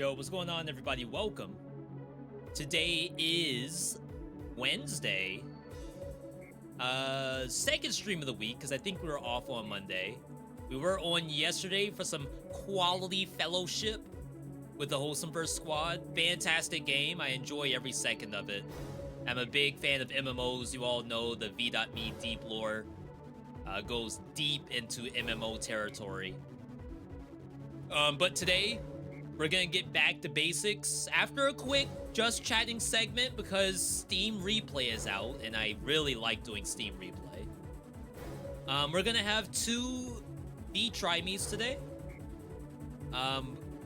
Yo, what's going on, everybody? Welcome. Today is Wednesday. Second stream of the week, because I think we were off on Monday. We were on yesterday for some quality fellowship with the Wholesomeverse squad. Fantastic game. I enjoy every second of it. I'm a big fan of MMOs. You all know the VeeDotMe deep lore goes deep into MMO territory. But today, we're gonna get back to basics after a quick just chatting segment because Steam Replay is out and I really like doing Steam Replay. We're gonna have two VeeDotVODs today.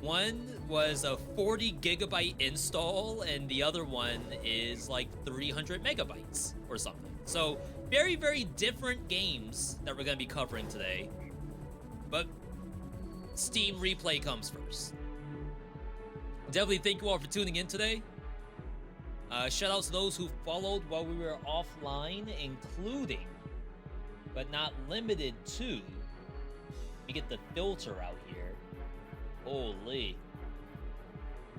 One was a 40 gigabyte install and the other one is like 300 megabytes or something. So very, very different games that we're gonna be covering today. But Steam Replay comes first. Definitely thank you all for tuning in today. Shout out to those who followed while we were offline, including, but not limited to, let me get the filter out here. Holy.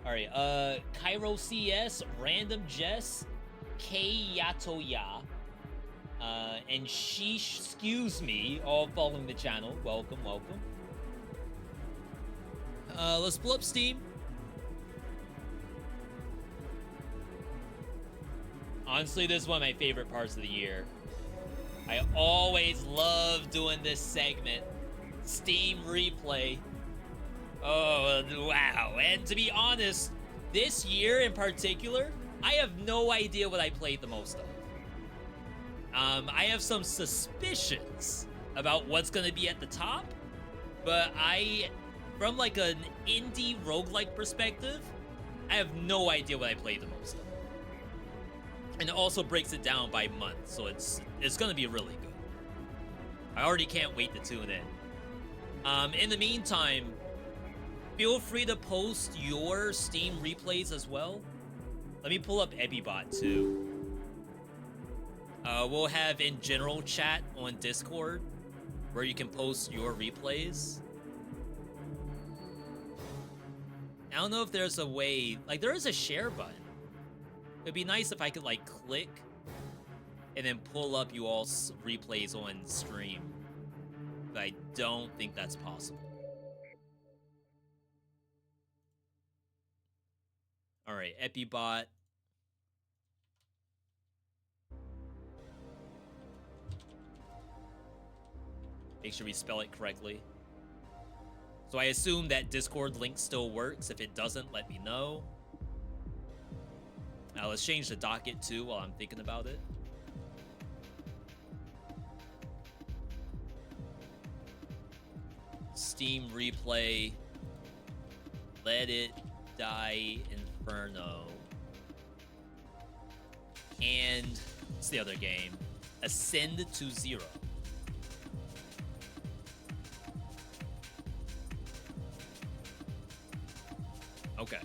All right, Cairo CS, Random Jess, K Yatoya, and Sheesh, excuse me, all following the channel. Welcome, welcome. Let's pull up Steam. Honestly, this is one of my favorite parts of the year. I always love doing this segment. Steam Replay. Oh, wow. And to be honest, this year in particular, I have no idea what I played the most of. I have some suspicions about what's going to be at the top, but from like an indie roguelike perspective, I have no idea what I played the most of. And it also breaks it down by month, so it's gonna be really good. I already can't wait to tune in. In the meantime, feel free to post your Steam replays as well. Let me pull up EbiBot too. We'll have in general chat on Discord where you can post your replays. I don't know if there's a way, like there is a share button. It'd be nice if I could like click and then pull up you all's replays on stream, but I don't think that's possible. All right, EbiBot. Make sure we spell it correctly. So I assume that Discord link still works. If it doesn't, let me know. Now let's change the docket too while I'm thinking about it. Steam Replay. Let It Die Inferno. And what's the other game? Ascend to Zero. Okay.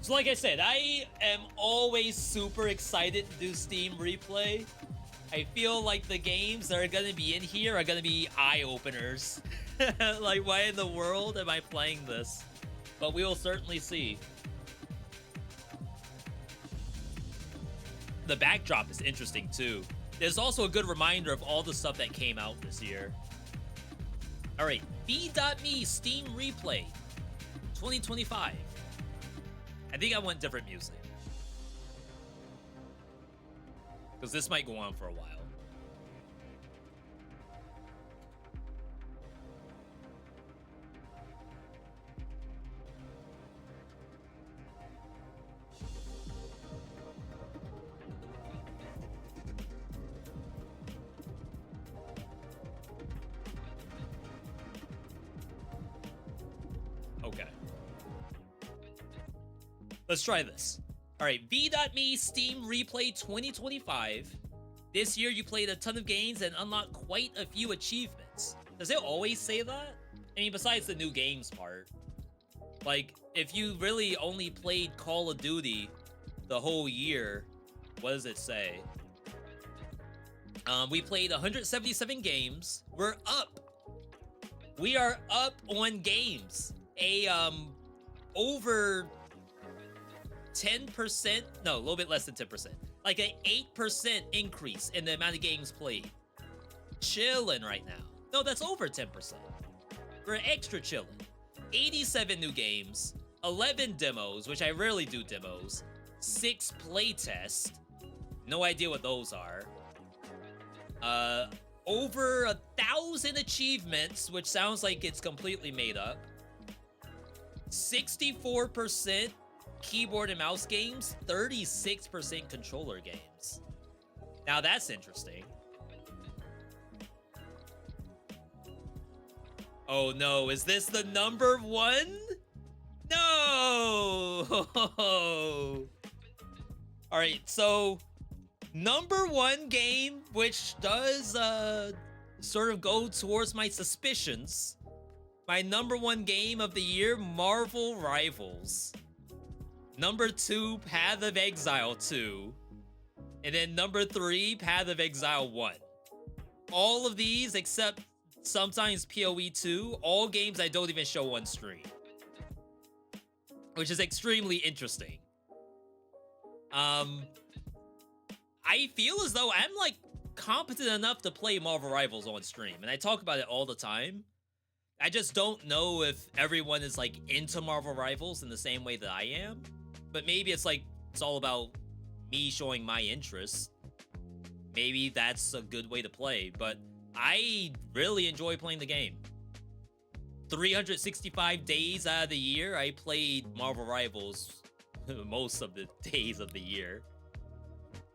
So like I said, I am always super excited to do Steam Replay. I feel like the games that are going to be in here are going to be eye-openers. Like, why in the world am I playing this? But we will certainly see. The backdrop is interesting, too. There's also a good reminder of all the stuff that came out this year. All right, VeeDotMe Steam Replay 2025. I think I want different music. Because this might go on for a while. Okay. Let's try this. All right, VeeDotMe Steam Replay 2025. This year you played a ton of games and unlocked quite a few achievements. Does it always say that? I mean, besides the new games part. Like, if you really only played Call of Duty the whole year, what does it say? We played 177 games. We're up. We are up on games. over 10%, no, a little bit less than 10%, like an 8% increase in the amount of games played. Chilling right now. No, that's over 10%. We're extra chilling. 87 new games, 11 demos, which I rarely do demos, 6 playtests. No idea what those are. Over 1,000 achievements, which sounds like it's completely made up. 64% keyboard and mouse games, 36% controller games. Now that's interesting. Oh no, is this the number one? No! Alright, so number one game, which does sort of go towards my suspicions. My number one game of the year, Marvel Rivals. Number 2, Path of Exile 2. And then number 3, Path of Exile 1. All of these, except sometimes PoE 2, all games I don't even show on stream. Which is extremely interesting. I feel as though I'm, like, competent enough to play Marvel Rivals on stream. And I talk about it all the time. I just don't know if everyone is, like, into Marvel Rivals in the same way that I am. But maybe it's, like, it's all about me showing my interest. Maybe that's a good way to play. But I really enjoy playing the game. 365 days out of the year, I played Marvel Rivals most of the days of the year.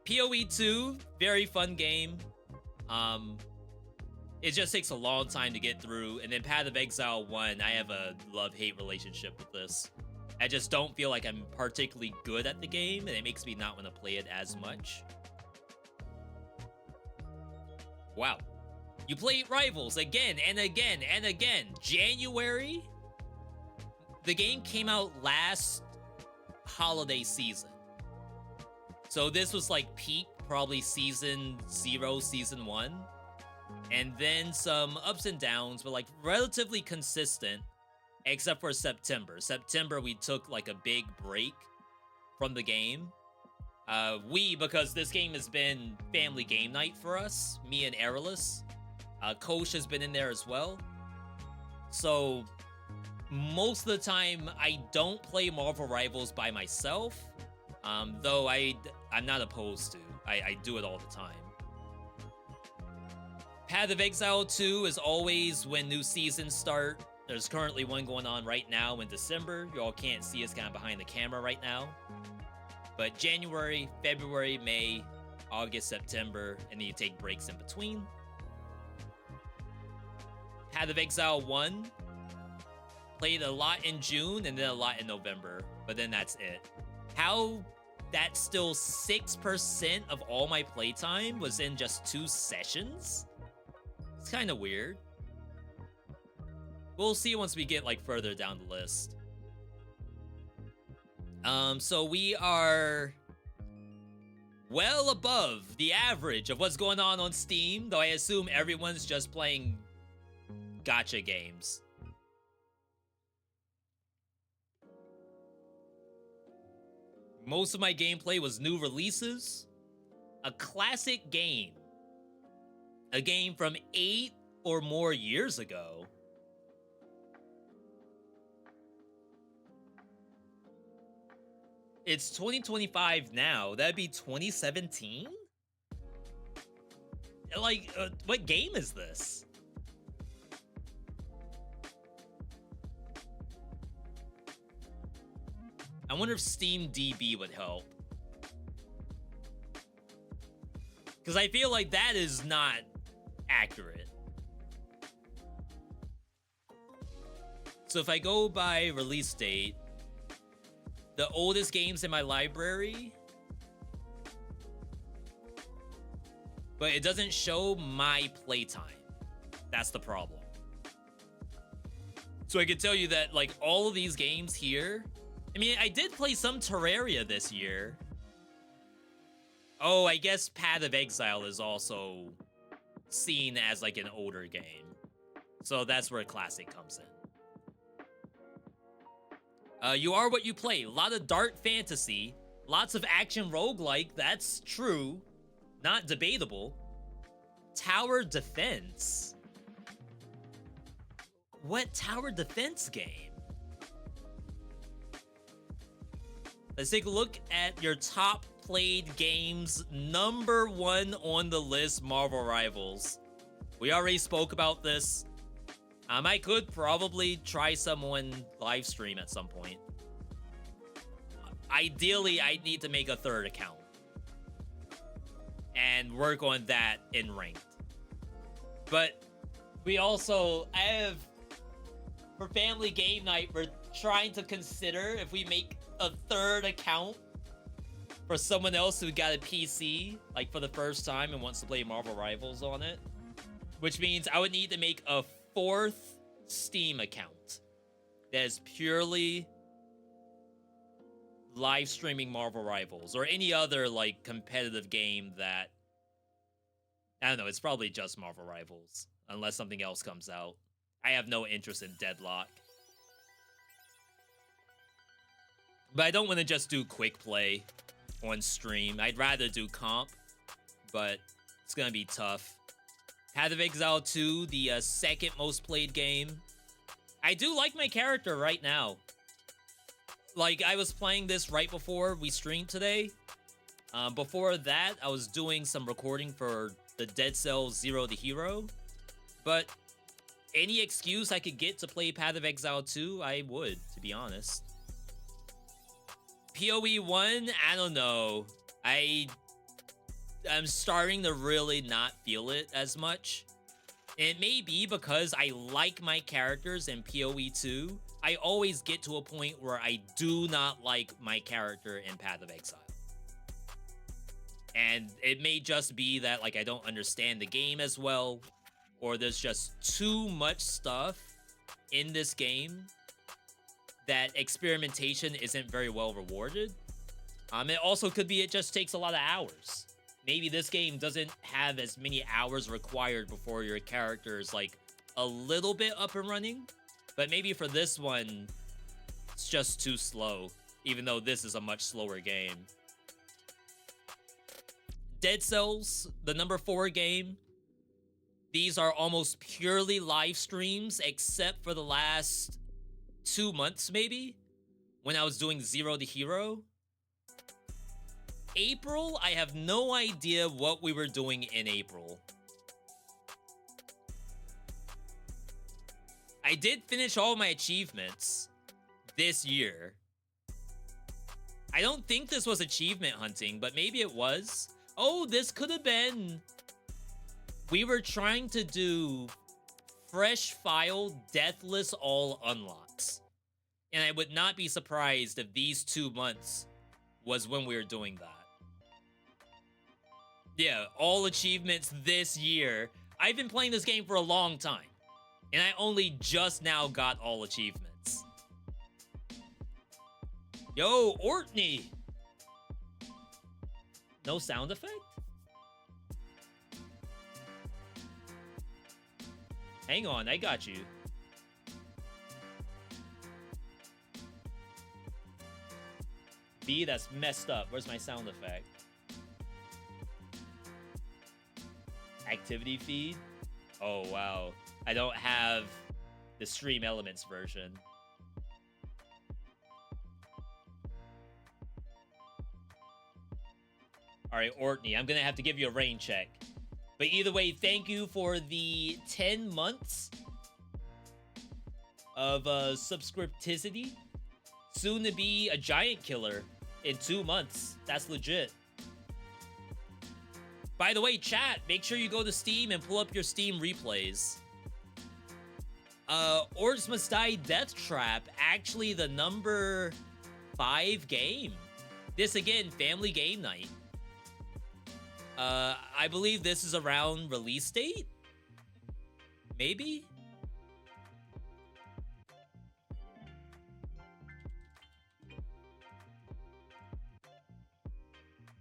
PoE 2, very fun game. It just takes a long time to get through. And then Path of Exile 1, I have a love-hate relationship with this. I just don't feel like I'm particularly good at the game, and it makes me not want to play it as much. Wow. You played Rivals again and again and again. January? The game came out last holiday season. So this was like peak, probably season 0, season 1. And then some ups and downs, but like relatively consistent, except for September. September, we took like a big break from the game. Because this game has been family game night for us, me and Aerolus. Kosh has been in there as well. So most of the time, I don't play Marvel Rivals by myself. Though I'm not opposed to. I do it all the time. Path of Exile 2 is always when new seasons start. There's currently one going on right now in December. You all can't see us kind of behind the camera right now. But January, February, May, August, September, and then you take breaks in between. Path of Exile 1. Played a lot in June and then a lot in November. But then that's it. How that's still 6% of all my playtime was in just 2 sessions? It's kind of weird. We'll see once we get like further down the list. So we are well above the average of what's going on Steam, though I assume everyone's just playing gacha games. Most of my gameplay was new releases, a classic game, a game from 8 or more years ago. It's 2025 now. That'd be 2017? Like, what game is this? I wonder if Steam DB would help. Because I feel like that is not accurate. So if I go by release date, the oldest games in my library, but it doesn't show my playtime. That's the problem. So I can tell you that, like, all of these games here, I mean, I did play some Terraria this year. Oh, I guess Path of Exile is also seen as, like, an older game. So that's where Classic comes in. You are what you play. A lot of dark fantasy. Lots of action roguelike. That's true. Not debatable. Tower defense. What tower defense game? Let's take a look at your top played games. Number 1 on the list, Marvel Rivals. We already spoke about this. I could probably try some on live stream at some point. Ideally, I need to make a 3rd account and work on that in ranked. But we also for family game night, we're trying to consider if we make a 3rd account for someone else who got a PC, like for the first time and wants to play Marvel Rivals on it. Which means I would need to make a 4th Steam account that is purely live streaming Marvel Rivals or any other like competitive game that, I don't know, it's probably just Marvel Rivals unless something else comes out. I have no interest in Deadlock. But I don't want to just do quick play on stream. I'd rather do comp, but it's gonna be tough. Pádhraic H 2, the 2nd most played game. I do like my character right now. Like, I was playing this right before we streamed today. Before that, I was doing some recording for the Dead Cells Zero the Hero. But any excuse I could get to play Pádhraic H 2, I would, to be honest. PoE 1, I don't know. I'm starting to really not feel it as much. It may be because I like my characters in PoE 2. I always get to a point where I do not like my character in Path of Exile. And it may just be that, like, I don't understand the game as well, or there's just too much stuff in this game that experimentation isn't very well rewarded. It also could be it just takes a lot of hours. Maybe this game doesn't have as many hours required before your character is, like, a little bit up and running. But maybe for this one, it's just too slow, even though this is a much slower game. Dead Cells, the number 4 game. These are almost purely live streams, except for the last 2 months, maybe, when I was doing Zero the Hero. April, I have no idea what we were doing in April. I did finish all my achievements this year. I don't think this was achievement hunting, but maybe it was. Oh, this could have been... We were trying to do fresh file deathless all unlocks. And I would not be surprised if these 2 months was when we were doing that. Yeah, all achievements this year. I've been playing this game for a long time, and I only just now got all achievements. Yo, Ortney! No sound effect? Hang on, I got you. B, that's messed up. Where's my sound effect? Activity feed? Oh, wow. I don't have the Stream Elements version. Alright, Ortney, I'm gonna have to give you a rain check. But either way, thank you for the 10 months of subscripticity. Soon to be a giant killer in 2 months. That's legit. By the way, chat, make sure you go to Steam and pull up your Steam replays. Orbs Must Die Death Trap, actually the number 5 game. This, again, family game night. I believe this is around release date? Maybe?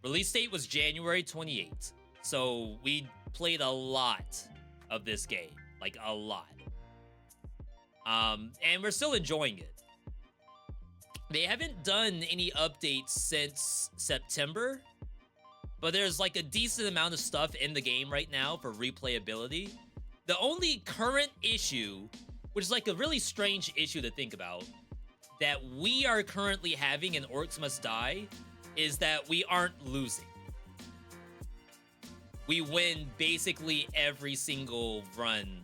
Release date was January 28th. So we played a lot of this game. Like, a lot. And we're still enjoying it. They haven't done any updates since September, but there's like a decent amount of stuff in the game right now for replayability. The only current issue, which is like a really strange issue to think about, that we are currently having in Orcs Must Die is that we aren't losing. We win basically every single run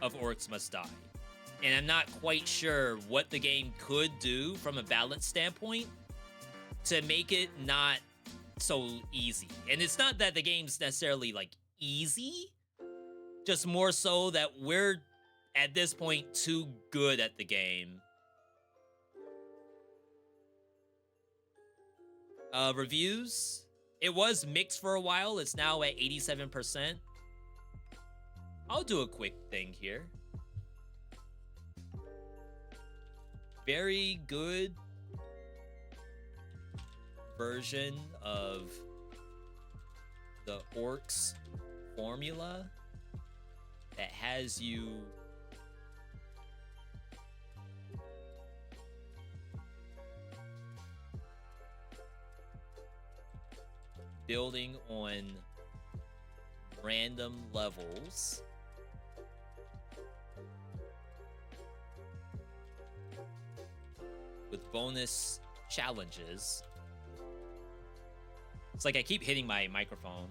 of Orcs Must Die. And I'm not quite sure what the game could do from a balance standpoint to make it not so easy. And it's not that the game's necessarily like easy, just more so that we're at this point too good at the game. Reviews. It was mixed for a while. It's now at 87%. I'll do a quick thing here. Very good version of the Orcs formula that has you building on random levels with bonus challenges. It's like I keep hitting my microphone.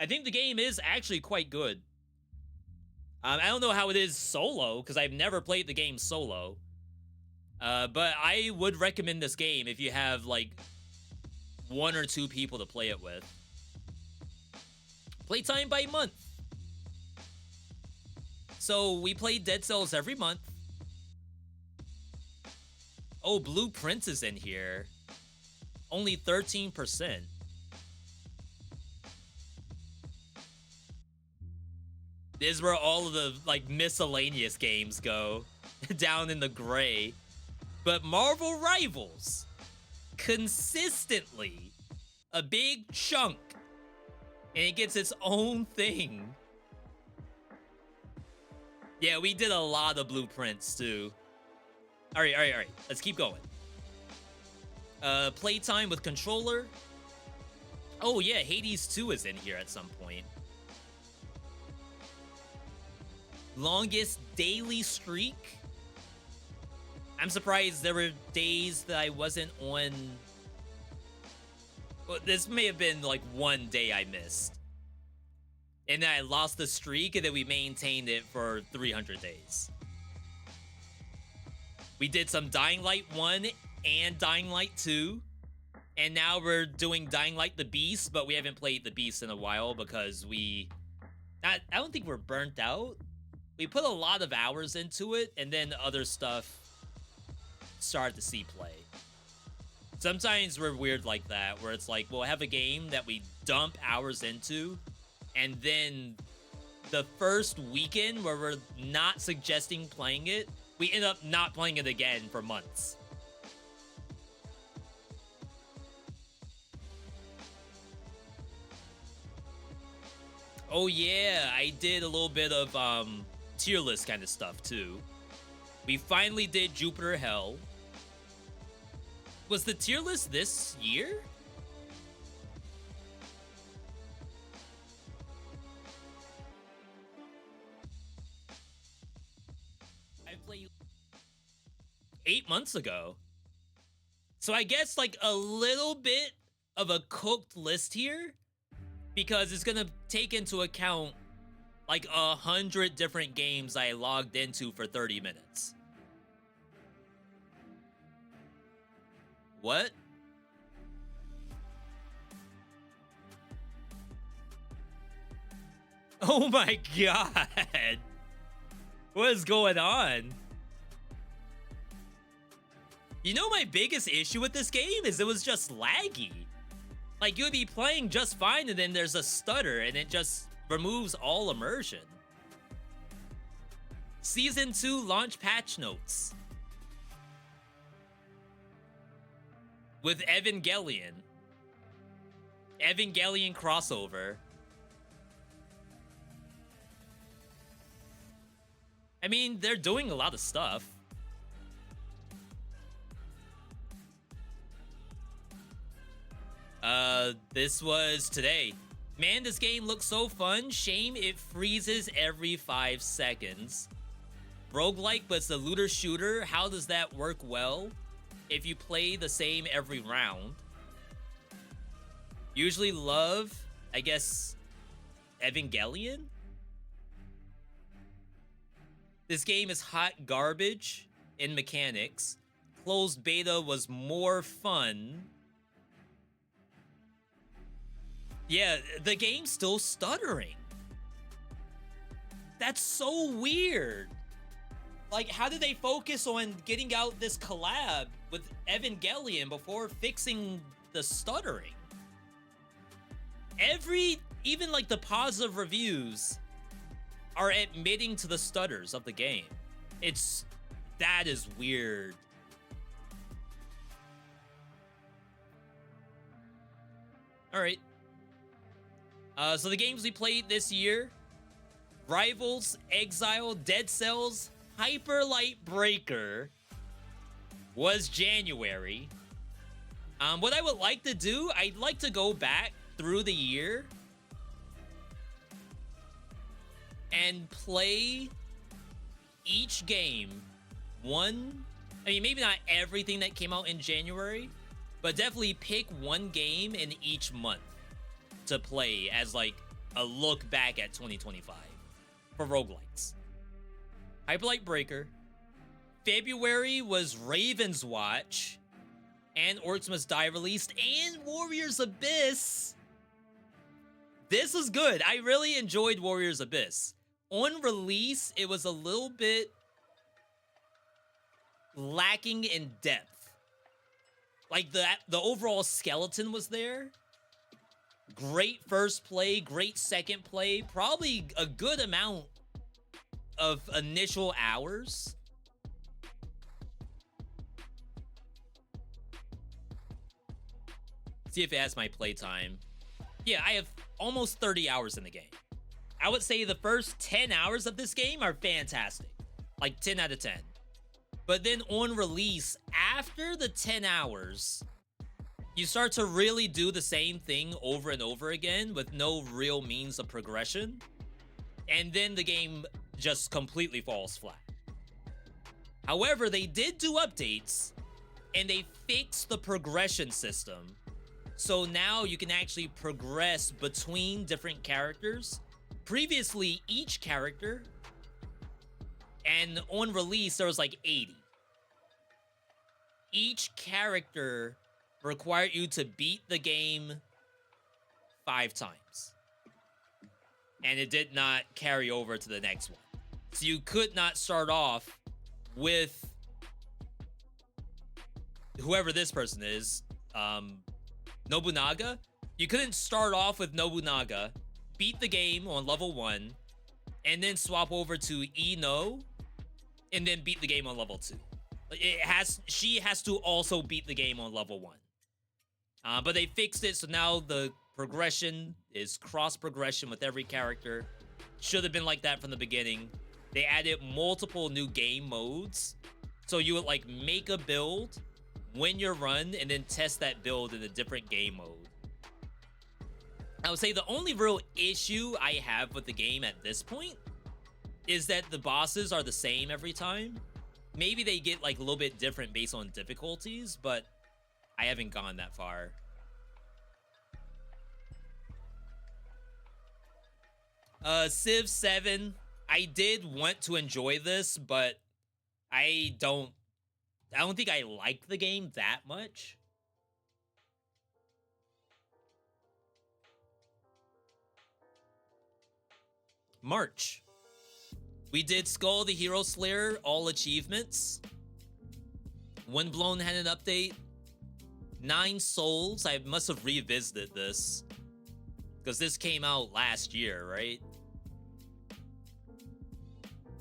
I think the game is actually quite good. I don't know how it is solo, because I've never played the game solo. But I would recommend this game if you have, like, 1 or 2 people to play it with. Playtime by month. So, we play Dead Cells every month. Oh, Blue Prince is in here. Only 13%. This is where all of the, like, miscellaneous games go. Down in the gray. But Marvel Rivals. Consistently. A big chunk. And it gets its own thing. Yeah, we did a lot of blueprints, too. Alright. Let's keep going. Playtime with controller. Oh, yeah, Hades 2 is in here at some point. Longest daily streak. I'm surprised there were days that I wasn't on. Well, this may have been like one day I missed. And then I lost the streak, and then we maintained it for 300 days. We did some Dying Light 1 and Dying Light 2. And now we're doing Dying Light the Beast, but we haven't played the Beast in a while because I don't think we're burnt out. We put a lot of hours into it, and then other stuff started to see play. Sometimes we're weird like that, where it's like, we'll have a game that we dump hours into, and then the first weekend where we're not suggesting playing it, we end up not playing it again for months. Oh yeah, I did a little bit of tier list kind of stuff too. We finally did Jupiter Hell. Was the tier list this year? I played 8 months ago. So I guess like a little bit of a cooked list here, because it's gonna take into account like 100 different games I logged into for 30 minutes. What? Oh my god. What is going on? You know, my biggest issue with this game is it was just laggy. Like, you would be playing just fine, and then there's a stutter, and it just removes all immersion. Season 2 launch patch notes. With Evangelion. Evangelion crossover. I mean, they're doing a lot of stuff. This was today. Man, this game looks so fun. Shame it freezes every 5 seconds. Roguelike, but it's a looter shooter. How does that work well if you play the same every round? Usually love, I guess, Evangelion? This game is hot garbage in mechanics. Closed beta was more fun. Yeah, the game's still stuttering. That's so weird. Like, how did they focus on getting out this collab with Evangelion before fixing the stuttering? Even like the positive reviews are admitting to the stutters of the game. That is weird. All right. So the games we played this year: Rivals, Exile, Dead Cells, Hyper Light Breaker was January. What I would like to do, I'd like to go back through the year and play each game I mean, maybe not everything that came out in January, but definitely pick one game in each month to play as like a look back at 2025 for roguelikes. Hyper Light Breaker. February was Raven's Watch and Orcs Die released, and Warriors Abyss. This was good. I really enjoyed Warriors Abyss. On release, it was a little bit lacking in depth. Like, the overall skeleton was there. Great first play, great second play. Probably a good amount of initial hours. See if it has my playtime. Yeah, I have almost 30 hours in the game. I would say the first 10 hours of this game are fantastic. Like 10 out of 10. But then on release, after the 10 hours, you start to really do the same thing over and over again with no real means of progression. And then the game just completely falls flat. However, they did do updates, and they fixed the progression system. So now you can actually progress between different characters. Previously, each character, and on release, there was like 80. Each character required you to beat the game 5 times. And it did not carry over to the next one. So you could not start off with whoever this person is, Nobunaga. You couldn't start off with Nobunaga, beat the game on level 1, and then swap over to Ino, and then beat the game on level 2. She has to also beat the game on level 1. But they fixed it, so now the progression is cross progression with every character. Should have been like that from the beginning. They added multiple new game modes, so you would like make a build, win your run, and then test that build in a different game mode. I would say the only real issue I have with the game at this point is that the bosses are the same every time. Maybe they get like a little bit different based on difficulties, but I haven't gone that far. Civ 7. I did want to enjoy this, but I don't think I like the game that much. March. We did Skull the Hero Slayer, all achievements. Windblown had an update. 9 Souls. I must have revisited this, because this came out last year, right?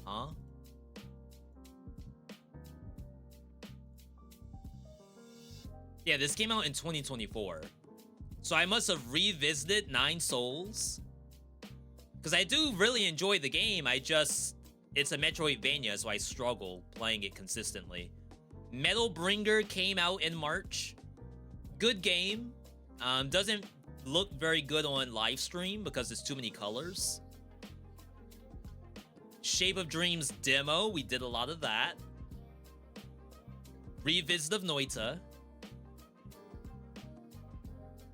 Huh? Yeah, this came out in 2024. So I must have revisited 9 Souls, because I do really enjoy the game. It's a Metroidvania, so I struggle playing it consistently. Metal Bringer came out in March. Good game. Doesn't look very good on live stream because there's too many colors. Shape of Dreams demo, we did a lot of that. Revisit of Noita.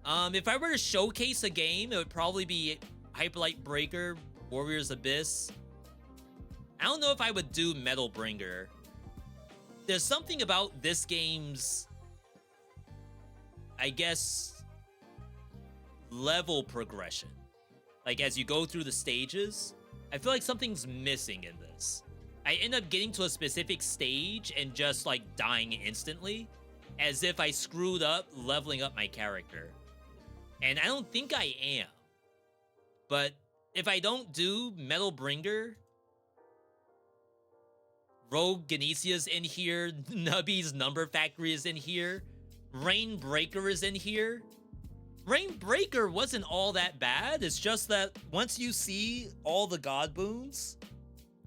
If I were to showcase a game, it would probably be Hyperlight Breaker, Warrior's Abyss. I don't know if I would do Metal Bringer. There's something about this game's, I guess, level progression. Like, as you go through the stages, I feel like something's missing in this. I end up getting to a specific stage and just, like, dying instantly, as if I screwed up leveling up my character. And I don't think I am. But if I don't do Metal Bringer, Rogue Genesia's in here, Nubby's Number Factory is in here, Rain Breaker is in here. Rain Breaker wasn't all that bad. It's just that once you see all the God Boons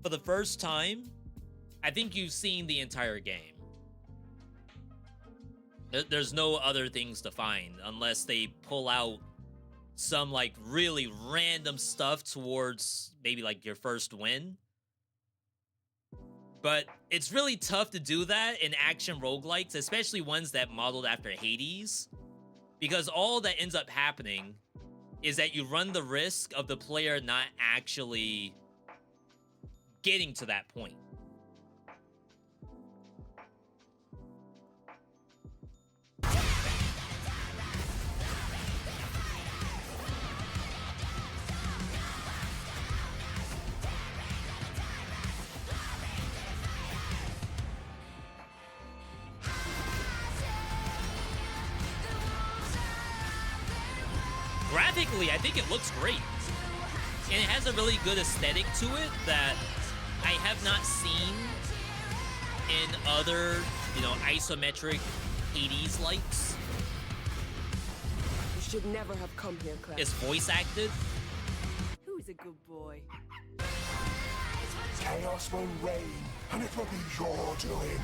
for the first time, I think you've seen the entire game. There's no other things to find unless they pull out some, like, really random stuff towards maybe, like, your first win. But it's really tough to do that in action roguelikes, especially ones that modeled after Hades, because all that ends up happening is that you run the risk of the player not actually getting to that point. Graphically, I think it looks great. And it has a really good aesthetic to it that I have not seen in other, isometric Hades likes. You should never have come here, Claire. It's voice acted. Who's a good boy? Chaos will reign, and it will be your doing.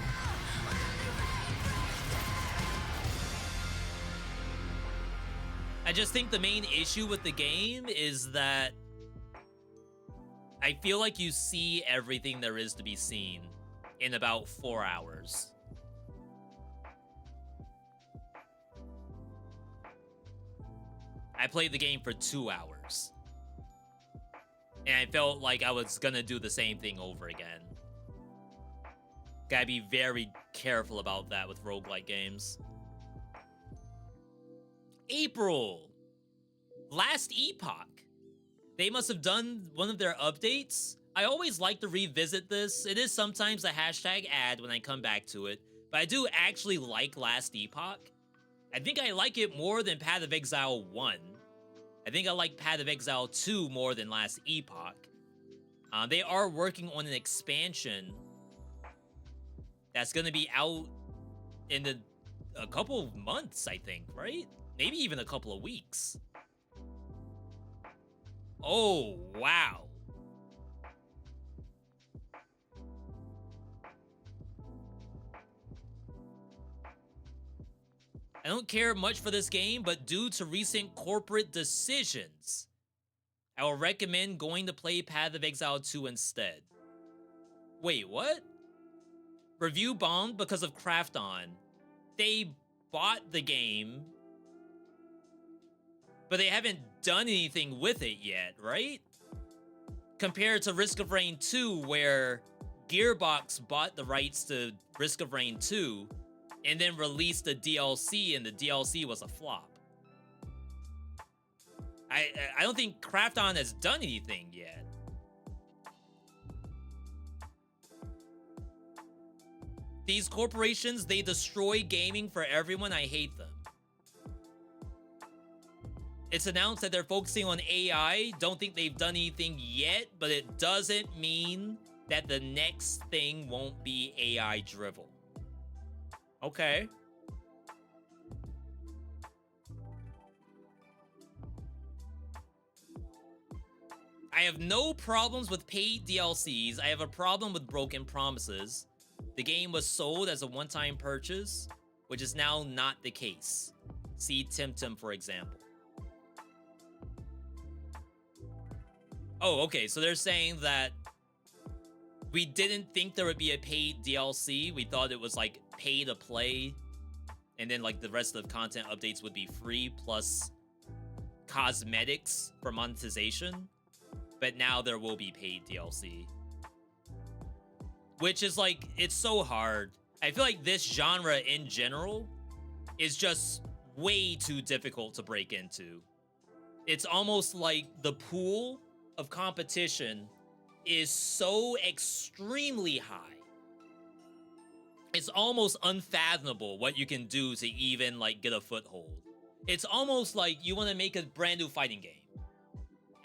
I just think the main issue with the game is that I feel like you see everything there is to be seen in about 4 hours. I played the game for 2 hours. And I felt like I was gonna do the same thing over again. Gotta be very careful about that with roguelike games. April. Last Epoch. They must have done one of their updates. I always like to revisit this. It is sometimes a hashtag ad when I come back to it, but I do actually like Last Epoch. I think I like it more than Path of Exile 1. I think I like Path of Exile 2 more than Last Epoch. They are working on an expansion that's going to be out in a couple of months, I think, right? Maybe even a couple of weeks. Oh, wow. I don't care much for this game, but due to recent corporate decisions, I will recommend going to play Path of Exile 2 instead. Wait, what? Review bombed because of Craft On. They bought the game, but they haven't done anything with it yet, right? Compared to Risk of Rain 2, where Gearbox bought the rights to Risk of Rain 2 and then released the DLC, and the DLC was a flop. I don't think Krafton has done anything yet. These corporations, they destroy gaming for everyone. I hate them. It's announced that they're focusing on AI. Don't think they've done anything yet, but it doesn't mean that the next thing won't be AI driven. Okay. I have no problems with paid DLCs. I have a problem with broken promises. The game was sold as a one-time purchase, which is now not the case. See Temtem, for example. Oh, okay, so they're saying that we didn't think there would be a paid DLC. We thought it was like pay to play, and then like the rest of the content updates would be free plus cosmetics for monetization. But now there will be paid DLC. Which is like, it's so hard. I feel like this genre in general is just way too difficult to break into. It's almost like the pool of competition is so extremely high. It's almost unfathomable what you can do to even like get a foothold. It's almost like you want to make a brand new fighting game,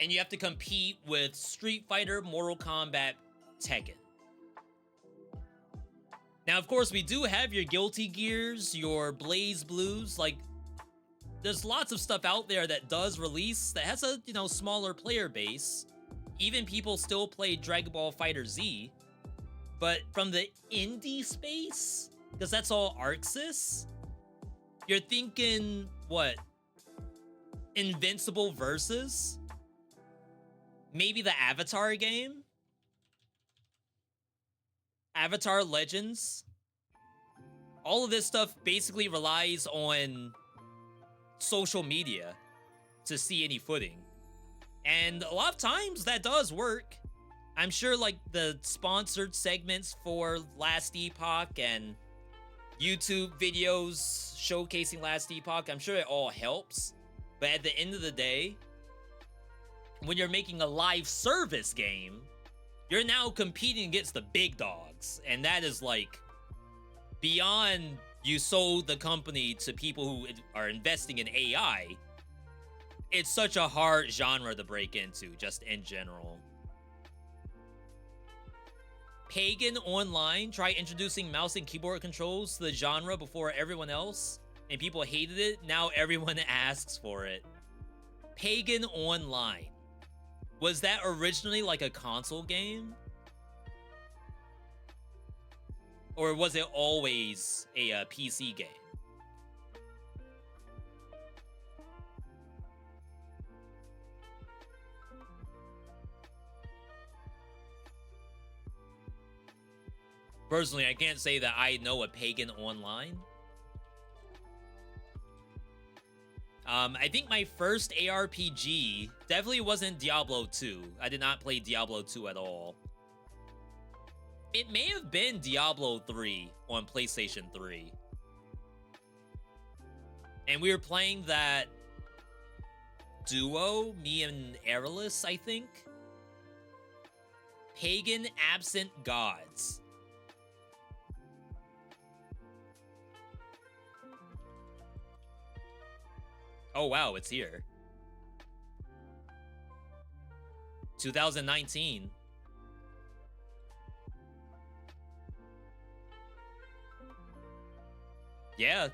and you have to compete with Street Fighter, Mortal Kombat, Tekken. Now, of course, we do have your Guilty Gears, your Blaze Blues. Like, there's lots of stuff out there that does release that has a, you know, smaller player base. Even people still play Dragon Ball Fighter Z. But from the indie space, because that's all ArcSys, you're thinking, what? Invincible Versus? Maybe the Avatar game? Avatar Legends? All of this stuff basically relies on social media to see any footing. And a lot of times that does work. I'm sure like the sponsored segments for Last Epoch and YouTube videos showcasing Last Epoch, I'm sure it all helps. But at the end of the day, when you're making a live service game, you're now competing against the big dogs. And that is like beyond you sold the company to people who are investing in AI. It's such a hard genre to break into, just in general. Pagan Online tried introducing mouse and keyboard controls to the genre before everyone else, and people hated it. Now everyone asks for it. Pagan Online. Was that originally like a console game? Or was it always a PC game? Personally, I can't say that I know a Pagan Online. I think my first ARPG definitely wasn't Diablo 2. I did not play Diablo 2 at all. It may have been Diablo 3 on PlayStation 3. And we were playing that duo, me and Aerolus, I think. Pagan Absent Gods. Oh, wow, it's here. 2019. Yeah.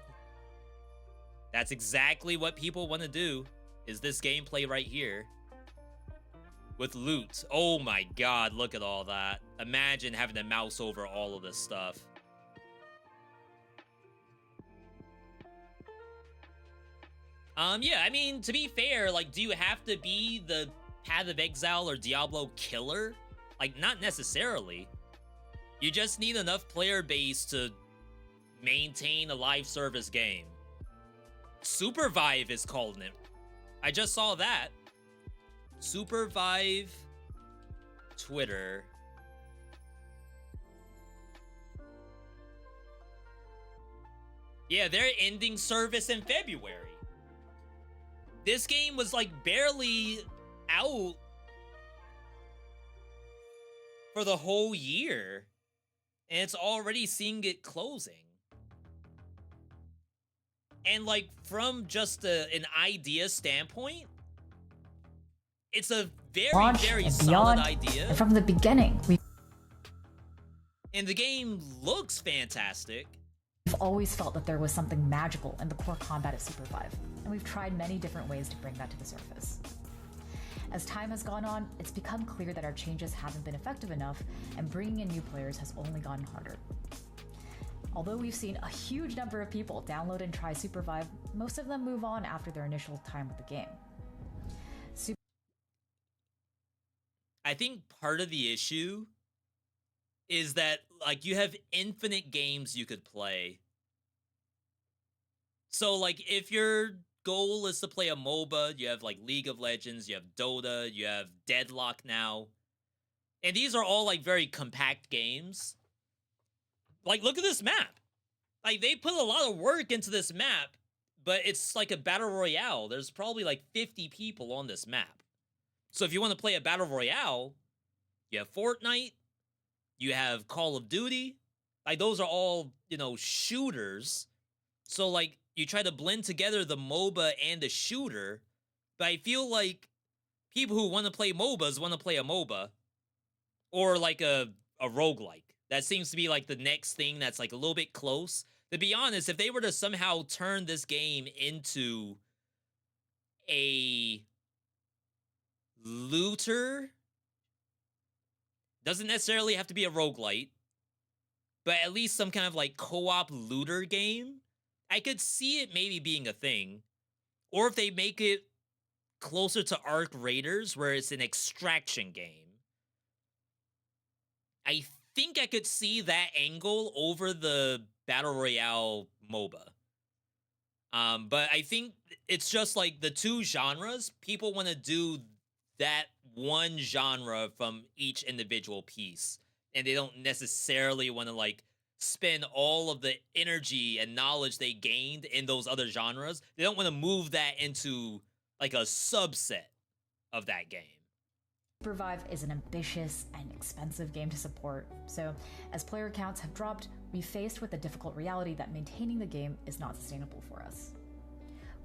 That's exactly what people want to do, is this gameplay right here. With loot. Oh my god, look at all that. Imagine having to mouse over all of this stuff. Yeah, I mean, to be fair, like, do you have to be the Path of Exile or Diablo killer? Like, not necessarily. You just need enough player base to maintain a live service game. SuperVive is calling it. I just saw that. SuperVive Twitter. Yeah, they're ending service in February. This game was like barely out for the whole year, and it's already seeing it closing. And like from just an idea standpoint, it's a very solid idea. And from the beginning, and the game looks fantastic. We've always felt that there was something magical in the core combat of SuperVive, and we've tried many different ways to bring that to the surface. As time has gone on, it's become clear that our changes haven't been effective enough, and bringing in new players has only gotten harder. Although we've seen a huge number of people download and try SuperVive, most of them move on after their initial time with the game. I think part of the issue is that like you have infinite games you could play. So like if your goal is to play a MOBA, you have like League of Legends, you have Dota, you have Deadlock now. And these are all like very compact games. Like look at this map. Like they put a lot of work into this map, but it's like a battle royale. There's probably like 50 people on this map. So if you want to play a battle royale, you have Fortnite, you have Call of Duty. Like those are all, you know, shooters. So like you try to blend together the MOBA and the shooter, but I feel like people who want to play MOBAs want to play a MOBA or like a roguelike. That seems to be like the next thing that's like a little bit close. To be honest, if they were to somehow turn this game into a looter, doesn't necessarily have to be a roguelite, but at least some kind of like co-op looter game, I could see it maybe being a thing. Or if they make it closer to Arc Raiders, where it's an extraction game, I think I could see that angle over the Battle Royale MOBA. But I think it's just like the two genres. People want to do that one genre from each individual piece. And they don't necessarily want to like spend all of the energy and knowledge they gained in those other genres. They don't want to move that into like a subset of that game. SuperVive is an ambitious and expensive game to support, so as player counts have dropped, we've faced with the difficult reality that maintaining the game is not sustainable for us.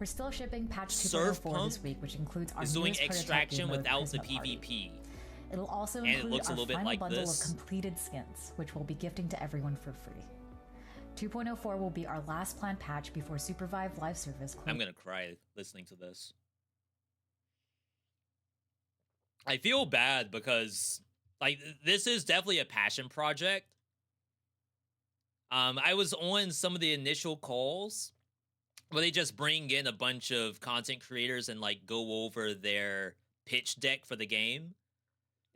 We're still shipping patch 2.04 this week, which includes our doing newest extraction prototype game mode, without the Prisma Party. PvP. It'll also And it include looks a our little bit final like bundle this. of completed skins, which we'll be gifting to everyone for free. 2.04 will be our last planned patch before SuperVive live service closes. I'm gonna cry listening to this. I feel bad because, like, this is definitely a passion project. I was on some of the initial calls where they just bring in a bunch of content creators and, like, go over their pitch deck for the game.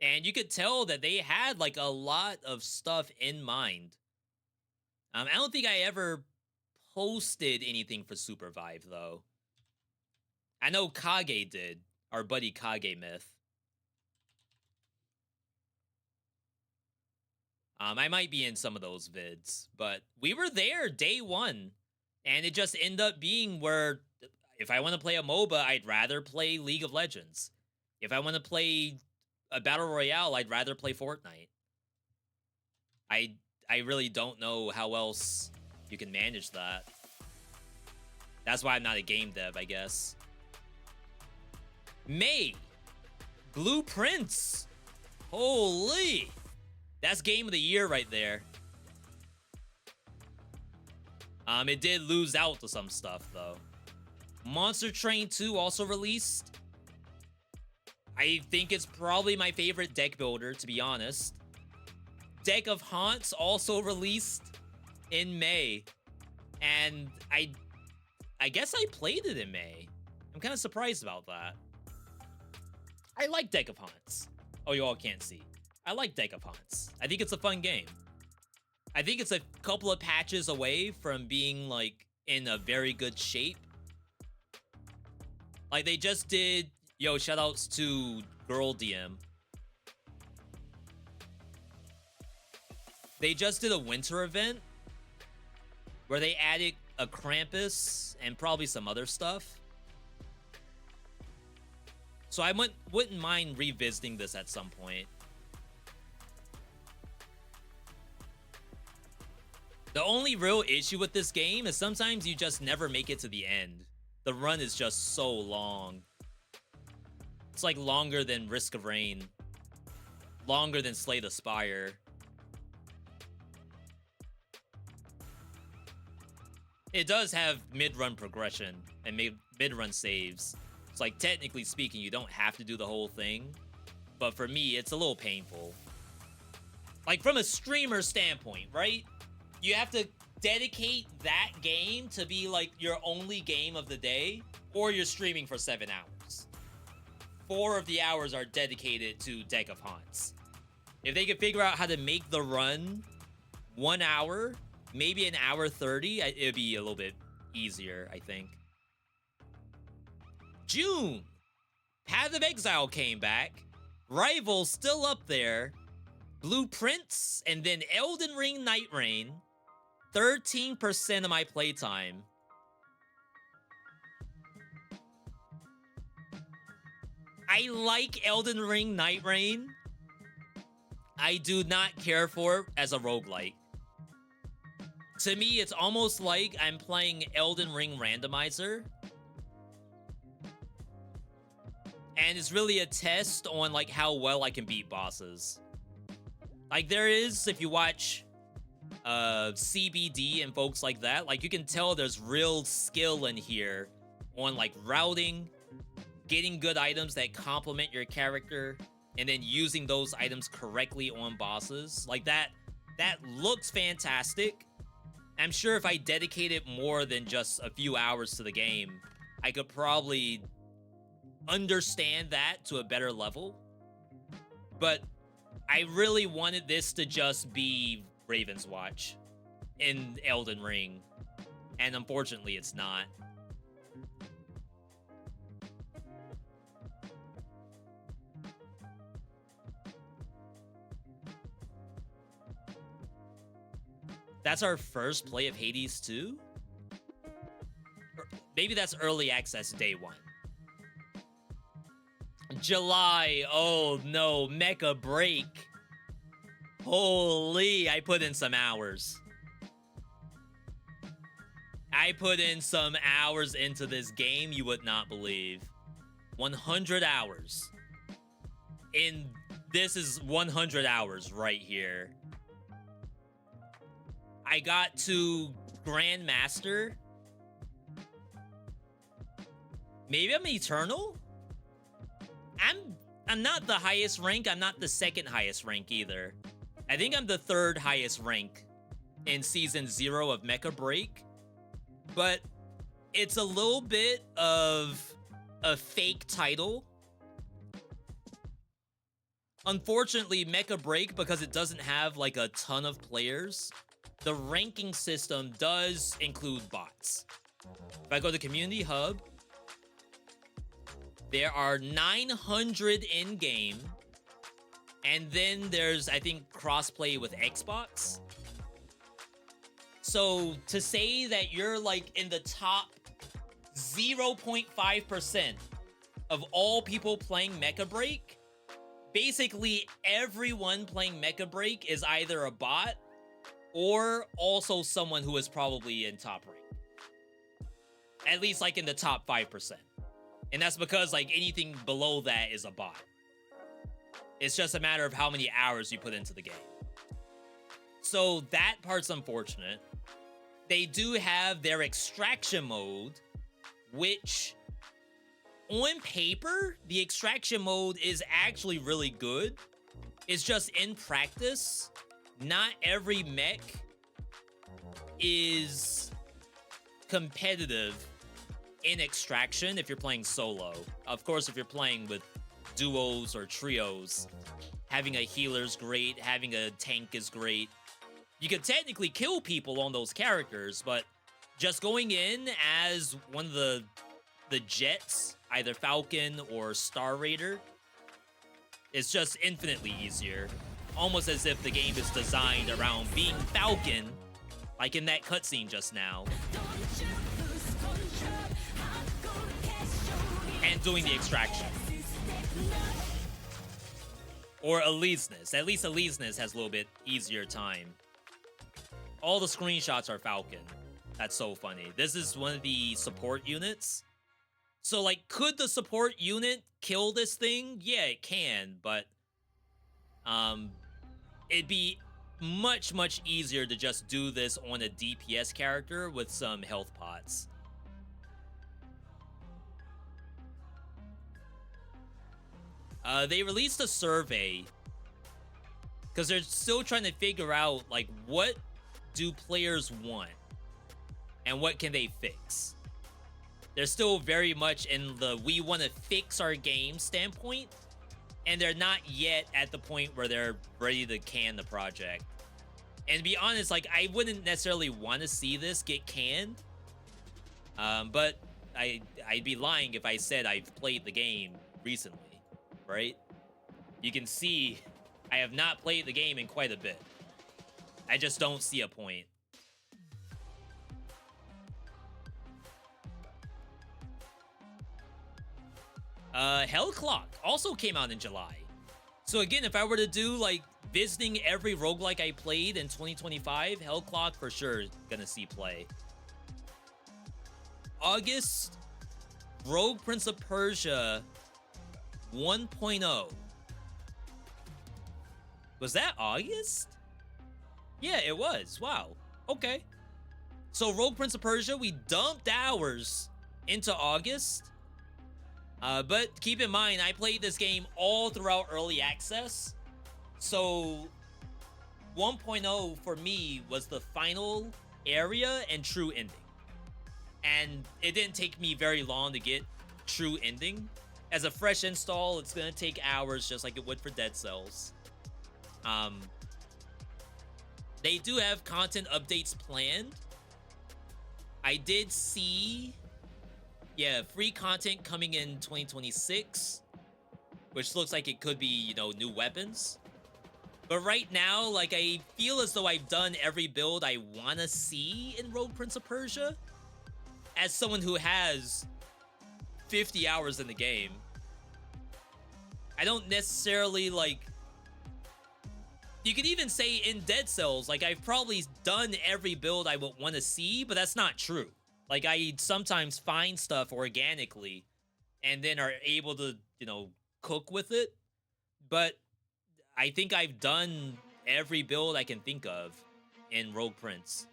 And you could tell that they had, like, a lot of stuff in mind. I don't think I ever posted anything for SuperVive, though. I know Kage did, our buddy Kage Myth. I might be in some of those vids, but we were there day one, and it just ended up being where if I want to play a MOBA, I'd rather play League of Legends. If I want to play a Battle Royale, I'd rather play Fortnite. I really don't know how else you can manage that. That's why I'm not a game dev, I guess. May. Blueprints. Holy. That's game of the year right there. It did lose out to some stuff, though. Monster Train 2 also released. I think it's probably my favorite deck builder, to be honest. Deck of Haunts also released in May. And I guess I played it in May. I'm kind of surprised about that. I like Deck of Haunts. Oh, you all can't see. I like Deck of Haunts. I think it's a fun game. I think it's a couple of patches away from being, like, in a very good shape. Like, they just did... Yo, shoutouts to Girl DM. They just did a winter event where they added a Krampus and probably some other stuff. So I wouldn't mind revisiting this at some point. The only real issue with this game is sometimes you just never make it to the end. The run is just so long. It's like longer than Risk of Rain. Longer than Slay the Spire. It does have mid-run progression and mid-run saves. It's like, technically speaking, you don't have to do the whole thing. But for me, it's a little painful. Like, from a streamer standpoint, right? You have to dedicate that game to be, like, your only game of the day, or you're streaming for 7 hours. 4 of the hours are dedicated to Deck of Haunts. If they could figure out how to make the run 1 hour, maybe an hour 30, it'd be a little bit easier, I think. June! Path of Exile came back. Rival's still up there. Blueprints, and then Elden Ring Night Rain. 13% of my playtime. I like Elden Ring Night Rain. I do not care for it as a roguelike. To me, it's almost like I'm playing Elden Ring Randomizer. And it's really a test on, like, how well I can beat bosses. Like, there is, if you watch CBD and folks like that, like, you can tell there's real skill in here on, like, routing, getting good items that complement your character, and then using those items correctly on bosses. Like, that looks fantastic. I'm sure if I dedicated more than just a few hours to the game, I could probably understand that to a better level. But I really wanted this to just be Raven's Watch in Elden Ring, and unfortunately it's not. That's our first play of Hades 2? Maybe that's early access day 1. July, oh no, Mecha Break. Holy, I put in some hours. I put in some hours into this game you would not believe. 100 hours. This is 100 hours right here. I got to Grandmaster. Maybe I'm Eternal? I'm not the highest rank. I'm not the second highest rank either. I think I'm the 3rd highest rank in Season 0 of Mecha Break. But it's a little bit of a fake title. Unfortunately, Mecha Break, because it doesn't have like a ton of players, the ranking system does include bots. If I go to Community Hub, there are 900 in-game, and then there's, I think, crossplay with Xbox. So to say that you're like in the top 0.5% of all people playing Mecha Break, basically everyone playing Mecha Break is either a bot or also someone who is probably in top rank. At least like in the top 5%. And that's because like anything below that is a bot. It's just a matter of how many hours you put into the game. So that part's unfortunate. They do have their extraction mode, which on paper, the extraction mode is actually really good. It's just in practice, not every mech is competitive in extraction if you're playing solo. Of course, if you're playing with duos or trios, having a healer's great, having a tank is great. You could technically kill people on those characters, but just going in as one of the jets either Falcon or Star Raider. It's just infinitely easier. Almost as if the game is designed around being Falcon, like in that cutscene just now. And doing the extraction. Or Elyseness. At least Elyseness has a little bit easier time. All the screenshots are Falcon. That's so funny. This is one of the support units. So, like, could the support unit kill this thing? Yeah, it can, but it'd be much, much easier to just do this on a DPS character with some health pots. They released a survey because they're still trying to figure out, like, what do players want and what can they fix. They're still very much in the we want to fix our game standpoint, and they're not yet at the point where they're ready to can the project. And to be honest, like, I wouldn't necessarily want to see this get canned, but I'd be lying if I said I've played the game recently, right? You can see I have not played the game in quite a bit. I just don't see a point. Hell Clock also came out in July. So again, if I were to do, like, visiting every roguelike I played in 2025, Hell Clock for sure is gonna see play. August, Rogue Prince of Persia 1.0. Was that August? Yeah, it was. Wow. Okay. So Rogue Prince of Persia, we dumped hours into August. But keep in mind, I played this game all throughout early access. So 1.0 for me was the final area and true ending. And it didn't take me very long to get true ending. As a fresh install, it's going to take hours just like it would for Dead Cells. They do have content updates planned. I did see, yeah, free content coming in 2026, which looks like it could be, you know, new weapons. But right now, like, I feel as though I've done every build I want to see in Rogue Prince of Persia. As someone who has 50 hours in the game, I don't necessarily, like... You could even say in Dead Cells, like, I've probably done every build I would want to see, but that's not true. Like, I sometimes find stuff organically and then are able to, you know, cook with it. But I think I've done every build I can think of in Rogue Prince.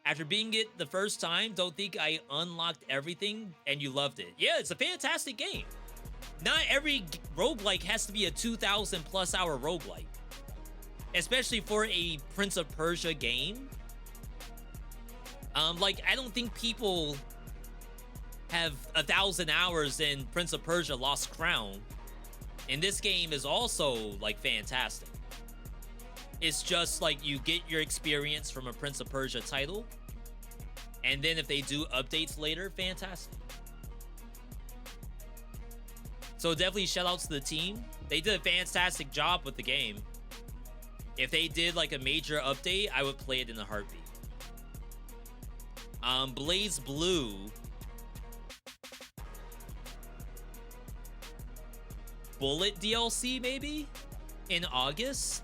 After being it the first time, don't think I unlocked everything and you loved it. Yeah, it's a fantastic game. Not every roguelike has to be a 2,000 plus hour roguelike. Especially for a Prince of Persia game. Like, I don't think people have 1,000 hours in Prince of Persia Lost Crown. And this game is also, like, fantastic. It's just, like, you get your experience from a Prince of Persia title. And then if they do updates later, fantastic. So definitely shout out to the team. They did a fantastic job with the game. If they did, like, a major update, I would play it in a heartbeat. Blaze Blue. Bullet DLC, maybe? In August?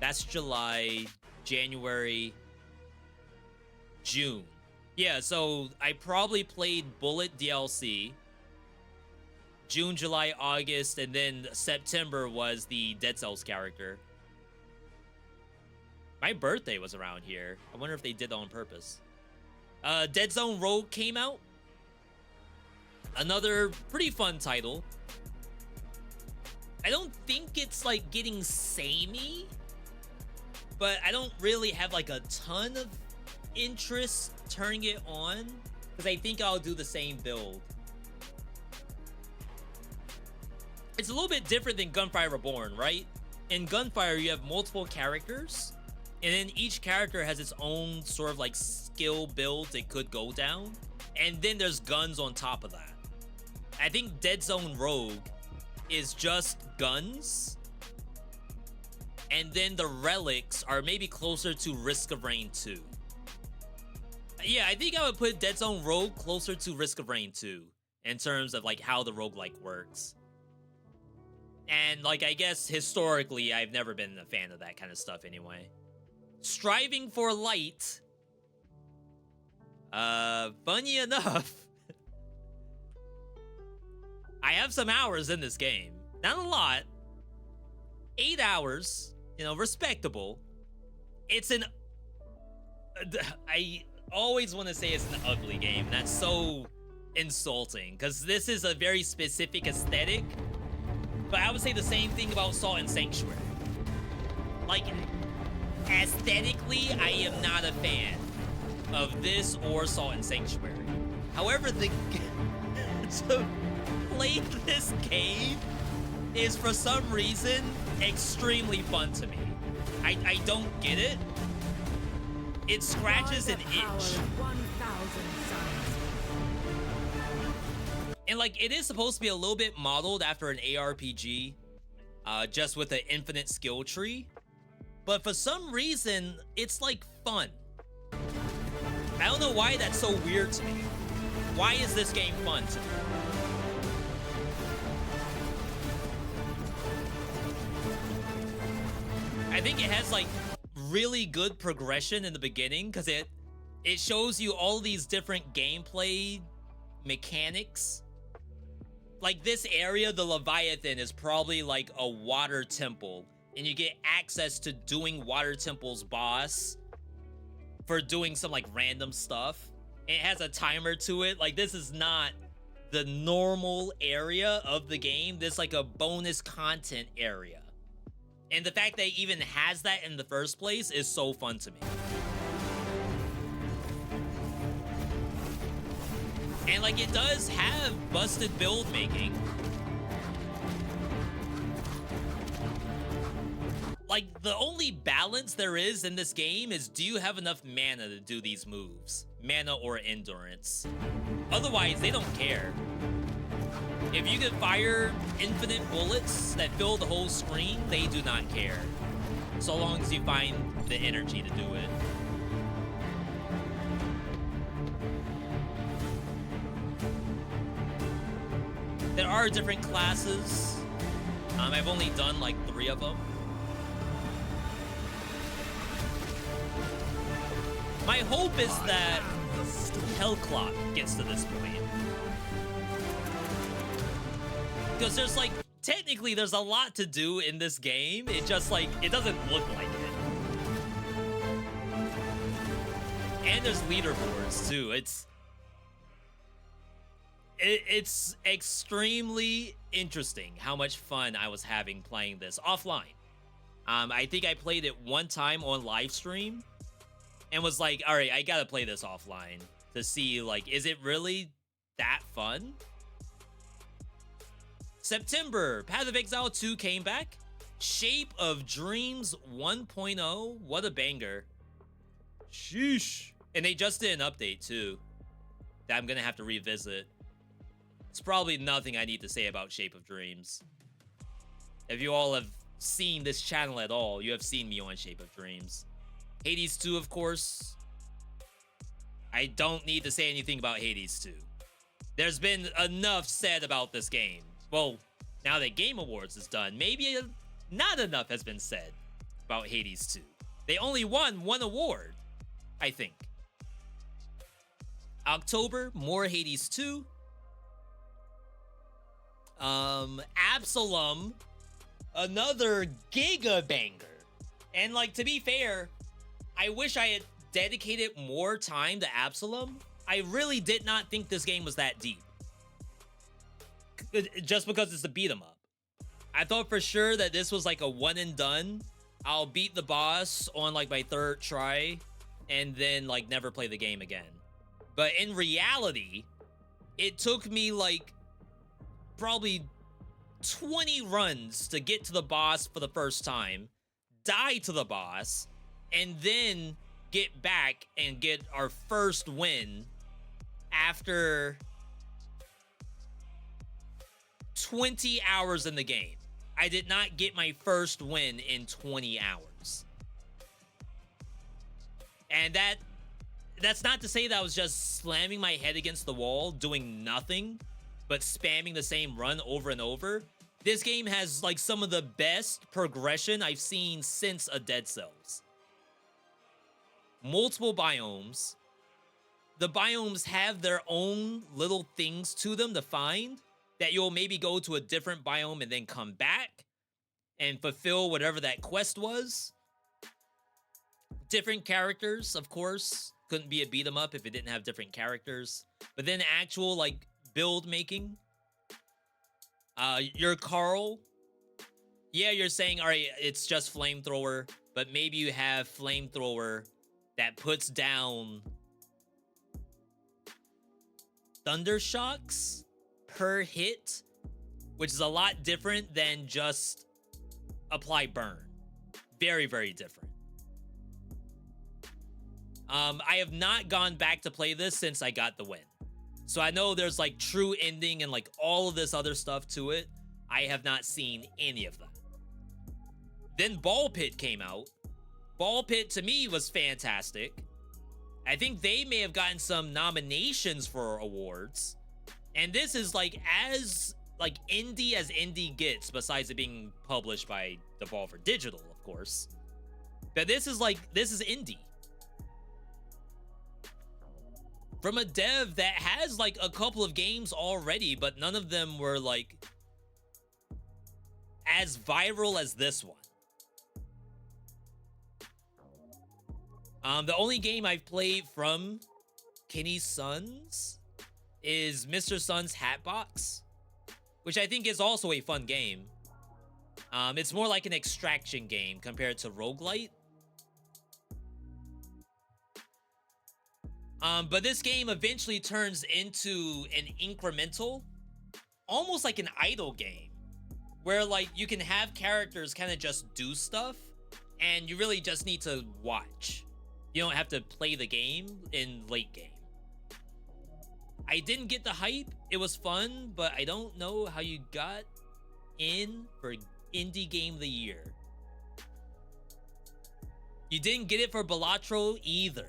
That's July, January, June. Yeah, so I probably played Bullet DLC. June, July, August, and then September was the Dead Cells character. My birthday was around here. I wonder if they did that on purpose. Dead Zone Rogue came out. Another pretty fun title. I don't think it's, like, getting samey, but I don't really have, like, a ton of interest turning it on, because I think I'll do the same build. it's a little bit different than Gunfire Reborn, right? In Gunfire, you have multiple characters, and then each character has its own sort of like skill build it could go down, and then there's guns on top of that. I think Dead Zone Rogue is just guns, and then the relics are maybe closer to Risk of Rain 2. Yeah, I think I would put Dead Zone Rogue closer to Risk of Rain 2 in terms of like how the roguelike works. And like, I guess historically, I've never been a fan of that kind of stuff anyway. Striving for Light. Funny enough, I have some hours in this game. Not a lot. 8 hours, you know, respectable. It's an... I always want to say it's an ugly game. That's so insulting, because this is a very specific aesthetic. But I would say the same thing about Salt and Sanctuary. Like, aesthetically, I am not a fan of this or Salt and Sanctuary. However, to play this game is for some reason extremely fun to me. I don't get it. It scratches an itch. And like, it is supposed to be a little bit modeled after an ARPG, just with an infinite skill tree. But for some reason, it's like fun. I don't know why that's so weird to me. Why is this game fun to me? I think it has like really good progression in the beginning, because it shows you all these different gameplay mechanics. Like this area, the Leviathan, is probably like a water temple, and you get access to doing Water Temple's boss for doing some like random stuff. And it has a timer to it. Like, this is not the normal area of the game. This is like a bonus content area. And the fact that it even has that in the first place is so fun to me. And like, it does have busted build making. Like, the only balance there is in this game is, do you have enough mana to do these moves? Mana or endurance. Otherwise, they don't care. If you can fire infinite bullets that fill the whole screen, they do not care. So long as you find the energy to do it. There are different classes. I've only done like 3 of them. My hope is that Hellclock gets to this point. Because there's like, technically there's a lot to do in this game. It just like, it doesn't look like it. And there's leaderboards too. It's extremely interesting how much fun I was having playing this offline. I think I played it one time on live stream and was like, all right, I gotta play this offline to see, like, is it really that fun? September, Path of Exile 2 came back. Shape of Dreams 1.0, what a banger. Sheesh. And they just did an update too that I'm gonna have to revisit. It's probably nothing I need to say about Shape of Dreams. If you all have seen this channel at all, you have seen me on Shape of Dreams. Hades 2, of course. I don't need to say anything about Hades 2. There's been enough said about this game. Well, now that Game Awards is done, maybe not enough has been said about Hades 2. They only won 1 award, I think. October, more Hades 2. Absalom, another giga banger. And like, to be fair, I wish I had dedicated more time to Absalom. I really did not think this game was that deep. Just because it's a beat 'em up. I thought for sure that this was like a one and done. I'll beat the boss on like my 3rd try and then like never play the game again. But in reality, it took me like probably 20 runs to get to the boss for the first time, die to the boss, and then get back and get our first win after 20 hours in the game. I did not get my first win in 20 hours. And that's not to say that I was just slamming my head against the wall, doing nothing, but spamming the same run over and over. This game has like some of the best progression I've seen since a Dead Cells. Multiple biomes. The biomes have their own little things to them to find, that you'll maybe go to a different biome and then come back and fulfill whatever that quest was. Different characters, of course. Couldn't be a beat 'em up if it didn't have different characters. But then actual like build making. You're Carl. Yeah, you're saying, all right, it's just flamethrower, but maybe you have flamethrower that puts down thunder shocks per hit, which is a lot different than just apply burn. Very, very different. I have not gone back to play this since I got the win. So I know there's like true ending and like all of this other stuff to it. I have not seen any of that. Then Ball Pit came out. Ball Pit to me was fantastic. I think they may have gotten some nominations for awards. And this is like as like indie as indie gets, besides it being published by Devolver Digital, of course. But this is indie. From a dev that has like a couple of games already, but none of them were like as viral as this one. The only game I've played from Kenny's Sons is Mr. Sun's Hatbox, which I think is also a fun game. It's more like an extraction game compared to roguelite. But this game eventually turns into an incremental, almost like an idle game, where like you can have characters kind of just do stuff, and you really just need to watch. You don't have to play the game in late game. I didn't get the hype. It was fun, but I don't know how you got in for Indie Game of the Year. You didn't get it for Balatro either.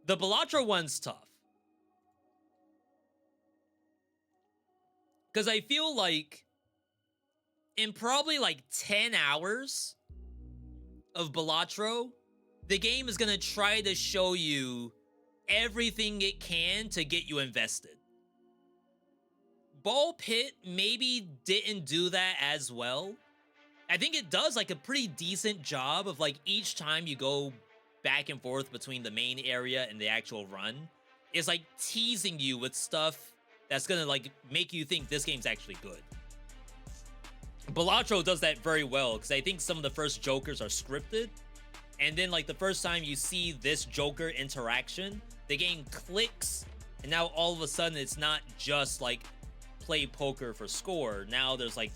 The Balatro one's tough. Because I feel like in probably like 10 hours of Balatro, the game is going to try to show you everything it can to get you invested. Ball Pit maybe didn't do that as well. I think it does like a pretty decent job of like each time you go back and forth between the main area and the actual run, it's like teasing you with stuff that's gonna like make you think this game's actually good. Balatro does that very well because I think some of the first Jokers are scripted, and then like the first time you see this Joker interaction, the game clicks, and now all of a sudden it's not just like play poker for score. Now there's like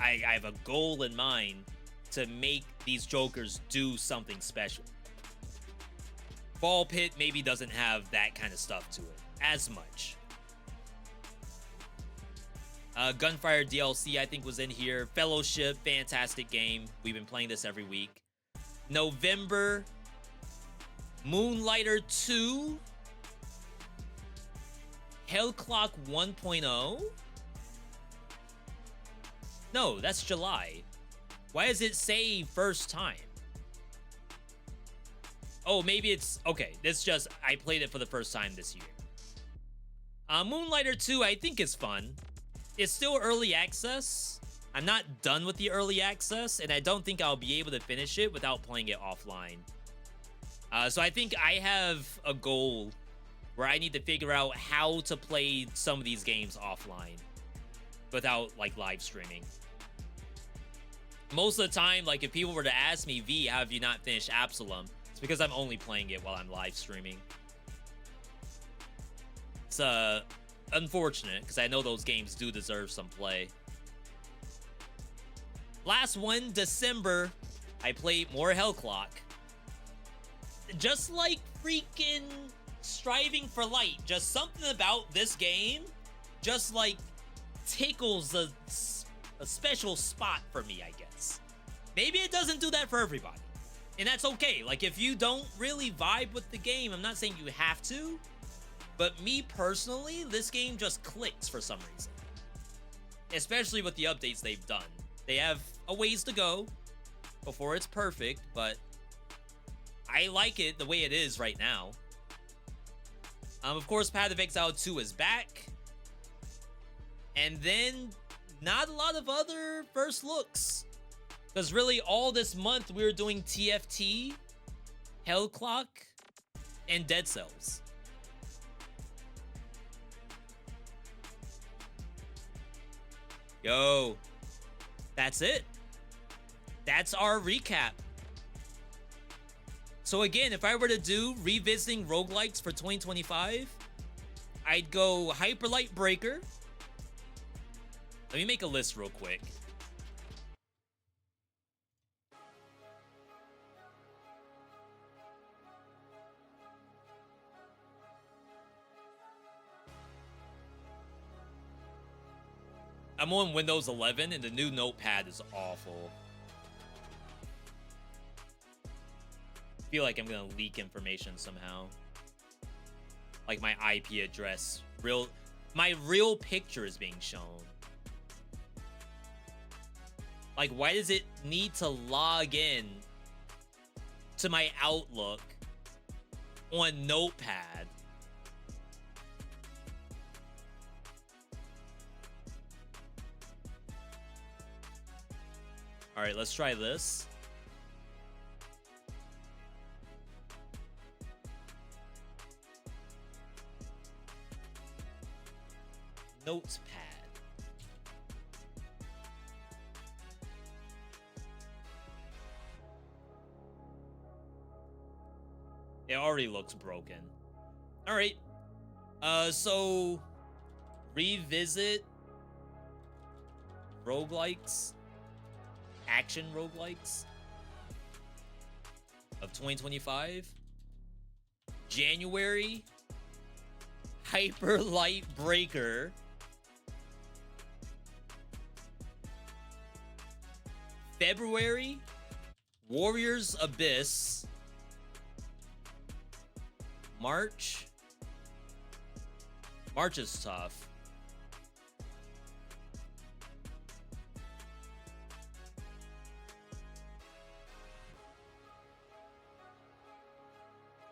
I have a goal in mind to make these Jokers do something special. Ball Pit maybe doesn't have that kind of stuff to it as much. Gunfire DLC I think was in here. Fellowship, fantastic game. We've been playing this every week. November, Moonlighter 2, Hellclock 1.0. No, that's July. Why does it say first time? Oh, maybe it's... Okay, this just... I played it for the first time this year. Moonlighter 2, I think is fun. It's still early access. I'm not done with the early access, and I don't think I'll be able to finish it without playing it offline. So I think I have a goal where I need to figure out how to play some of these games offline without, like, live streaming. Most of the time, like, if people were to ask me, V, how have you not finished Absalom? It's because I'm only playing it while I'm live streaming. It's unfortunate, because I know those games do deserve some play. Last one, December, I played more Hellclock. Just like freaking Striving for Light, just something about this game just like tickles a special spot for me, I guess. Maybe it doesn't do that for everybody, and that's okay. Like, if you don't really vibe with the game, I'm not saying you have to, but me personally, this game just clicks for some reason. Especially with the updates they've done. They have a ways to go before it's perfect, but I like it the way it is right now. Of course, Pádhraic H 2 is back. And then, not a lot of other first looks. Because really, all this month, we were doing TFT, Hellclock, and Dead Cells. Yo, that's it. That's our recap. So again, if I were to do revisiting roguelikes for 2025, I'd go Hyper Light Breaker. Let me make a list real quick. I'm on Windows 11 and the new notepad is awful. I feel like I'm gonna leak information somehow. Like my IP address. My real picture is being shown. Like, why does it need to log in to my Outlook on Notepad? All right, let's try this. Notepad. It already looks broken. All right. So revisit roguelikes, action roguelikes of 2025. January, Hyper Light Breaker. February, Warriors Abyss. March is tough.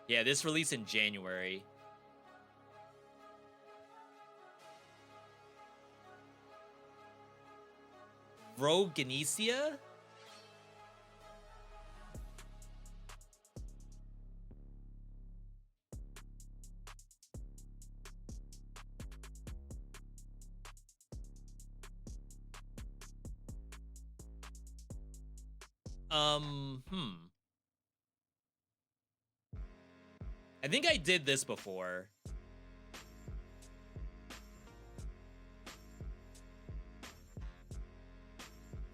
Yeah, this released in January. Rogue Ganesia? I think I did this before.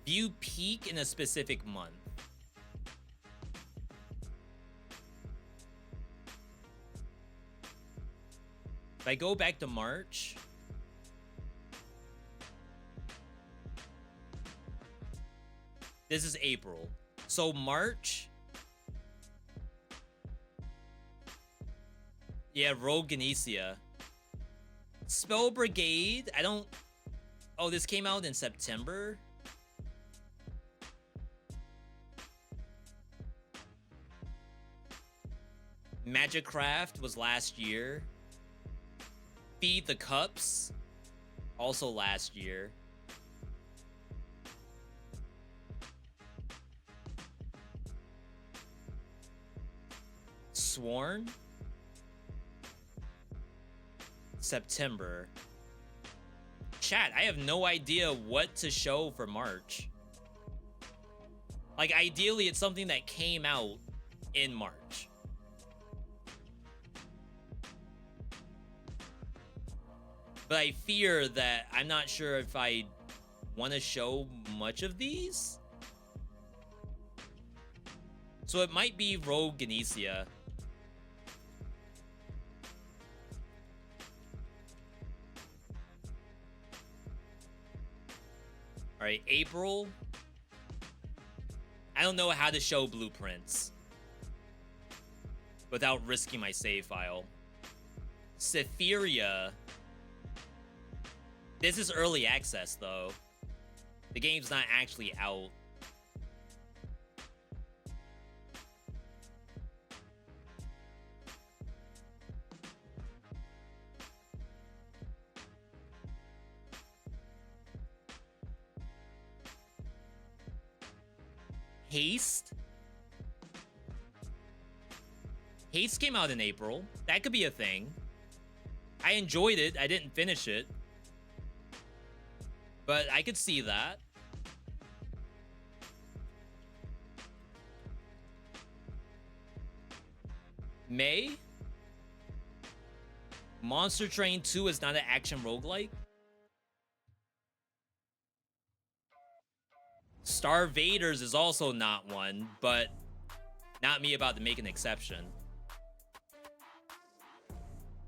View peak in a specific month. If I go back to March, this is April. So March, yeah, Rogue Ganesia. Spell Brigade, oh, this came out in September? Magicraft was last year. Feed the Cups, also last year. Sworn, September. Chat, I have no idea what to show for March. Like, ideally, it's something that came out in March. But I fear that I'm not sure if I want to show much of these. So it might be Rogue Ganesha. Alright, April. I don't know how to show blueprints without risking my save file. Cytheria. This is early access, though. The game's not actually out. Haste? Haste came out in April. That could be a thing. I enjoyed it. I didn't finish it. But I could see that. May? Monster Train 2 is not an action roguelike. Star Vaders is also not one, but not me about to make an exception.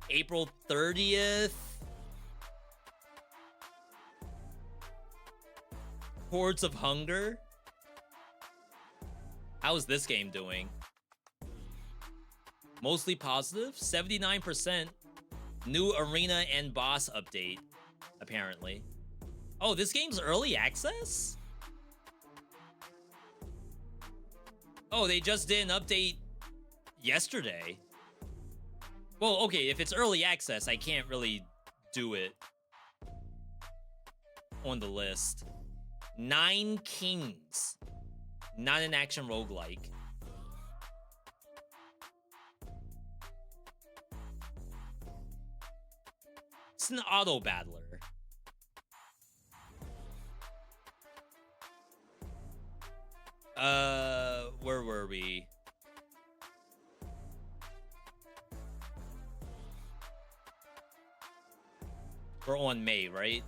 April 30th. Hordes of Hunger. How is this game doing? Mostly positive. 79%. New arena and boss update, apparently. Oh, this game's early access? Oh, they just did an update yesterday. Well, okay, if it's early access, I can't really do it on the list. Nine Kings. Not an action roguelike. It's an auto battler. Where were we? We're on May, right?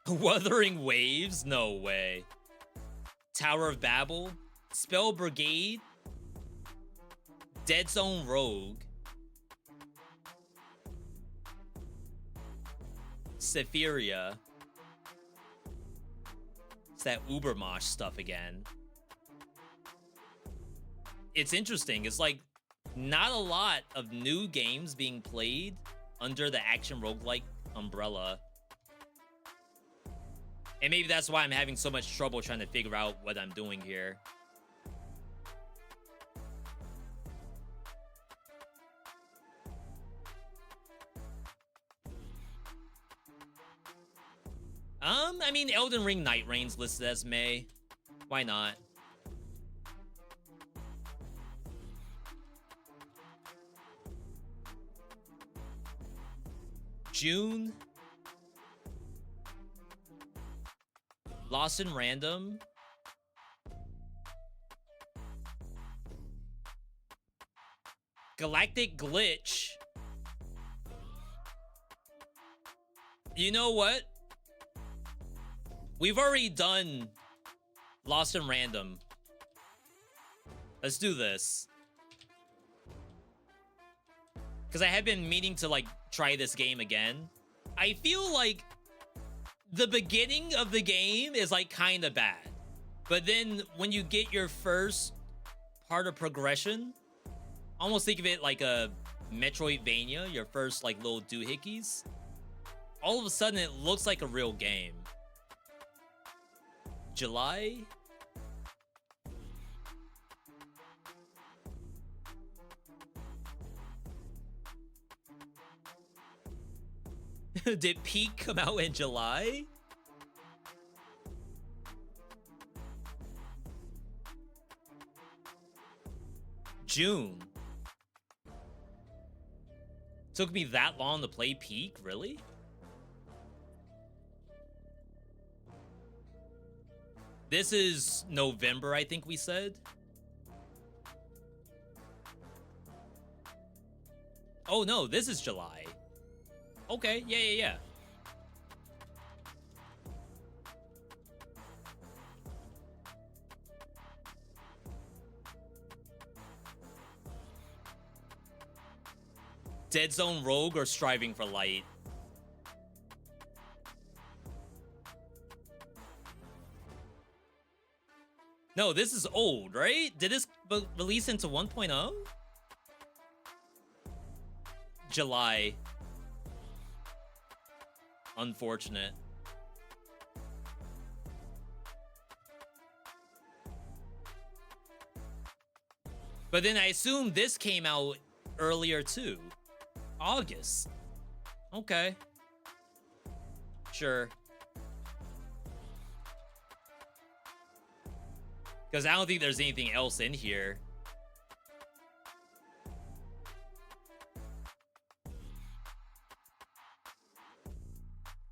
Wuthering Waves? No way. Tower of Babel? Spell Brigade? Dead Zone Rogue? Cytheria? It's that Ubermosh stuff again. It's interesting. It's like not a lot of new games being played under the action roguelike umbrella. And maybe that's why I'm having so much trouble trying to figure out what I'm doing here. I mean, Elden Ring Night Reign's listed as May. Why not? June. Lost in Random. Galactic Glitch. You know what? We've already done Lost in Random. Let's do this. Because I have been meaning to, like, try this game again. I feel like the beginning of the game is, like, kind of bad. But then when you get your first part of progression, almost think of it like a Metroidvania, your first, like, little doohickeys. All of a sudden, it looks like a real game. July? Did Peak come out in July? June. Took me that long to play Peak? Really? This is November, I think we said. Oh no, this is July. Okay, yeah. Dead Zone Rogue or Striving for Light? No, this is old, right? Did this release into 1.0? July. Unfortunate. But then I assume this came out earlier too. August. Okay. Sure. Because I don't think there's anything else in here.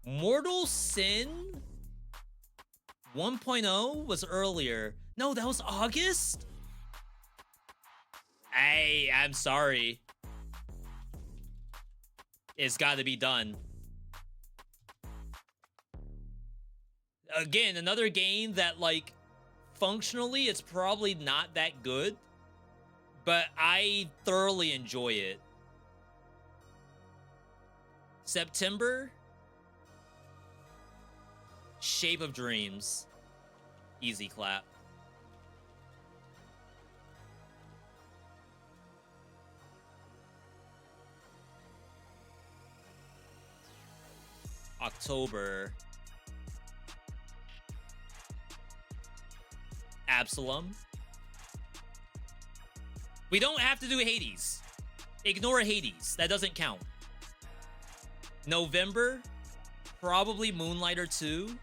Mortal Sin 1.0 was earlier. No, that was August? I'm sorry. It's got to be done. Again, another game that, like, functionally, it's probably not that good, but I thoroughly enjoy it. September, Shape of Dreams, easy clap. October, Absalom. We don't have to do Hades. Ignore Hades. That doesn't count. November, probably Moonlighter 2.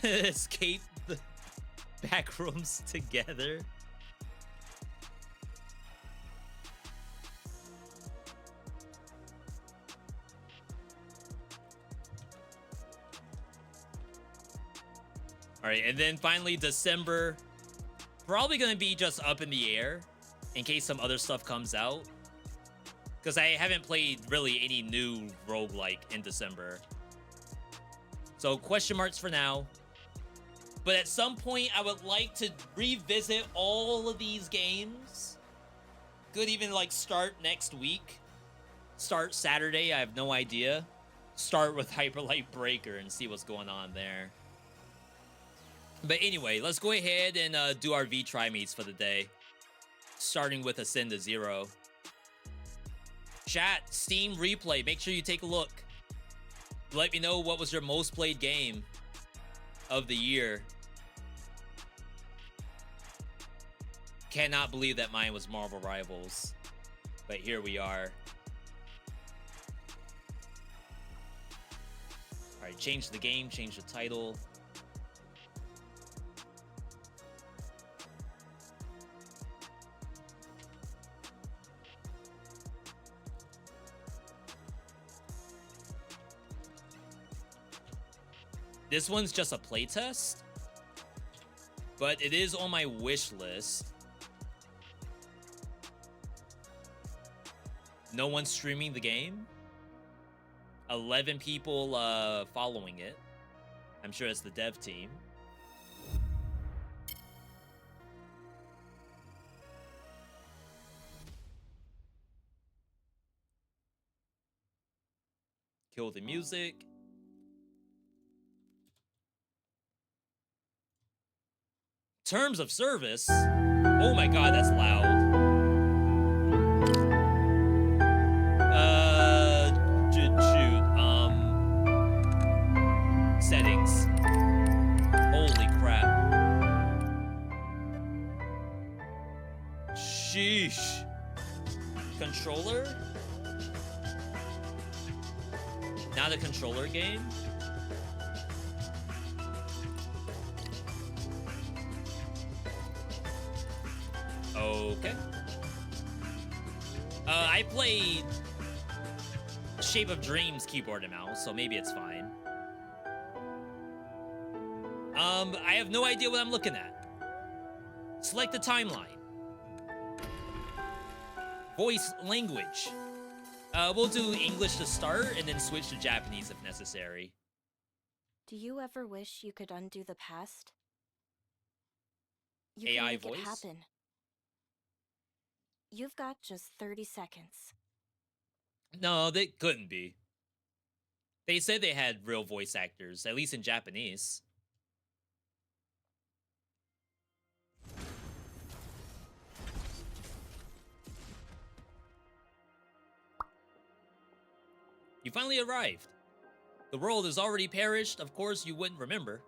Escape the backrooms together. All right, and then finally December, probably gonna be just up in the air in case some other stuff comes out, because I haven't played really any new roguelike in December. So question marks for now. But at some point, I would like to revisit all of these games. Could even like start next week. Start Saturday, I have no idea. Start with Hyper Light Breaker and see what's going on there. But anyway, let's go ahead and do our V-Try meets for the day. Starting with Ascend to Zero. Chat, Steam replay, make sure you take a look. Let me know what was your most played game of the year. Cannot believe that mine was Marvel Rivals. But here we are. Alright, change the game, change the title. This one's just a playtest, but it is on my wish list. No one's streaming the game. 11 people following it. I'm sure it's the dev team. Kill the music. Terms of service? Oh my god, that's loud. Settings. Holy crap. Sheesh. Controller? Not a controller game? Okay. I played Shape of Dreams keyboard and mouse, so maybe it's fine. I have no idea what I'm looking at. Select the timeline. Voice language. We'll do English to start and then switch to Japanese if necessary. Do you ever wish you could undo the past? You AI can make voice? it happen. You've got just 30 seconds. No, they couldn't be. They said they had real voice actors, at least in Japanese. You finally arrived. The world has already perished. Of course, you wouldn't remember.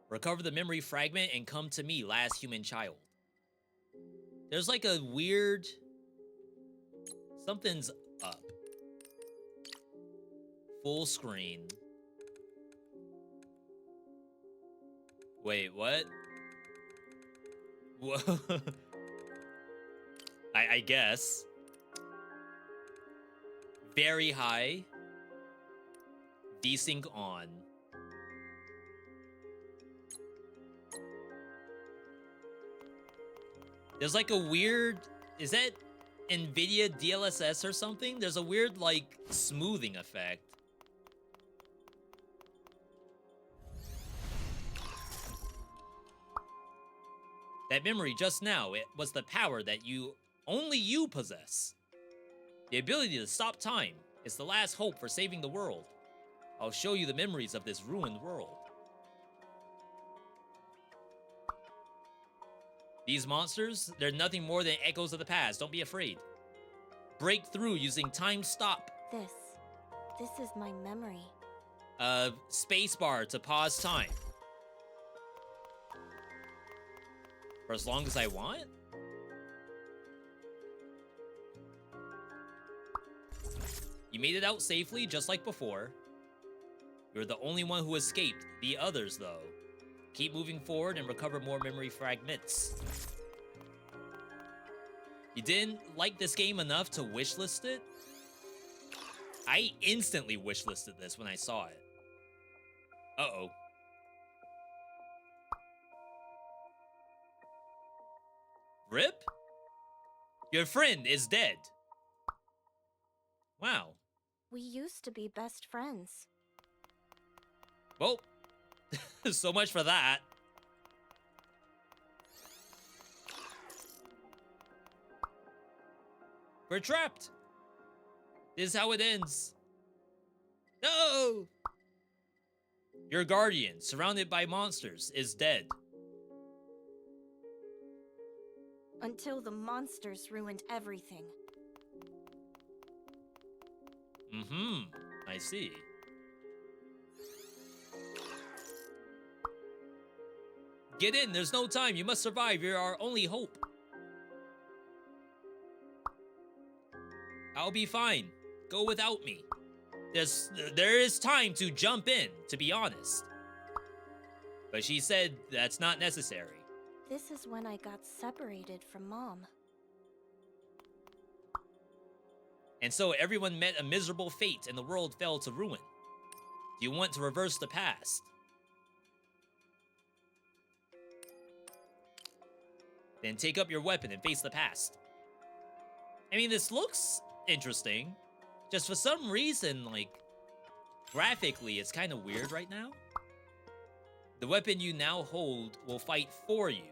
Recover the memory fragment and come to me, last human child. There's like a weird... Something's up. Full screen. Wait, what? Whoa. I guess. Very high. Desync on. There's like a weird... Is that NVIDIA DLSS or something? There's a weird, like, smoothing effect. That memory just now, it was the power that only you possess. The ability to stop time is the last hope for saving the world. I'll show you the memories of this ruined world. These monsters, they're nothing more than echoes of the past. Don't be afraid. Break through using time stop. This is my memory. Spacebar to pause time. For as long as I want? You made it out safely, just like before. You're the only one who escaped. The others, though. Keep moving forward and recover more memory fragments. You didn't like this game enough to wishlist it? I instantly wishlisted this when I saw it. Uh-oh. Rip? Your friend is dead. Wow. We used to be best friends. Well, so much for that. We're trapped. This is how it ends. No! Your guardian, surrounded by monsters, is dead. Until the monsters ruined everything. I see. Get in, there's no time. You must survive. You're our only hope. I'll be fine. Go without me. There is time to jump in, to be honest. But she said that's not necessary. This is when I got separated from Mom. And so everyone met a miserable fate and the world fell to ruin. Do you want to reverse the past? Then take up your weapon and face the past. I mean, this looks interesting. Just for some reason, like, graphically, it's kind of weird right now. The weapon you now hold will fight for you.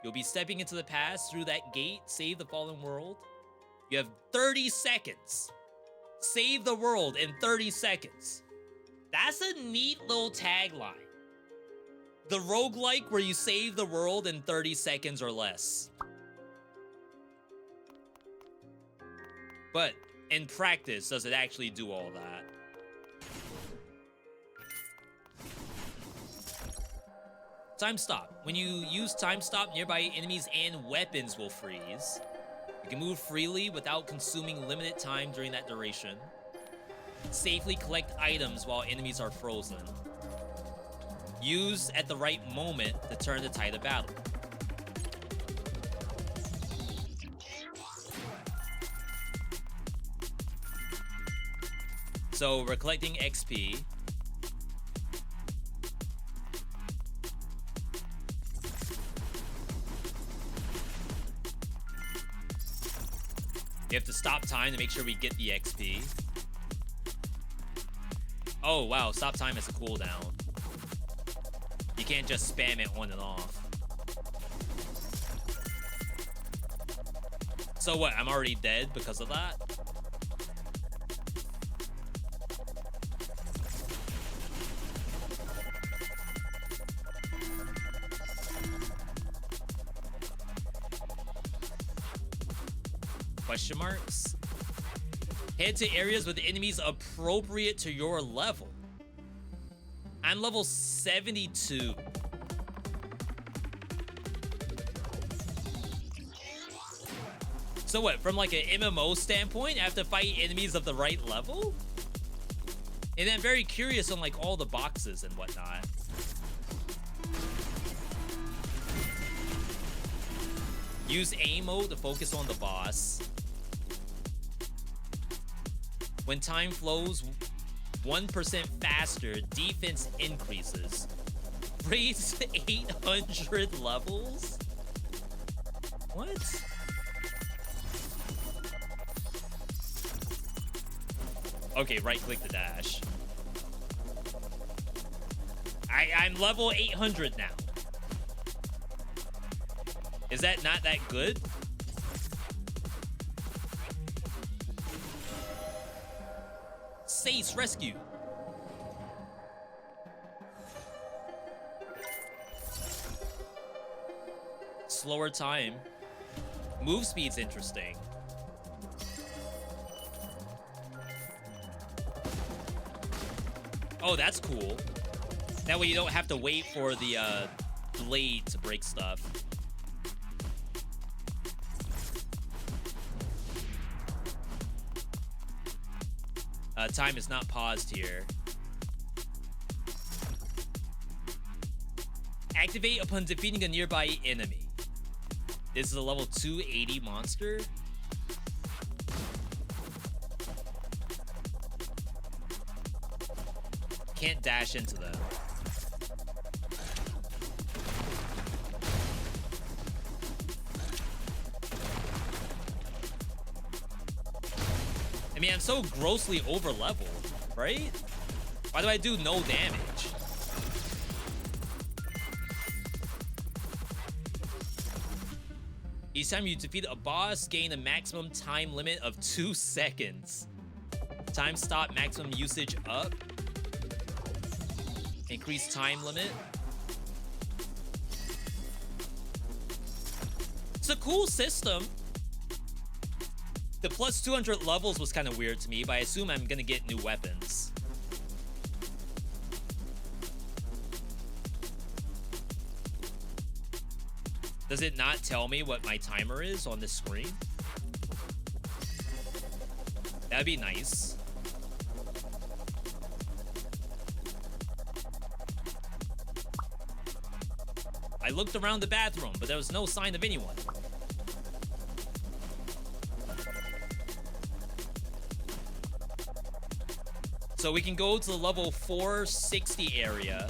You'll be stepping into the past through that gate, save the fallen world. You have 30 seconds. Save the world in 30 seconds. That's a neat little tagline. The roguelike where you save the world in 30 seconds or less. But in practice, does it actually do all that? Time stop. When you use time stop, nearby enemies and weapons will freeze. You can move freely without consuming limited time during that duration. Safely collect items while enemies are frozen. Use at the right moment to turn the tide of battle. So we're collecting XP. You have to stop time to make sure we get the XP. Oh, wow. Stop time is a cooldown. You can't just spam it on and off. So what? I'm already dead because of that? Question marks? Head to areas with enemies appropriate to your level. I'm level 72. So what, from like an MMO standpoint, I have to fight enemies of the right level? And I'm very curious on like all the boxes and whatnot. Use aim mode to focus on the boss. When time flows 1% faster, defense increases. Raise 800 levels? What? Okay, right-click the dash. I'm level 800 now. Is that not that good? Sace rescue. Slower time. Move speed's interesting. Oh, that's cool. That way you don't have to wait for the blade to break stuff. Time is not paused here. Activate upon defeating a nearby enemy. This is a level 280 monster. Can't dash into them. I mean, I'm so grossly over leveled, right? Why do I do no damage? Each time you defeat a boss, gain a maximum time limit of 2 seconds. Time stop maximum usage up. Increase time limit. It's a cool system. The plus 200 levels was kind of weird to me, but I assume I'm gonna get new weapons. Does it not tell me what my timer is on this screen? That'd be nice. I looked around the bathroom, but there was no sign of anyone. So we can go to the level 460 area.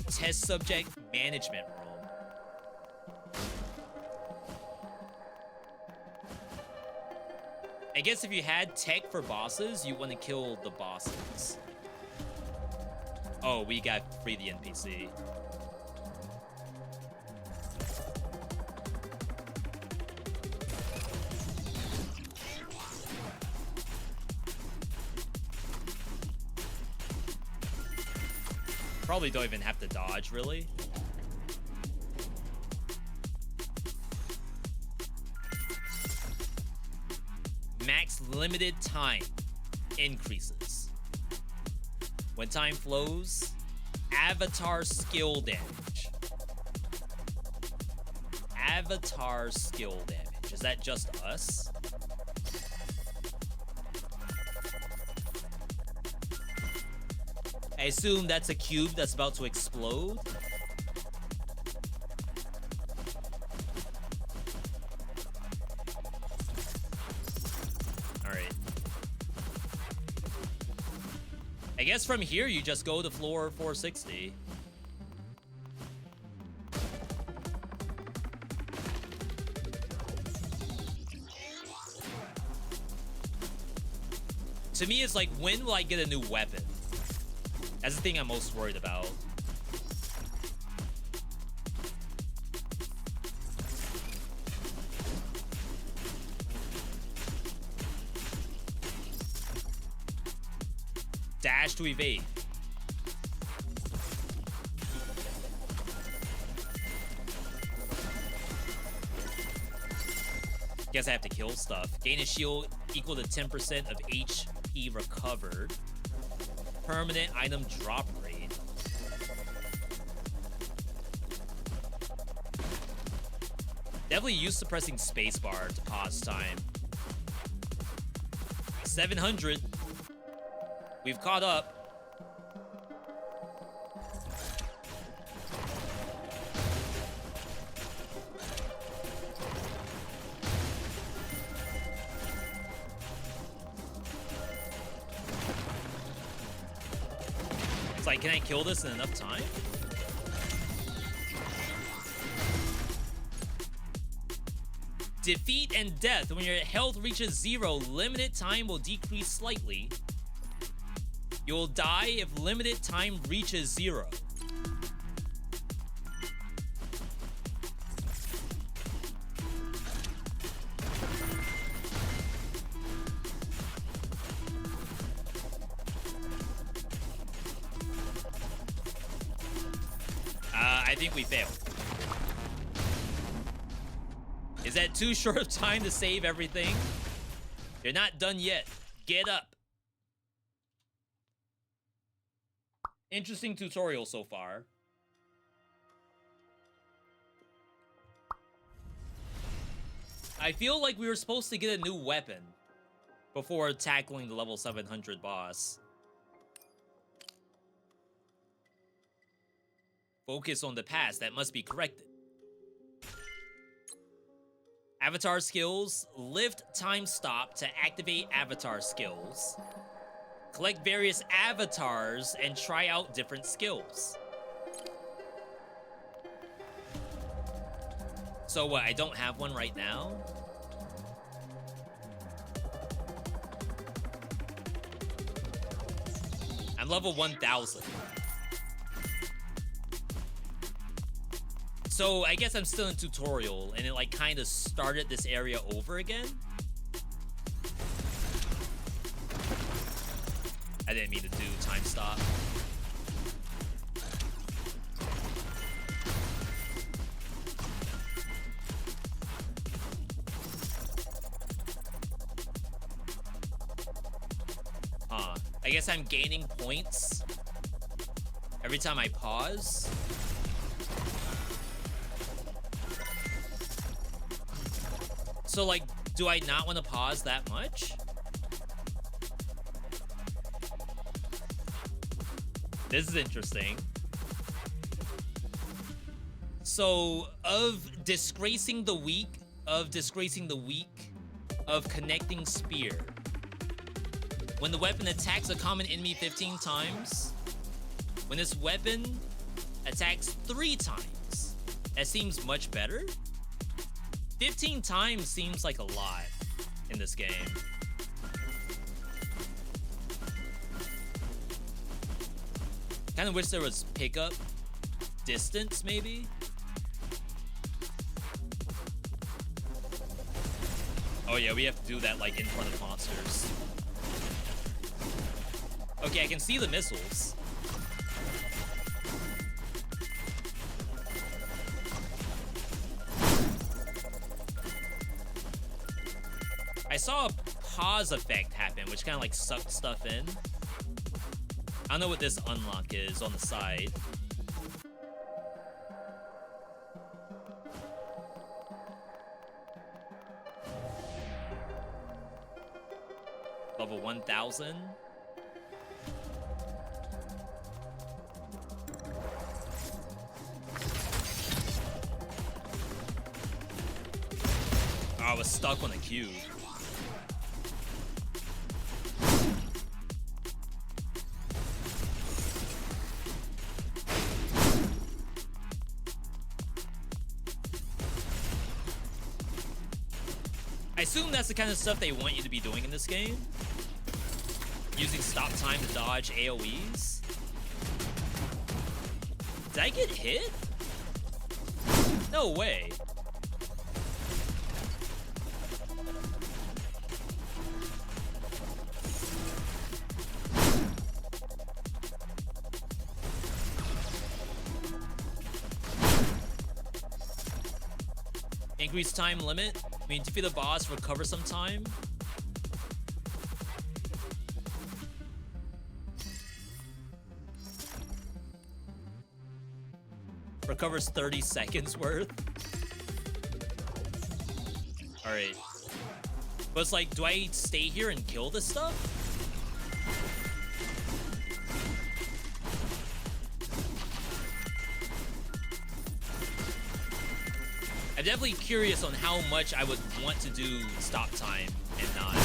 Test subject management room. I guess if you had tech for bosses, you want to kill the bosses. Oh, we got free the NPC. Probably don't even have to dodge, really. Max limited time increases. When time flows, avatar skill damage. Avatar skill damage. Is that just us? I assume that's a cube that's about to explode. Alright. I guess from here you just go to floor 460. To me, it's like, when will I get a new weapon? That's the thing I'm most worried about. Dash to evade. Guess I have to kill stuff. Gain a shield equal to 10% of HP recovered. Permanent item drop rate. Definitely used to pressing spacebar to pause time. 700. We've caught up. It's like, can I kill this in enough time? Defeat and death. When your health reaches 0, limited time will decrease slightly. You'll die if limited time reaches 0. I think we failed. Is that too short of time to save everything? You're not done yet. Get up. Interesting tutorial so far. I feel like we were supposed to get a new weapon before tackling the level 700 boss. Focus on the past. That must be corrected. Avatar skills. Lift time stop to activate avatar skills. Collect various avatars and try out different skills. So what, I don't have one right now? I'm level 1000. So I guess I'm still in tutorial and it like kind of started this area over again. I didn't mean to do time stop. Huh. I guess I'm gaining points every time I pause. So, like, do I not want to pause that much? This is interesting. So, of disgracing the weak, of connecting spear. When the weapon attacks a common enemy 15 times, when this weapon attacks 3 times, that seems much better. 15 times seems like a lot in this game. Kind of wish there was pickup distance, maybe. Oh yeah, we have to do that like in front of monsters. Okay, I can see the missiles. I saw a pause effect happen, which kind of like sucked stuff in. I don't know what this unlock is on the side. Level 1000. Oh, I was stuck on a cube. I assume that's the kind of stuff they want you to be doing in this game. Using stop time to dodge AoEs? Did I get hit? No way. Increase time limit. I mean, defeat the boss, recover some time. Recovers 30 seconds worth. Alright. But it's like, do I stay here and kill this stuff? I'm definitely curious on how much I would want to do stop time and not.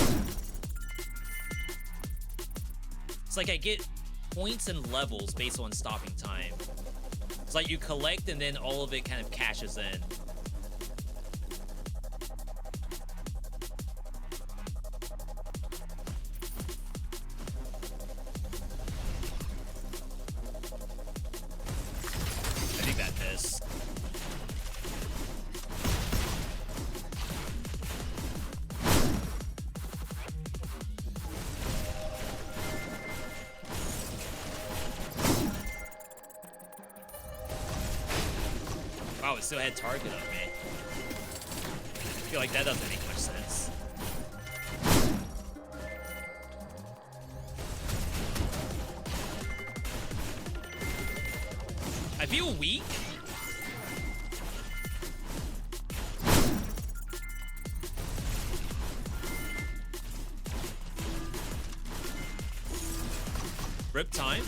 It's like I get points and levels based on stopping time. It's like you collect and then all of it kind of cashes in. I think that missed. Wow, it still had target on me. I feel like that doesn't make much sense. I feel weak. Rip time.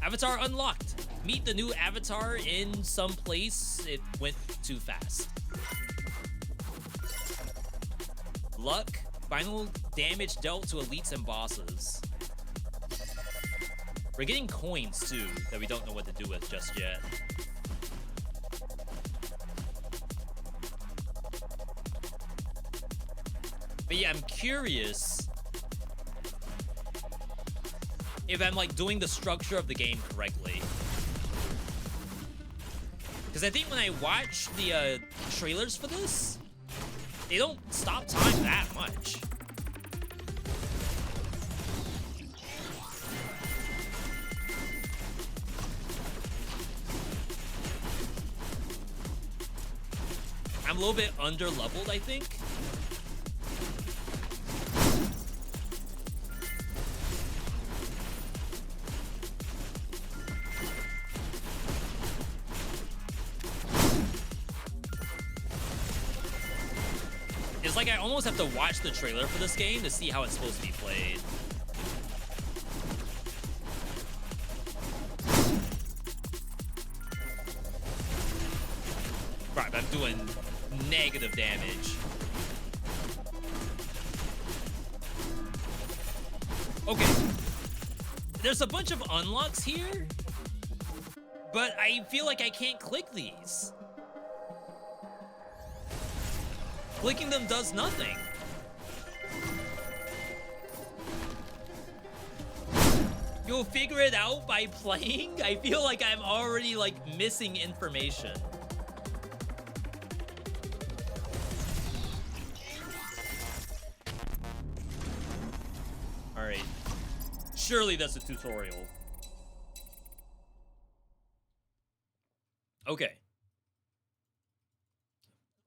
Avatar unlocked. Meet the new avatar in some place. It went too fast. Luck. Final damage dealt to elites and bosses. We're getting coins too that we don't know what to do with just yet. But yeah, I'm curious if I'm like doing the structure of the game correctly. Because I think when I watch the trailers for this, they don't stop time that much. I'm a little bit under leveled, I think. It's like I almost have to watch the trailer for this game to see how it's supposed to be played. Right, but I'm doing negative damage. Okay. There's a bunch of unlocks here, but I feel like I can't click these. Clicking them does nothing. You'll figure it out by playing? I feel like I'm already like missing information. All right. Surely that's a tutorial. Okay.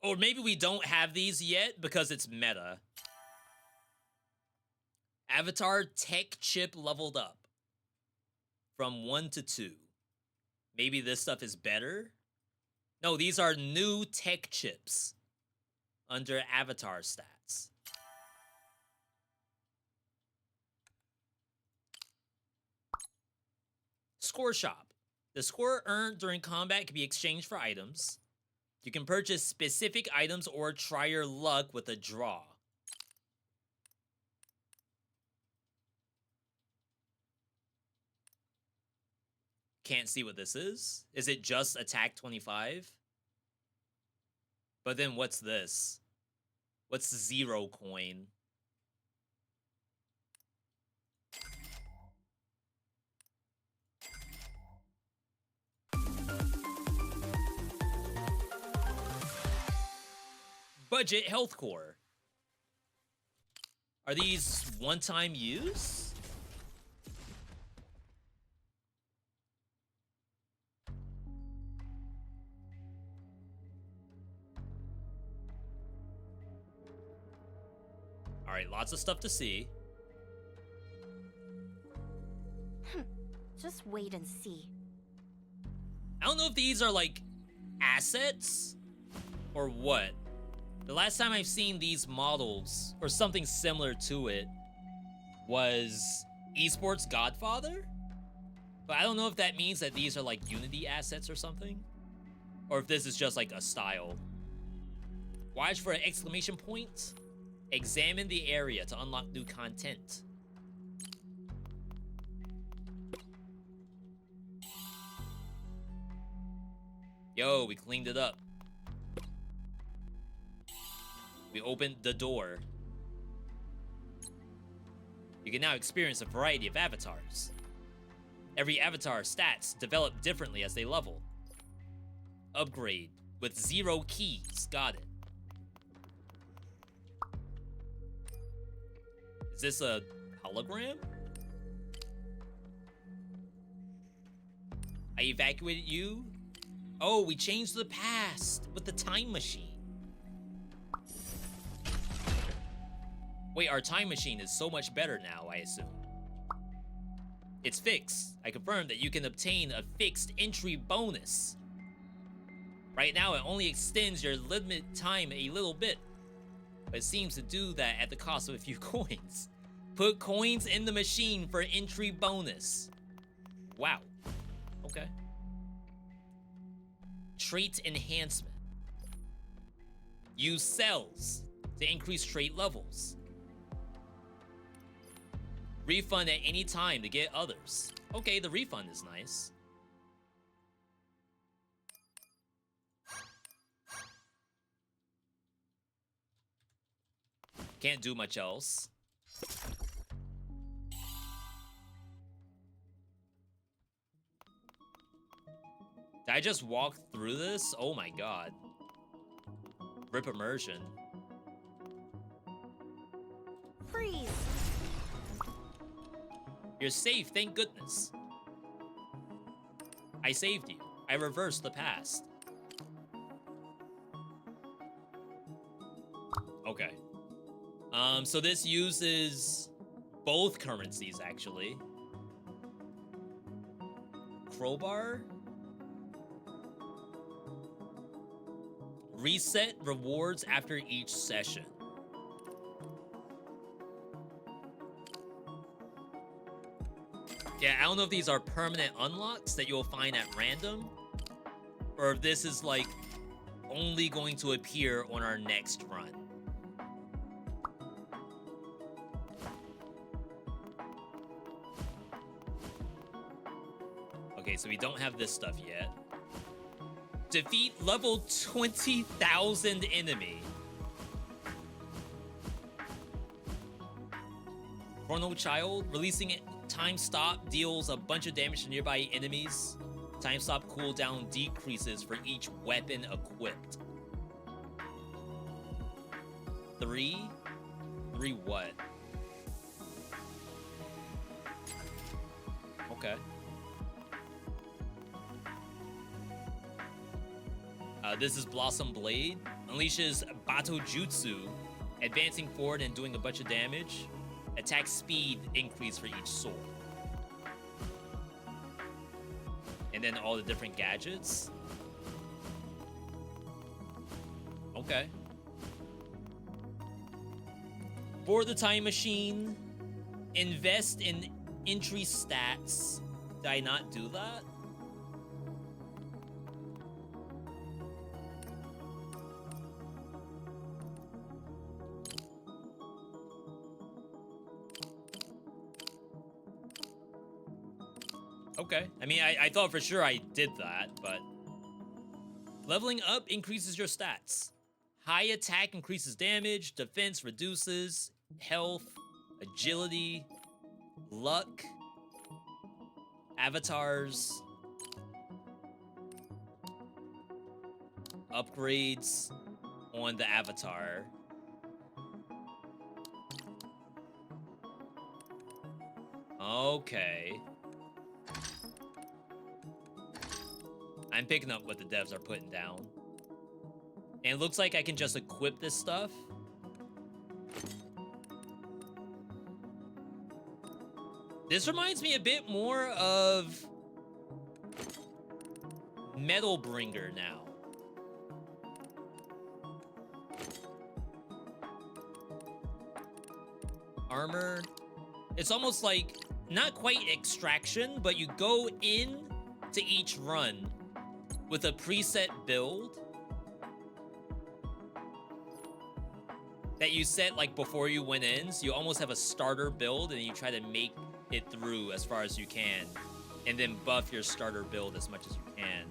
Or maybe we don't have these yet because it's meta. Avatar tech chip leveled up from 1 to 2. Maybe this stuff is better? No, these are new tech chips under Avatar stats. Score shop. The score earned during combat can be exchanged for items. You can purchase specific items or try your luck with a draw. Can't see what this is. Is it just attack 25? But then what's this? What's 0 coin? Budget health core. Are these one-time use? All right, lots of stuff to see. Just wait and see. I don't know if these are like assets or what. The last time I've seen these models or something similar to it was Esports Godfather. But I don't know if that means that these are like Unity assets or something, or if this is just like a style. Watch for an exclamation point. Examine the area to unlock new content. Yo, we cleaned it up. We opened the door. You can now experience a variety of avatars. Every avatar stats develop differently as they level. Upgrade with 0 keys. Got it. Is this a hologram? I evacuated you? Oh, we changed the past with the time machine. Wait, our time machine is so much better now, I assume. It's fixed. I confirm that you can obtain a fixed entry bonus. Right now, it only extends your limit time a little bit, but it seems to do that at the cost of a few coins. Put coins in the machine for entry bonus. Wow. Okay. Trait enhancement. Use cells to increase trait levels. Refund at any time to get others. Okay, the refund is nice. Can't do much else. Did I just walk through this? Oh my god. Rip immersion. Freeze! You're safe, thank goodness. I saved you. I reversed the past. Okay. So this uses both currencies, actually. Crowbar? Reset rewards after each session. Yeah, I don't know if these are permanent unlocks that you'll find at random, or if this is like only going to appear on our next run. Okay, so we don't have this stuff yet. Defeat level 20,000 enemy. Chrono Child, releasing it. Time stop deals a bunch of damage to nearby enemies. Time stop cooldown decreases for each weapon equipped. 3? 3 what? Okay. This is Blossom Blade. Unleashes Bato Jutsu, advancing forward and doing a bunch of damage. Attack speed increase for each sword. And then all the different gadgets. Okay. For the time machine, invest in entry stats. Did I not do that? Okay. I mean, I thought for sure I did that, but... Leveling up increases your stats. High attack increases damage, defense reduces, health, agility, luck, avatars, upgrades on the avatar. Okay. I'm picking up what the devs are putting down. And it looks like I can just equip this stuff. This reminds me a bit more of Metalbringer now. Armor. It's almost like, not quite extraction, but you go in to each run with a preset build that you set like before you went in. So you almost have a starter build and you try to make it through as far as you can and then buff your starter build as much as you can.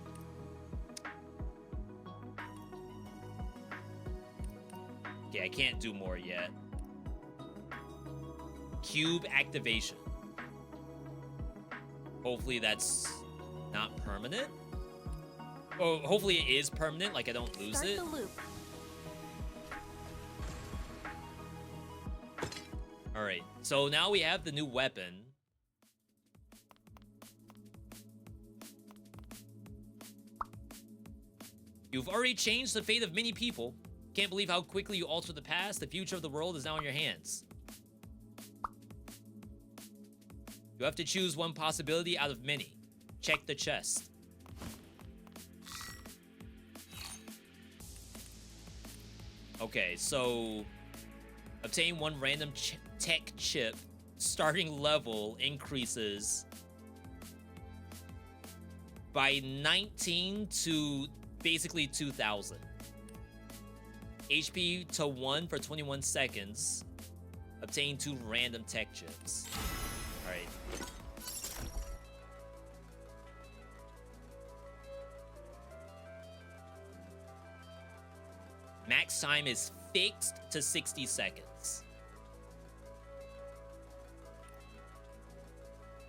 Okay, I can't do more yet. Cube activation. Hopefully that's not permanent. Oh, hopefully it is permanent, like I don't lose Start it. the loop. Alright, so now we have the new weapon. You've already changed the fate of many people. Can't believe how quickly you altered the past. The future of the world is now in your hands. You have to choose one possibility out of many. Check the chest. Okay, so obtain one random tech chip. Starting level increases by 19 to basically 2,000. HP to 1 for 21 seconds. Obtain 2 random tech chips. Alright. Max time is fixed to 60 seconds.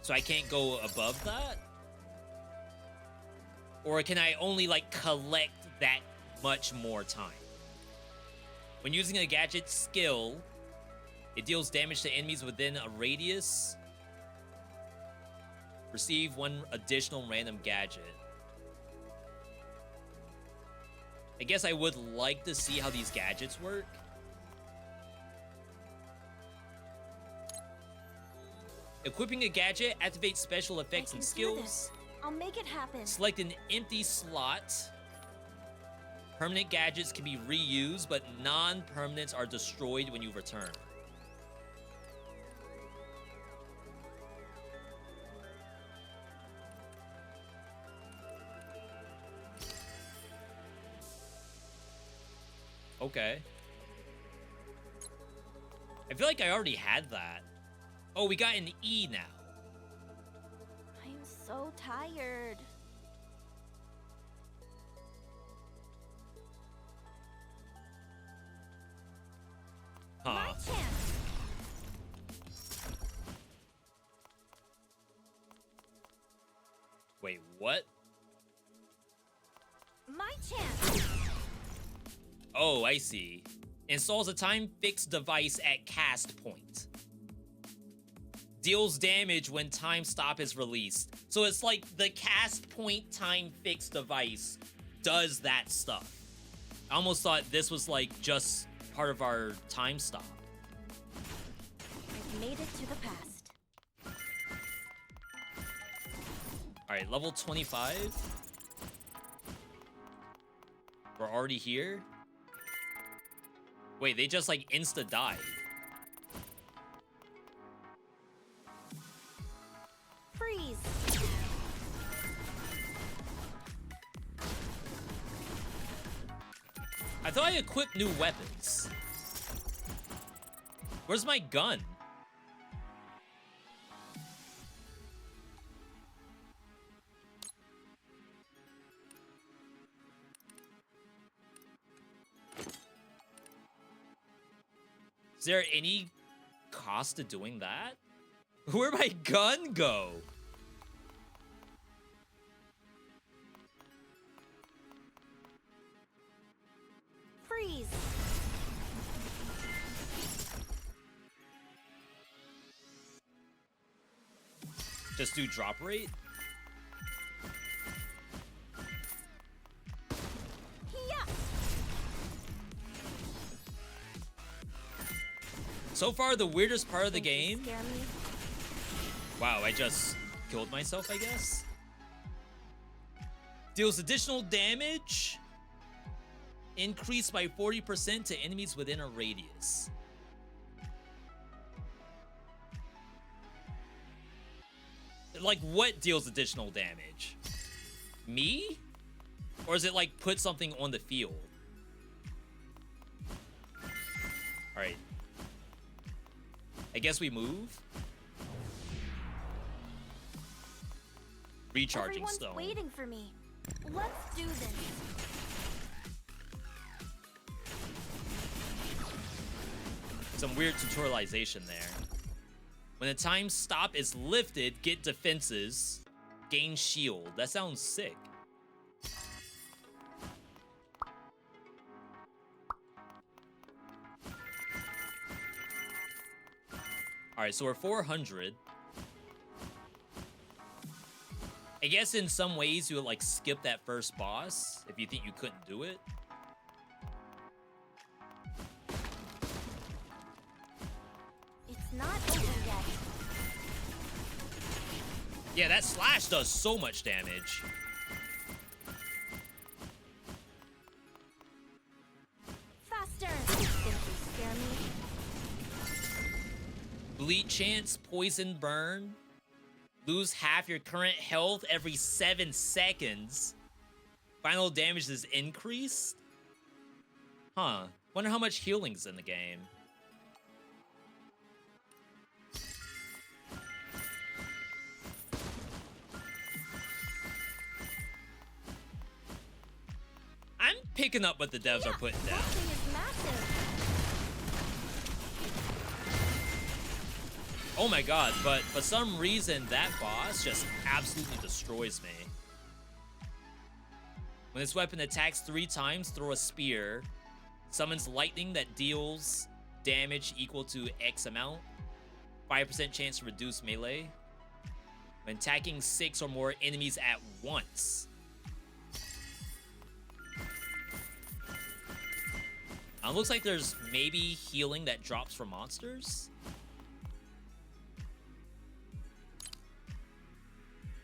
So I can't go above that? Or can I only, like, collect that much more time? When using a gadget skill, it deals damage to enemies within a radius. Receive 1 additional random gadget. I guess I would like to see how these gadgets work. Equipping a gadget activates special effects and skills. I'll make it happen. Select an empty slot. Permanent gadgets can be reused, but non-permanents are destroyed when you return. Okay. I feel like I already had that. Oh, we got an E now. I'm so tired. Huh. My chance. Wait, what? My chance. Oh, I see. Installs a time-fixed device at cast point. Deals damage when time stop is released. So it's like the cast point time-fixed device does that stuff. I almost thought this was like just part of our time stop. I've made it to the past. Alright, level 25. We're already here? Wait, they just like insta-died. Freeze. I thought I equipped new weapons. Where's my gun? Is there any cost to doing that? Where'd my gun go? Freeze! Just do drop rate? Yeah. So far, the weirdest part of the Think you game... scare me? Wow, I just killed myself, I guess? Deals additional damage. Increased by 40% to enemies within a radius. Like, what deals additional damage? Me? Or is it like put something on the field? Alright. I guess we move. Recharging Everyone's stone. waiting for me. Let's do this. Some weird tutorialization there. When the time stop is lifted, get defenses, gain shield. That sounds sick. Alright, so we're 400. I guess in some ways you would like skip that first boss if you think you couldn't do it. It's not over yet. Yeah, that slash does so much damage. Faster! Think you scare me? Bleed chance, poison burn. Lose half your current health every 7 seconds. Final damage is increased? Huh. Wonder how much healing's in the game. I'm picking up what the devs are putting down. That thing is massive. Oh my god, but for some reason that boss just absolutely destroys me. When this weapon attacks 3 times, throw a spear. Summons lightning that deals damage equal to X amount. 5% chance to reduce melee. When attacking 6 or more enemies at once. Looks like there's maybe healing that drops for monsters.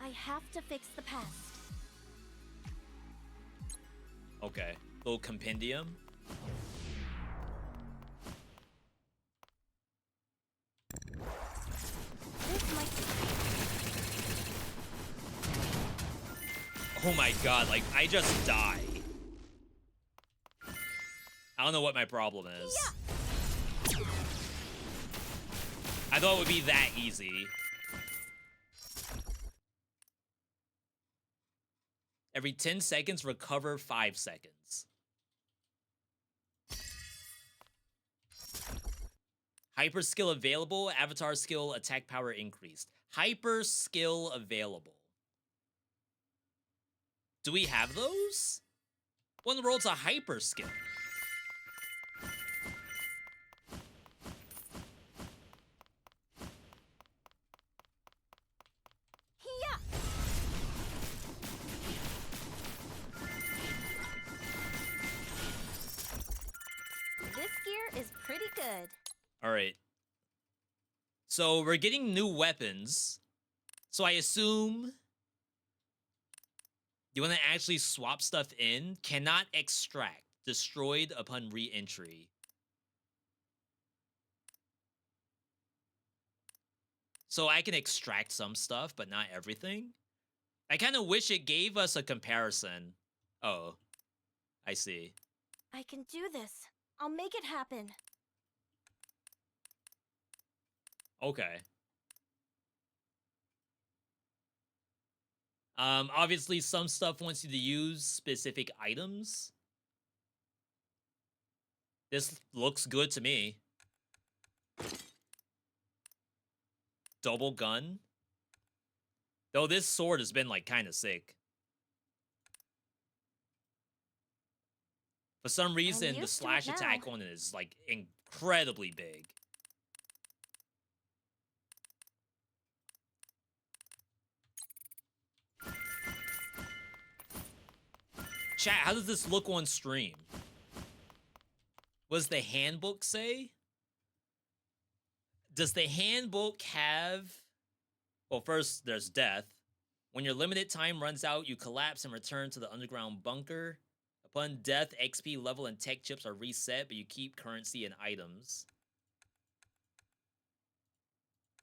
I have to fix the past. Okay, little compendium. This might be... Oh my god, like, I just die. I don't know what my problem is. Yeah. I thought it would be that easy. Every 10 seconds, recover 5 seconds. Hyper skill available. Avatar skill, attack power increased. Hyper skill available. Do we have those? What in the world's a hyper skill? Yeah. This gear is pretty good. All right. So we're getting new weapons. So I assume you want to actually swap stuff in. Cannot extract. Destroyed upon re-entry. So I can extract some stuff, but not everything. I kind of wish it gave us a comparison. Oh, I see. I can do this. I'll make it happen. Okay. Obviously some stuff wants you to use specific items. This looks good to me. double gun. Though this sword has been, like, kind of sick. For some reason, the used to it slash attack now. on it is, like, incredibly big. Chat, how does this look on stream? What does the handbook say? Does the handbook have... Well, first, there's death. When your limited time runs out, you collapse and return to the underground bunker. Upon death, XP level and tech chips are reset, but you keep currency and items.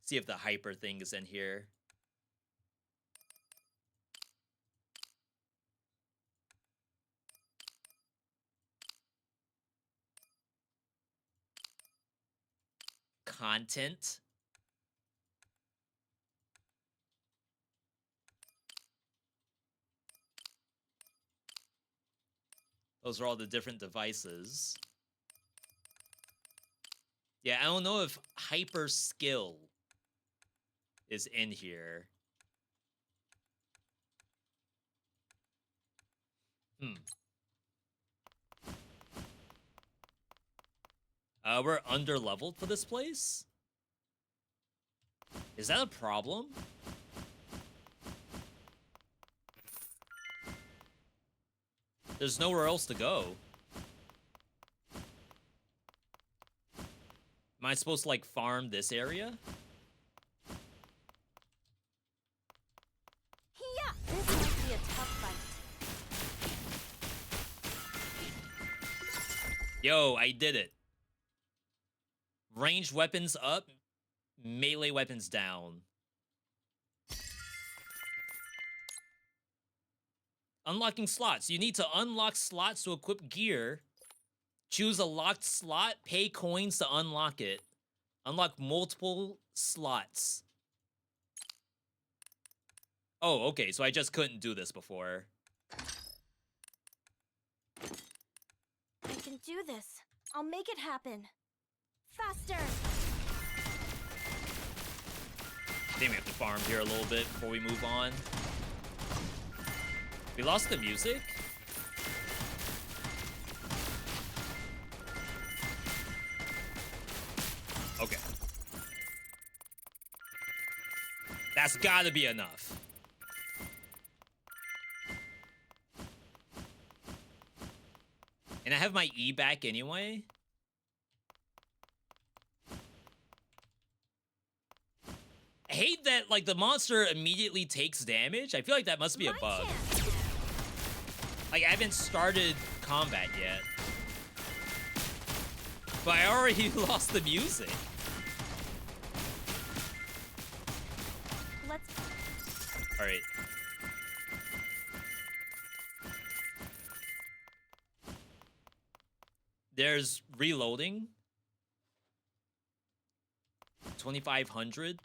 See if the hyper thing is in here. Content. Those are all the different devices. Yeah, I don't know if hyper skill is in here. We're under leveled for this place? Is that a problem? There's nowhere else to go. Am I supposed to, like, farm this area? Yeah, this might be a tough fight. Yo, I did it. Ranged weapons up, melee weapons down. Unlocking slots. You need to unlock slots to equip gear. Choose a locked slot, pay coins to unlock it. Unlock multiple slots. Oh, okay, so I just couldn't do this before. I can do this. I'll make it happen. Faster! I think we have to farm here a little bit before we move on. We lost the music? Okay. That's gotta be enough. And I have my E back anyway. I hate that, like, the monster immediately takes damage. I feel like that must be a bug. Like, I haven't started combat yet. But I already lost the music. Alright. There's reloading. 2,500.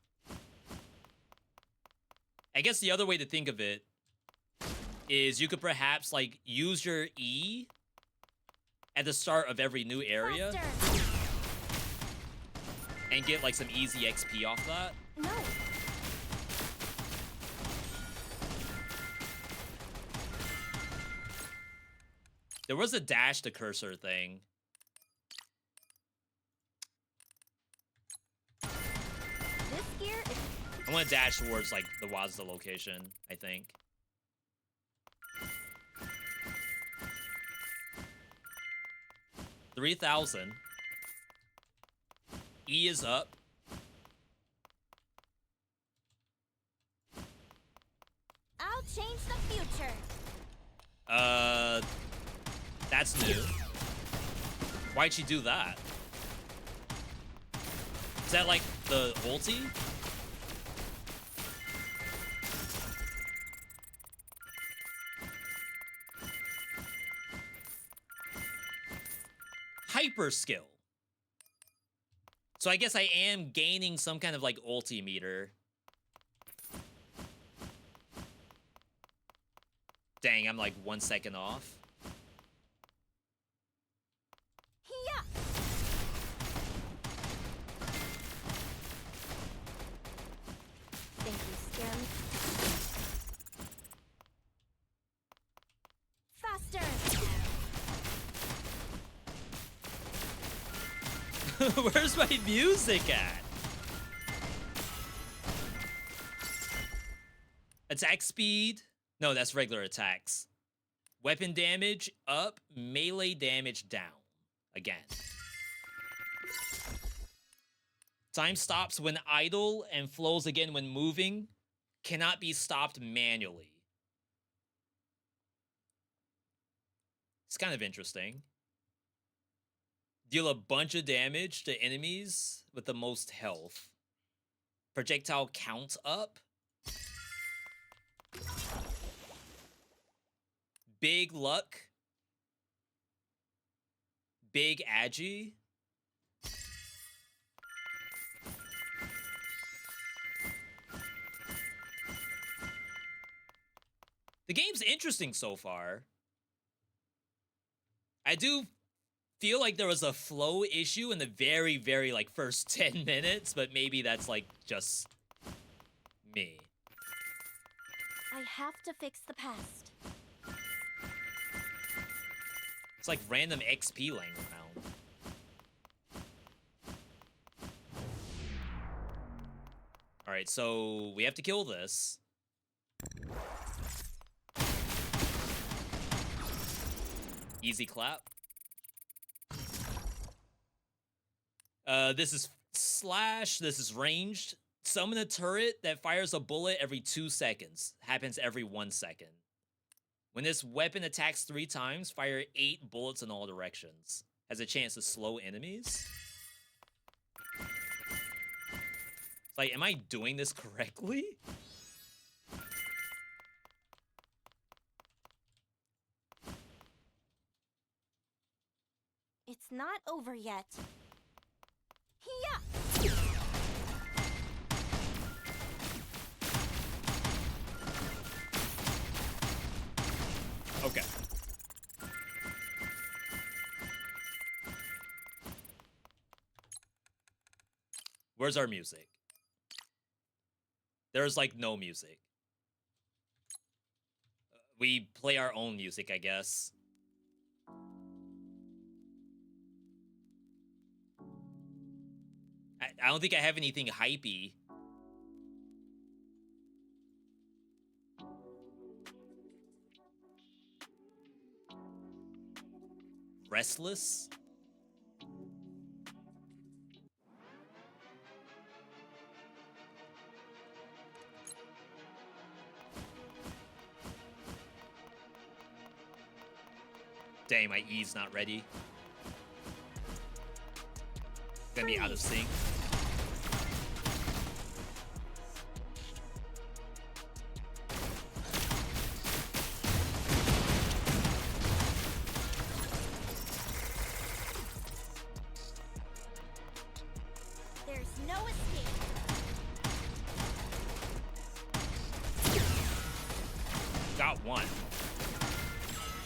I guess the other way to think of it is you could perhaps, like, use your E at the start of every new area. Faster. And get, like, some easy XP off that. No. There was a dash to cursor thing. This gear is... I want to dash towards, like, the Wazda location, I think. $3,000. E is up. I'll change the future. That's new. Why'd she do that? Is that, like, the ulti? Hyper skill. So I guess I am gaining some kind of, like, ulti meter. Dang, I'm like 1 second off. Yeah. Where's my music at? Attack speed. No, that's regular attacks. Weapon damage up, melee damage down. Again. Time stops when idle and flows again when moving. Cannot be stopped manually. It's kind of interesting. Deal a bunch of damage to enemies with the most health. Projectile count up. Big luck. Big agi. The game's interesting so far. I do feel like there was a flow issue in the very, very, like, first 10 minutes, but maybe that's, like, just me. I have to fix the past. It's like random XP laying around. Alright, so we have to kill this. Easy clap. This is slash. This is ranged. Summon a turret that fires a bullet every 2 seconds. Happens every 1 second. When this weapon attacks 3 times, fire 8 bullets in all directions. Has a chance to slow enemies. It's like, am I doing this correctly? It's not over yet. Yeah. Okay. Where's our music? There's like no music. We play our own music, I guess. I don't think I have anything hypey. Restless? Dang, my E's not ready. Gonna be out of sync. There's no escape. Got one.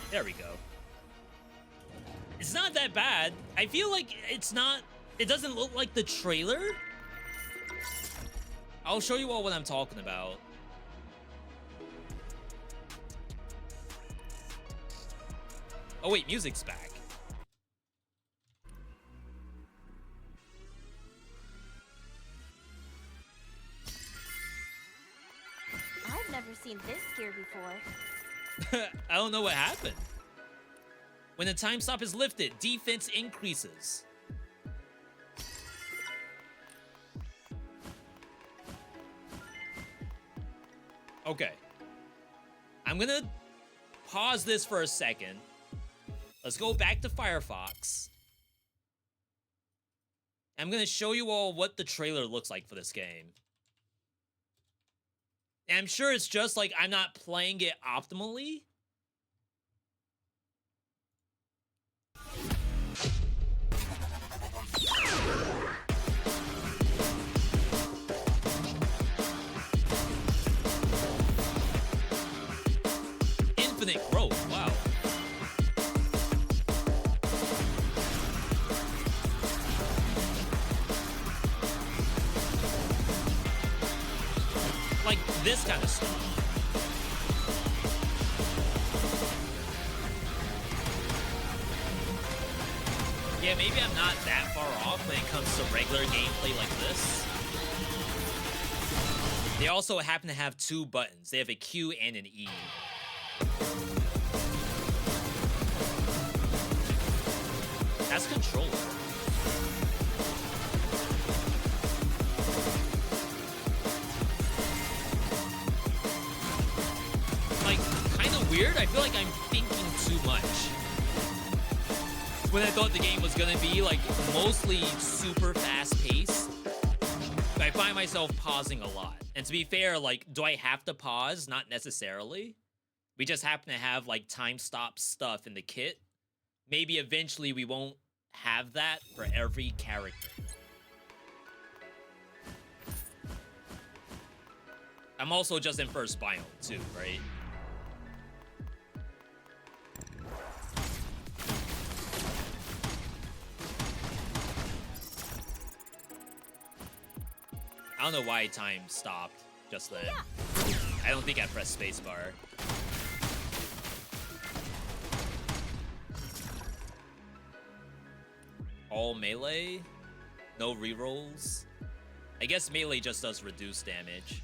There we go. It's not that bad. I feel like it's not... It doesn't look like the trailer. I'll show you all what I'm talking about. Oh wait, music's back. I've never seen this gear before. I don't know what happened. When the time stop is lifted, defense increases. Okay. I'm gonna pause this for a second. Let's go back to Firefox. I'm gonna show you all what the trailer looks like for this game. And I'm sure it's just like I'm not playing it optimally. Infinite growth, wow. Like this kind of stuff. Yeah, maybe I'm not that far off. off when it comes to regular gameplay like this. They also happen to have two buttons. They have a Q and an E. That's controller. Like, kind of weird. I feel like I'm thinking too much. When I thought the game was gonna be like mostly super fast-paced, I find myself pausing a lot. And to be fair, like, do I have to pause? Not necessarily. We just happen to have like time stop stuff in the kit. Maybe eventually we won't have that for every character. I'm also just in first biome too, right? I don't know why time stopped just then. I don't think I pressed spacebar. All melee? No rerolls? I guess melee just does reduced damage.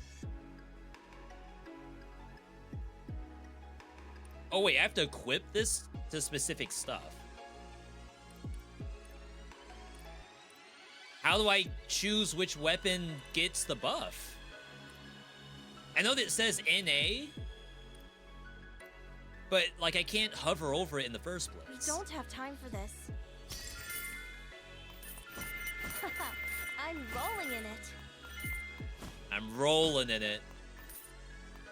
Oh wait, I have to equip this to specific stuff. How do I choose which weapon gets the buff? I know that it says NA, but like I can't hover over it in the first place. We don't have time for this. I'm rolling in it. I'm rolling in it.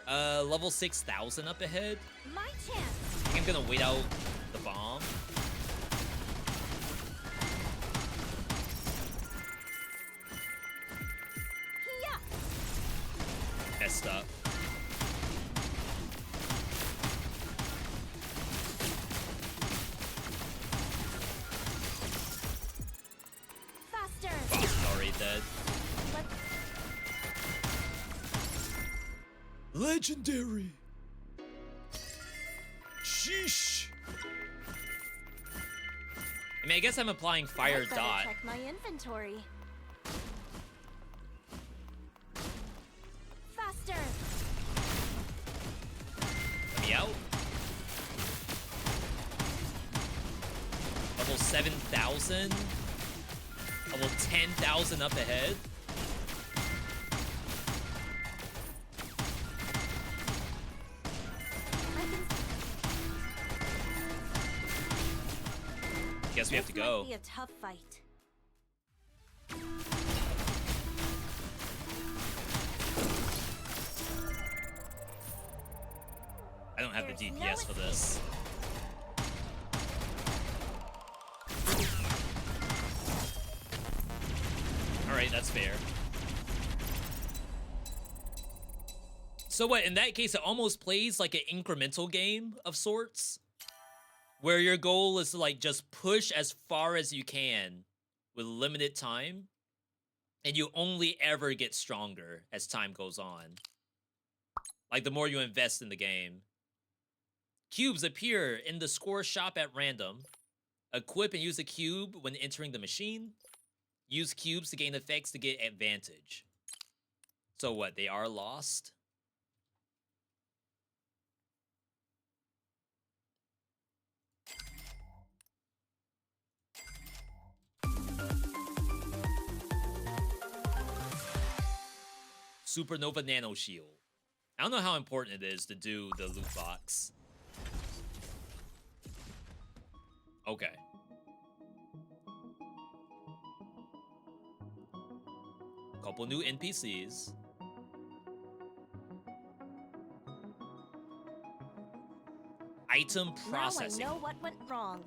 Level 6,000 up ahead. My chance. I think I'm gonna wait out the bomb. Yeah. Messed up. Faster. Boss is already dead. Legendary. Sheesh. I mean, I guess I'm applying fire I'd better dot. check my inventory. Faster. Let me out. Level 7,000. Level 10,000 up ahead. Guess we have to go. This might be a tough fight. I don't have the There's DPS for this. Alright, that's fair. So what, in that case, it almost plays like an incremental game of sorts? Where your goal is to like just push as far as you can with limited time, and you only ever get stronger as time goes on. Like the more you invest in the game. Cubes appear in the score shop at random. Equip and use a cube when entering the machine. Use cubes to gain effects to get advantage. So what, they are lost? Supernova Nano Shield. I don't know how important it is to do the loot box. Okay. Couple new NPCs. Item processing. Now I know what went wrong.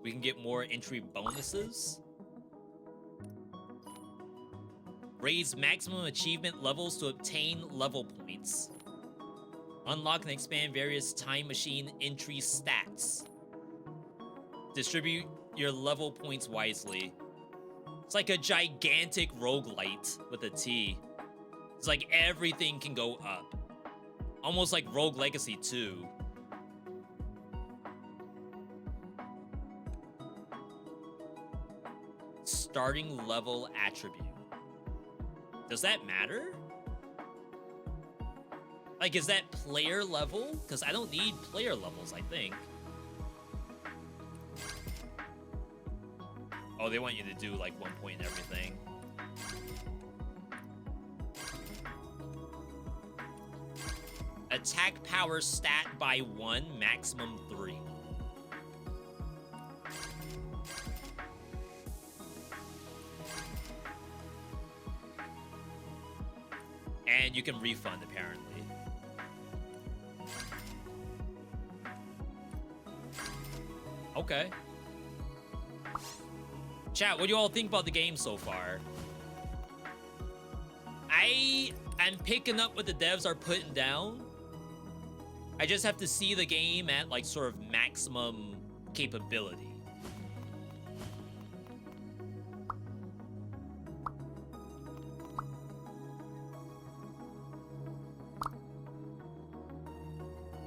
We can get more entry bonuses. Raise maximum achievement levels to obtain level points. Unlock and expand various time machine entry stats. Distribute your level points wisely. It's like a gigantic roguelite with a T. It's like everything can go up. Almost like Rogue Legacy 2. Starting level attribute. Does that matter? Like, is that player level? Because I don't need player levels, I think. Oh, they want you to do like 1 point in everything. Attack power stat by 1, maximum 3. And you can refund, apparently. Okay. Chat, what do you all think about the game so far? I'm picking up what the devs are putting down. I just have to see the game at, like, sort of maximum capability.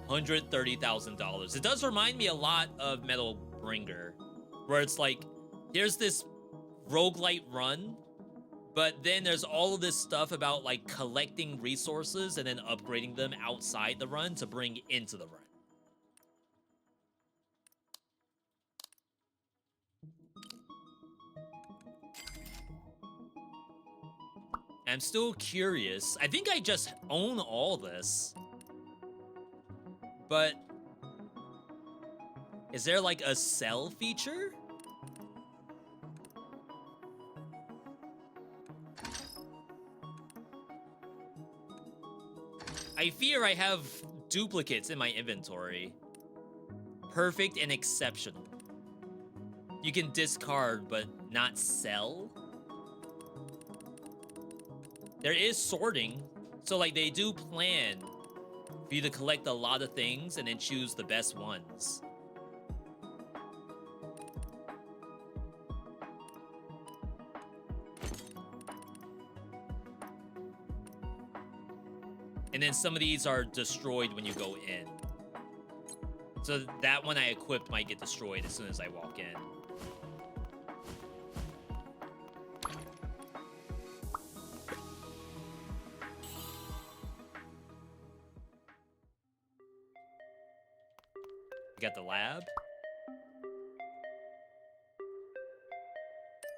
$130,000. It does remind me a lot of Metal Bringer, where it's like, here's this roguelite run, but then there's all of this stuff about like collecting resources and then upgrading them outside the run to bring into the run. I'm still curious. I think I just own all this. But is there like a sell feature? I fear I have duplicates in my inventory. Perfect and exceptional. You can discard, but not sell? There is sorting, so like they do plan for you to collect a lot of things and then choose the best ones. And then some of these are destroyed when you go in. So that one I equipped might get destroyed as soon as I walk in. You got the lab.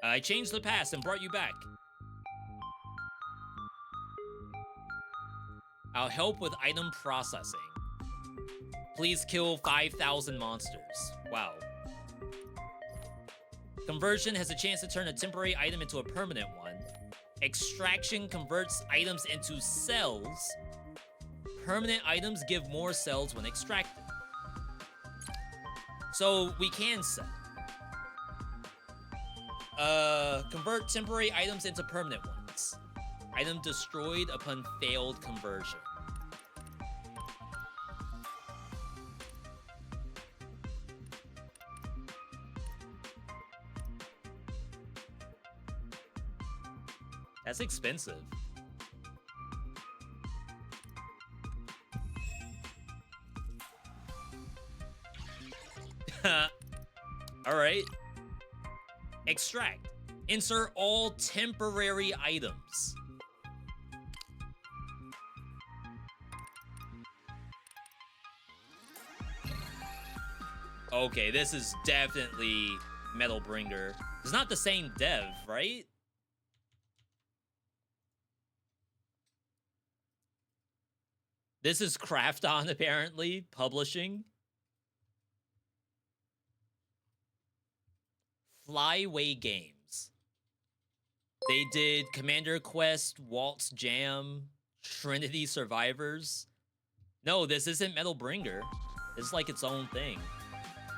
I changed the past and brought you back. I'll help with item processing. Please kill 5,000 monsters. Wow. Conversion has a chance to turn a temporary item into a permanent one. Extraction converts items into cells. Permanent items give more cells when extracted. So we can sell. Convert temporary items into permanent ones. Item destroyed upon failed conversion. That's expensive. All right. Extract. Insert all temporary items. Okay, this is definitely Metal Bringer. It's not the same dev, right? This is Krafton, apparently, publishing. Flyway Games. They did Commander Quest, Waltz Jam, Trinity Survivors. No, this isn't Metal Bringer. It's like its own thing.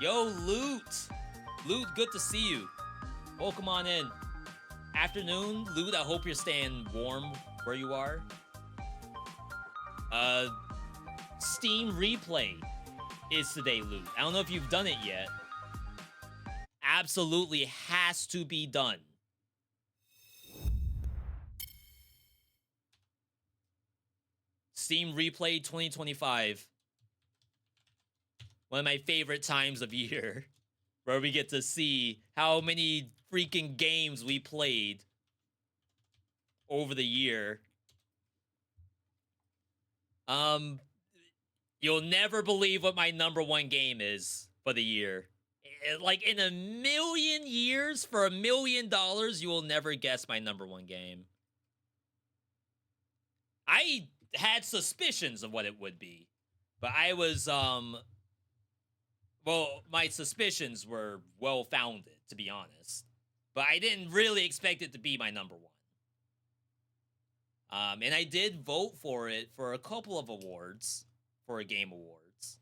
Yo, Loot! Loot, good to see you. Welcome on in. Afternoon, Loot, I hope you're staying warm where you are. Steam Replay is today, Loot. I don't know if you've done it yet. Absolutely has to be done. Steam Replay 2025. One of my favorite times of year, where we get to see how many freaking games we played over the year. You'll never believe what my #1 game is for the year. Like, in a million years, for $1 million, you will never guess my #1 game. I had suspicions of what it would be, but I was, well, my suspicions were well-founded, to be honest. But I didn't really expect it to be my #1. And I did vote for it for a couple of awards, for Game Awards.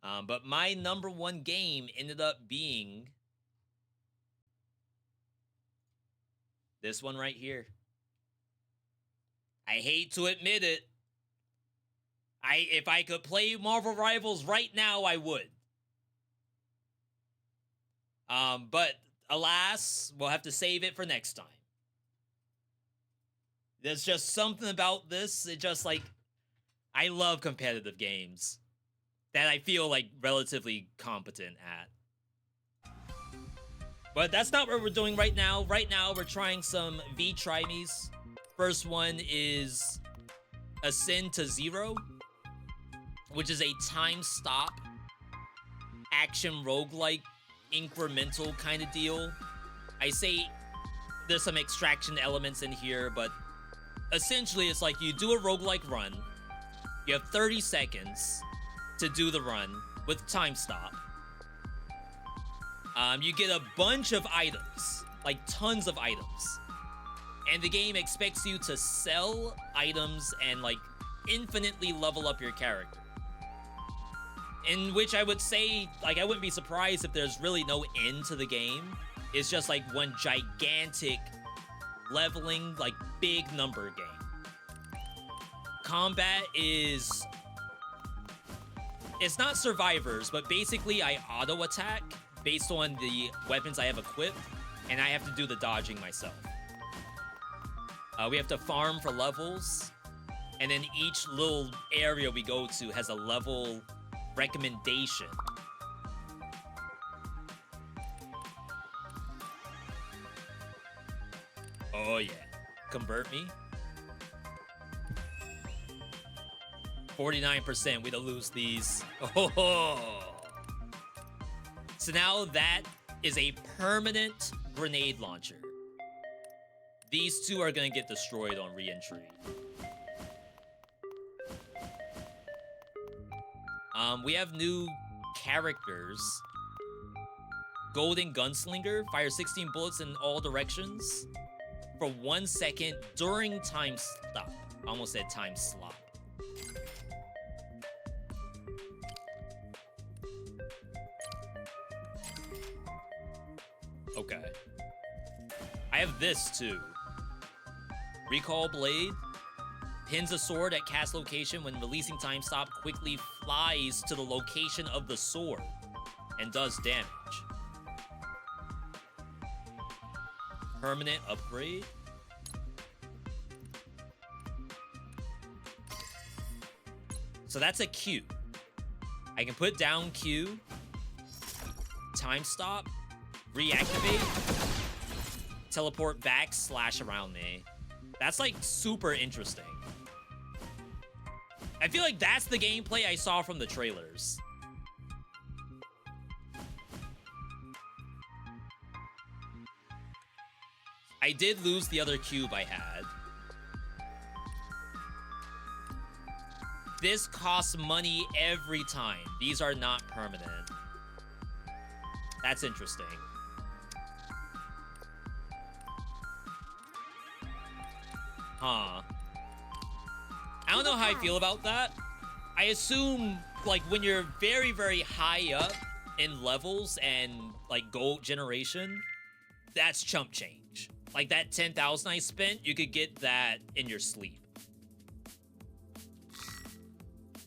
But my #1 game ended up being this one right here. I hate to admit it. If I could play Marvel Rivals right now, I would. But alas, we'll have to save it for next time. There's just something about this. It just, like, I love competitive games that I feel, like, relatively competent at. But that's not what we're doing right now. Right now, we're trying some VeeDotVODs. First one is Ascend to Zero, which is a time stop action roguelike incremental kind of deal. I say there's some extraction elements in here, but essentially it's like you do a roguelike run, you have 30 seconds to do the run with time stop. You get a bunch of items, like tons of items, and the game expects you to sell items and, like, infinitely level up your character. In which I would say, like, I wouldn't be surprised if there's really no end to the game. It's just, like, one gigantic leveling, like, big number game. Combat is... It's not survivors, but basically I auto-attack based on the weapons I have equipped, and I have to do the dodging myself. We have to farm for levels, and then each little area we go to has a level recommendation. Oh yeah, convert me. 49%, we don't lose these. Oh. So now that is a permanent grenade launcher. These two are gonna get destroyed on re-entry. We have new characters. Golden Gunslinger, fire 16 bullets in all directions for 1 second during time stop. Almost said time slop. Okay. I have this too. Recall Blade. Pins a sword at cast location when releasing time stop, quickly flies to the location of the sword and does damage. Permanent upgrade. So that's a Q. I can put down Q, time stop, reactivate, teleport back, slash around me. That's, like, super interesting. I feel like that's the gameplay I saw from the trailers. I did lose the other cube I had. This costs money every time. These are not permanent. That's interesting. Huh. I don't know how I feel about that. I assume, like, when you're very, very high up in levels and, like, gold generation, that's chump change. Like, that 10,000 I spent, you could get that in your sleep.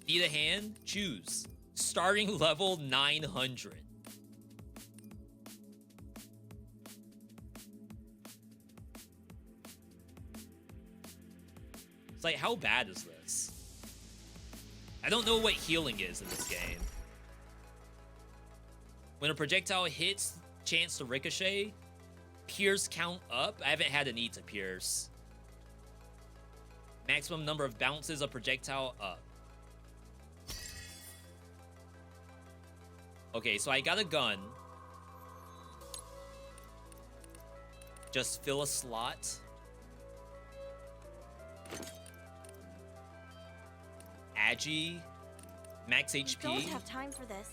Need a hand? Choose. Starting level 900. It's like, how bad is this? I don't know what healing is in this game. When a projectile hits, chance to ricochet. Pierce count up. I haven't had a need to pierce. Maximum number of bounces of projectile up. Okay, so I got a gun. Just fill a slot. Agi. Max HP. Don't have time for this.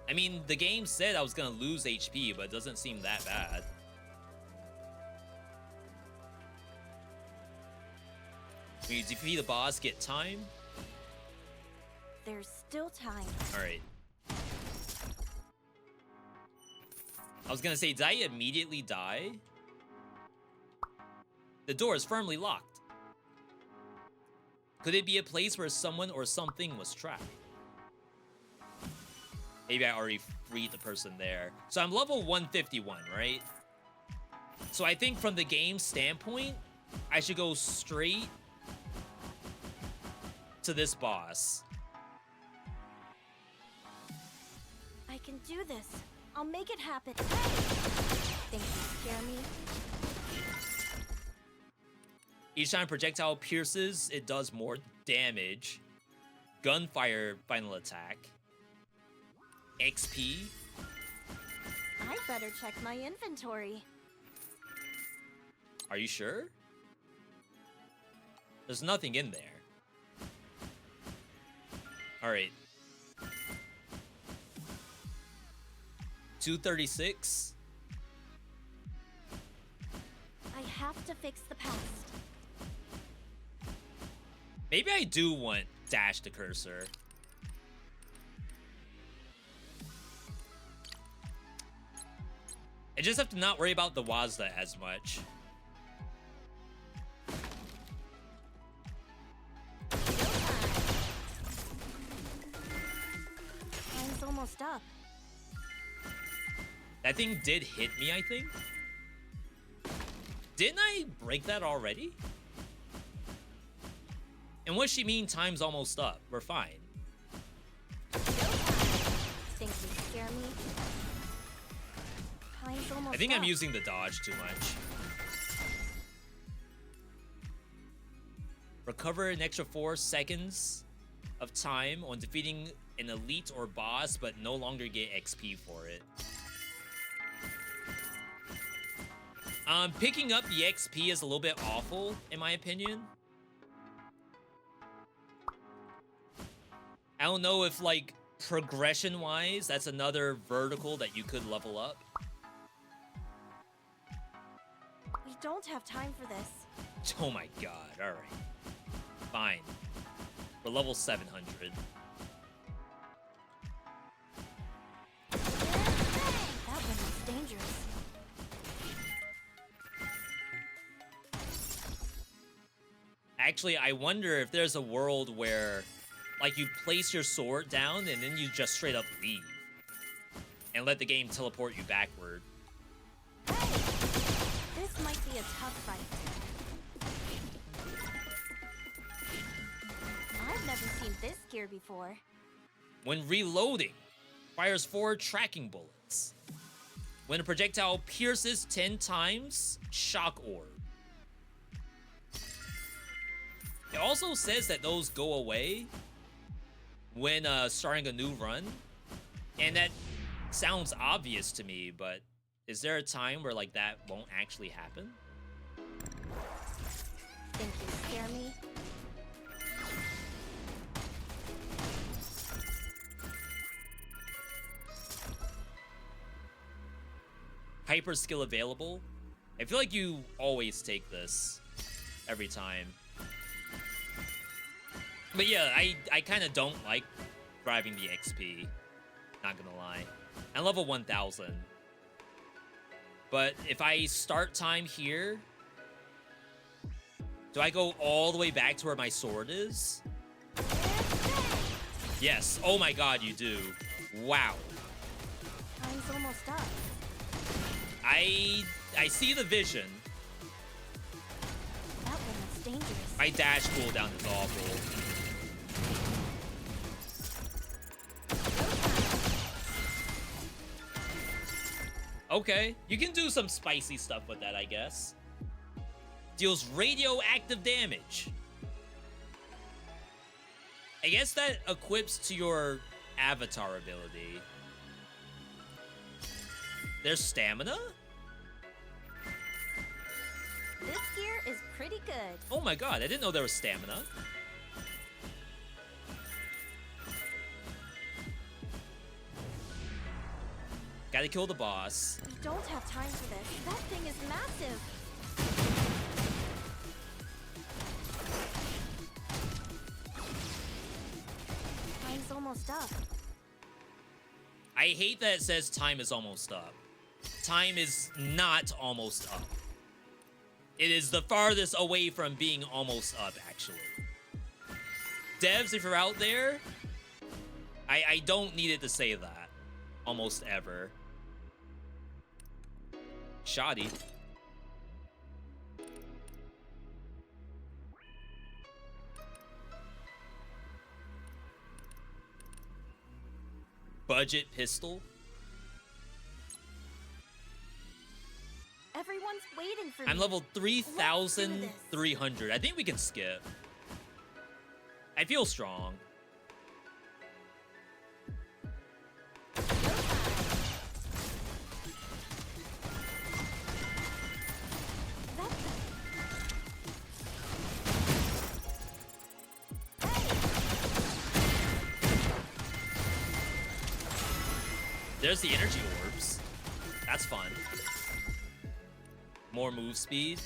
I mean, the game said I was gonna lose HP, but it doesn't seem that bad. When you defeat a boss, get time. There's still time. Alright. I was gonna say, did I immediately die? The door is firmly locked. Could it be a place where someone or something was trapped? Maybe I already freed the person there. So I'm level 151, right? So I think from the game's standpoint, I should go straight to this boss. I can do this. I'll make it happen. Think you scare me? Each time projectile pierces, it does more damage. Gunfire final attack. XP. I'd better check my inventory. Are you sure? There's nothing in there. Alright. 236. I have to fix the past. Maybe I do want dash the cursor. I just have to not worry about the Wazda as much. Time's almost up. That thing did hit me, I think. Didn't I break that already? And what she mean time's almost up? We're fine. Think you scare me? Time's almost I think I'm up. using the dodge too much. Recover an extra 4 seconds of time on defeating an elite or boss, but no longer get XP for it. Picking up the XP is a little bit awful, in my opinion. I don't know if, like, progression-wise, that's another vertical that you could level up. We don't have time for this. Oh my god, alright. Fine. We're level 700. That one is dangerous. Actually, I wonder if there's a world where, like, you place your sword down and then you just straight up leave. And let the game teleport you backward. Hey! This might be a tough fight. I've never seen this gear before. When reloading, fires 4 tracking bullets. When a projectile pierces 10 times, shock orb. It also says that those go away when starting a new run. And that sounds obvious to me, but is there a time where, like, that won't actually happen? Think you scare me? Hyper skill available. I feel like you always take this every time. But yeah, I kind of don't like driving the XP. Not gonna lie. I'm level 1000. But if I start time here, do I go all the way back to where my sword is? Yes. Oh my god, you do. Wow. Time's almost up. I see the vision. That one is dangerous. My dash cooldown is awful. Okay, you can do some spicy stuff with that, I guess. Deals radioactive damage. I guess that equips to your avatar ability. There's stamina? This gear is pretty good. Oh my god, I didn't know there was stamina. Gotta kill the boss. We don't have time for this. That thing is massive. Time's almost up. I hate that it says time is almost up. Time is not almost up. It is the farthest away from being almost up, actually. Devs, if you're out there, I don't need it to say that. Almost ever. Shoddy. Budget pistol. Everyone's waiting for me. I'm level 3,300. I think we can skip. I feel strong. There's the energy orbs. That's fun. More move speed.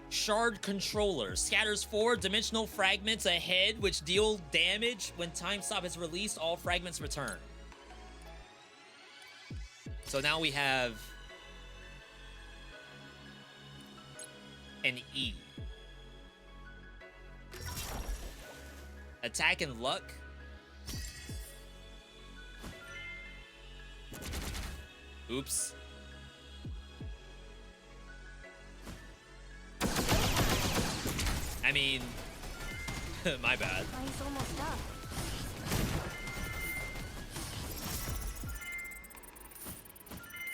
Shard controller scatters 4 dimensional fragments ahead, which deal damage when time stop is released. All fragments return. So now we have an E. Attack and luck. Oops. I mean, my bad. Mine's almost up.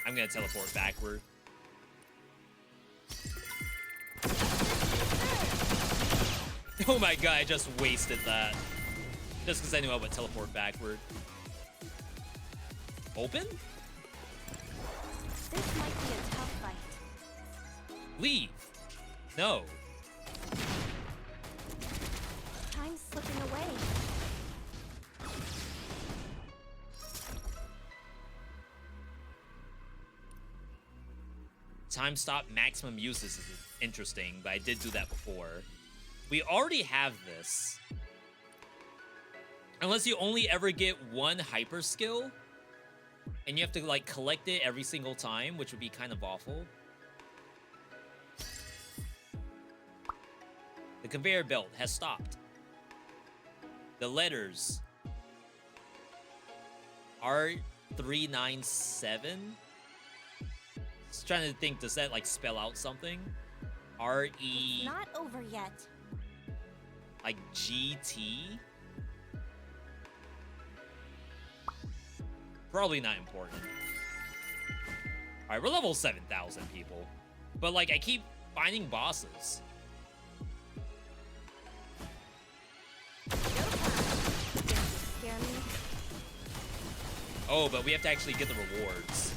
I'm gonna teleport backward. Oh my god, I just wasted that. Just because I knew I would teleport backward. Open? This might be a tough fight. Leave. No. Time's slipping away. Time stop maximum uses is interesting, but I did do that before. We already have this. Unless you only ever get one hyper skill, and you have to like collect it every single time, which would be kind of awful. The conveyor belt has stopped. The letters R397. Just trying to think, does that like spell out something? R-E... Not over yet. Like GT? Probably not important. Alright, we're level 7,000 people. But like, I keep finding bosses. Scare me. Oh, but we have to actually get the rewards.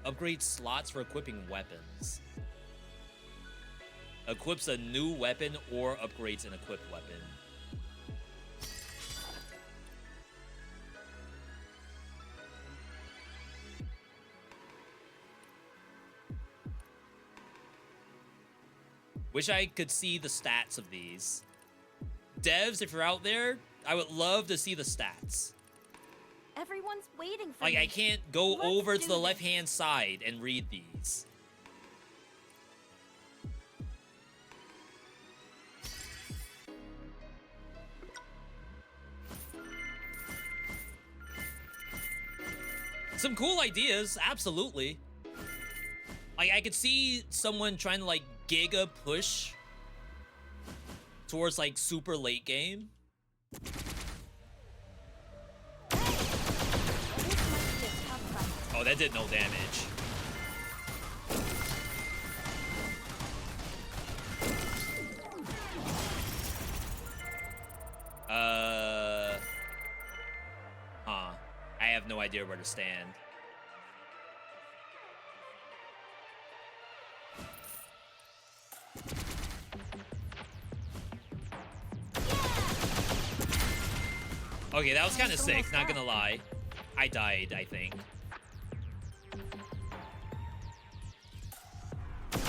Upgrade slots for equipping weapons. Equips a new weapon or upgrades an equipped weapon. Wish I could see the stats of these. Devs, if you're out there, I would love to see the stats. Everyone's waiting for Like, me. I can't go Let's over to do the this. left-hand side and read these. Some cool ideas, absolutely. Like, I could see someone trying to, like, giga push towards, like, super late game. Oh, that did no damage. Huh. I have no idea where to stand. Okay, that was kind of sick, not gonna lie. I died, I think.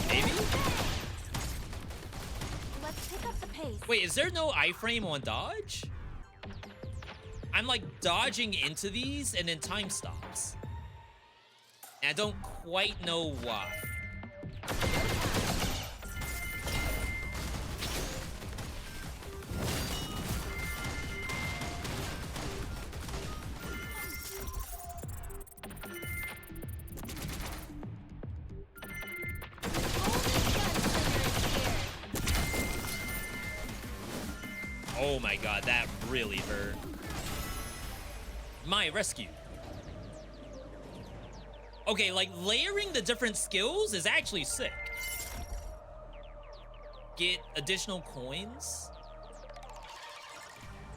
Maybe? Let's pick up the pace. Wait, is there no iframe on dodge? I'm like dodging into these and then time stops. And I don't quite know why. Oh my god, that really hurt. My rescue. Okay, like layering the different skills is actually sick. Get additional coins.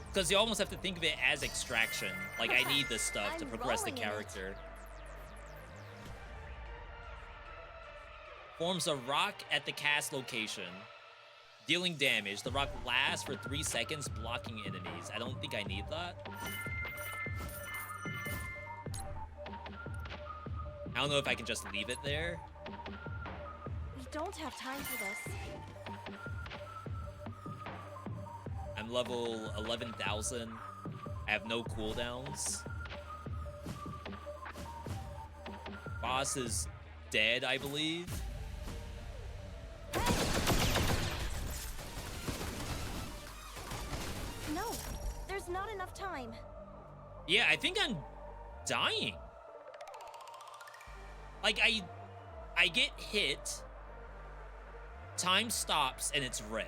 Because you almost have to think of it as extraction. Like, I need this stuff to progress the character. Forms a rock at the cast location. Dealing damage. The rock lasts for 3 seconds, blocking enemies. I don't think I need that. I don't know if I can just leave it there. We don't have time for this. I'm level 11,000. I have no cooldowns. Boss is dead, I believe. No, there's not enough time. Yeah, I think I'm dying. Like, I get hit, time stops, and it's red.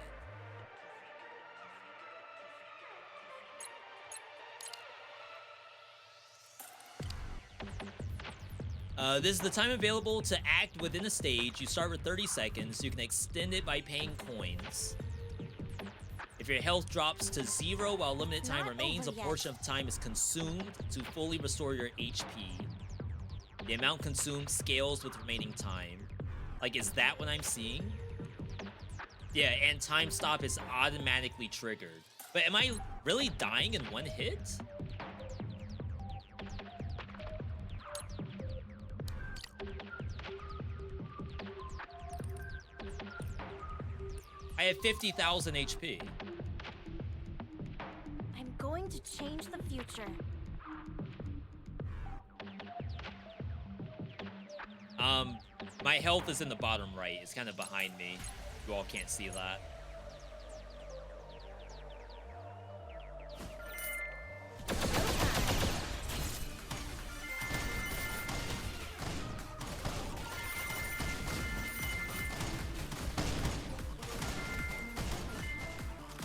This is the time available to act within a stage. You start with 30 seconds. You can extend it by paying coins. If your health drops to 0 while limited time remains, a portion of time is consumed to fully restore your HP. The amount consumed scales with remaining time. Like, is that what I'm seeing? Yeah, and time stop is automatically triggered. But am I really dying in one hit? I have 50,000 HP. I'm going to change the future. My health is in the bottom right. It's kind of behind me. You all can't see that.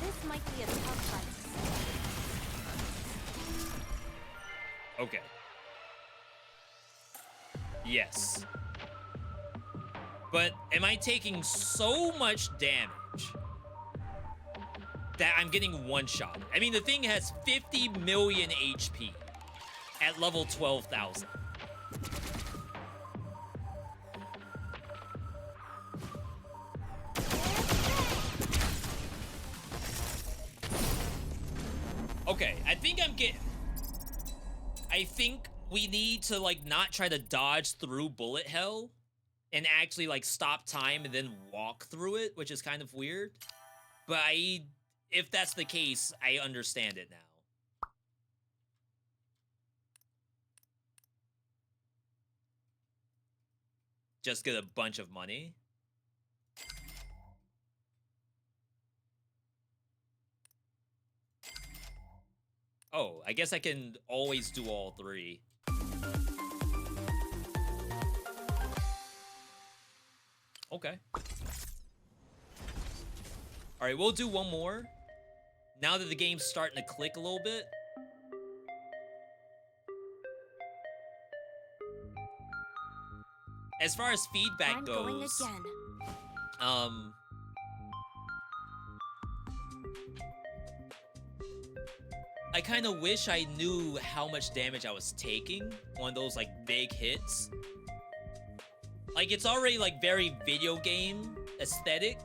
This might be a tough fight. Okay. Yes. But am I taking so much damage that I'm getting one-shot? I mean, the thing has 50 million HP at level 12,000. Okay, I think I think we need to, like, not try to dodge through bullet hell and actually, like, stop time and then walk through it, which is kind of weird. But if that's the case, I understand it now. Just get a bunch of money. Oh, I guess I can always do all three. Okay. All right, we'll do one more. now that the game's starting to click a little bit. As far as feedback I'm goes, going again. I kind of wish I knew how much damage I was taking on those like big hits. Like, it's already like very video game aesthetic.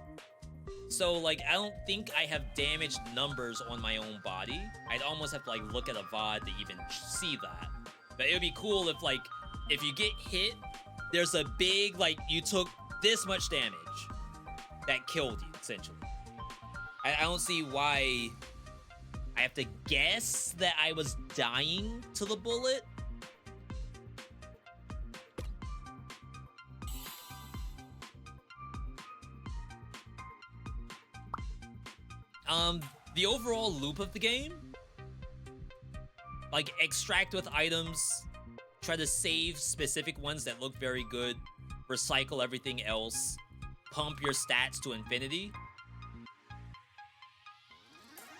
So like, I don't think I have damage numbers on my own body. I'd almost have to like look at a VOD to even see that. But it would be cool if like, if you get hit, there's a big, like, you took this much damage that killed you, essentially. I don't see why I have to guess that I was dying to the bullet. The overall loop of the game, like, extract with items, try to save specific ones that look very good, recycle everything else, pump your stats to infinity.